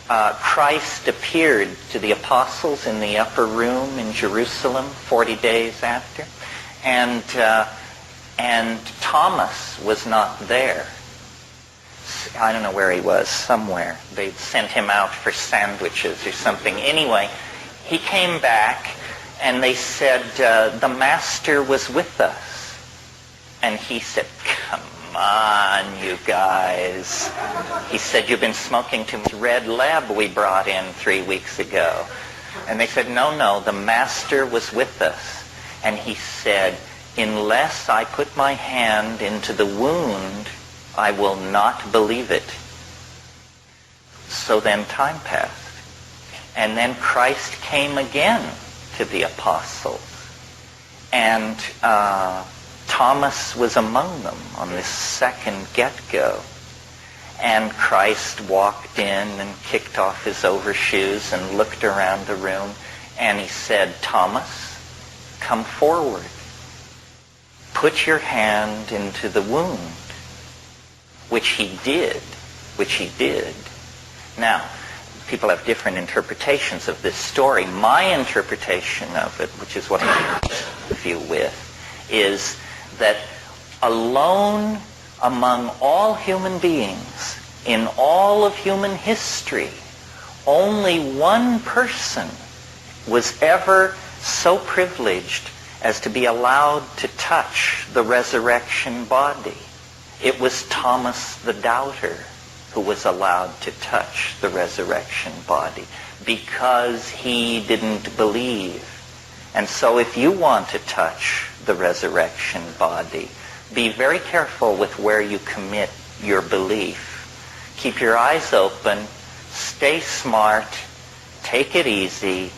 Christ appeared to the apostles in the upper room in Jerusalem 40 days after. And Thomas was not there. I don't know where he was, somewhere. They'd sent him out for sandwiches or something. Anyway, he came back and they said, the Master was with us. And he said, come on, you guys. He said, you've been smoking too much Red Lab we brought in 3 weeks ago. And they said, no, the Master was with us. And he said, unless I put my hand into the wound, I will not believe it. So then time passed. And then Christ came again to the apostles. And Thomas was among them on this second get-go. And Christ walked in and kicked off his overshoes and looked around the room. And he said, Thomas, come forward. Put your hand into the wound. Which he did. Now, people have different interpretations of this story. My interpretation of it, which is what I leave you with, is that alone among all human beings, in all of human history, only one person was ever so privileged as to be allowed to touch the resurrection body. It was Thomas the Doubter. who was allowed to touch the resurrection body because he didn't believe. And so if you want to touch the resurrection body, be very careful with where you commit your belief. Keep your eyes open, stay smart, take it easy,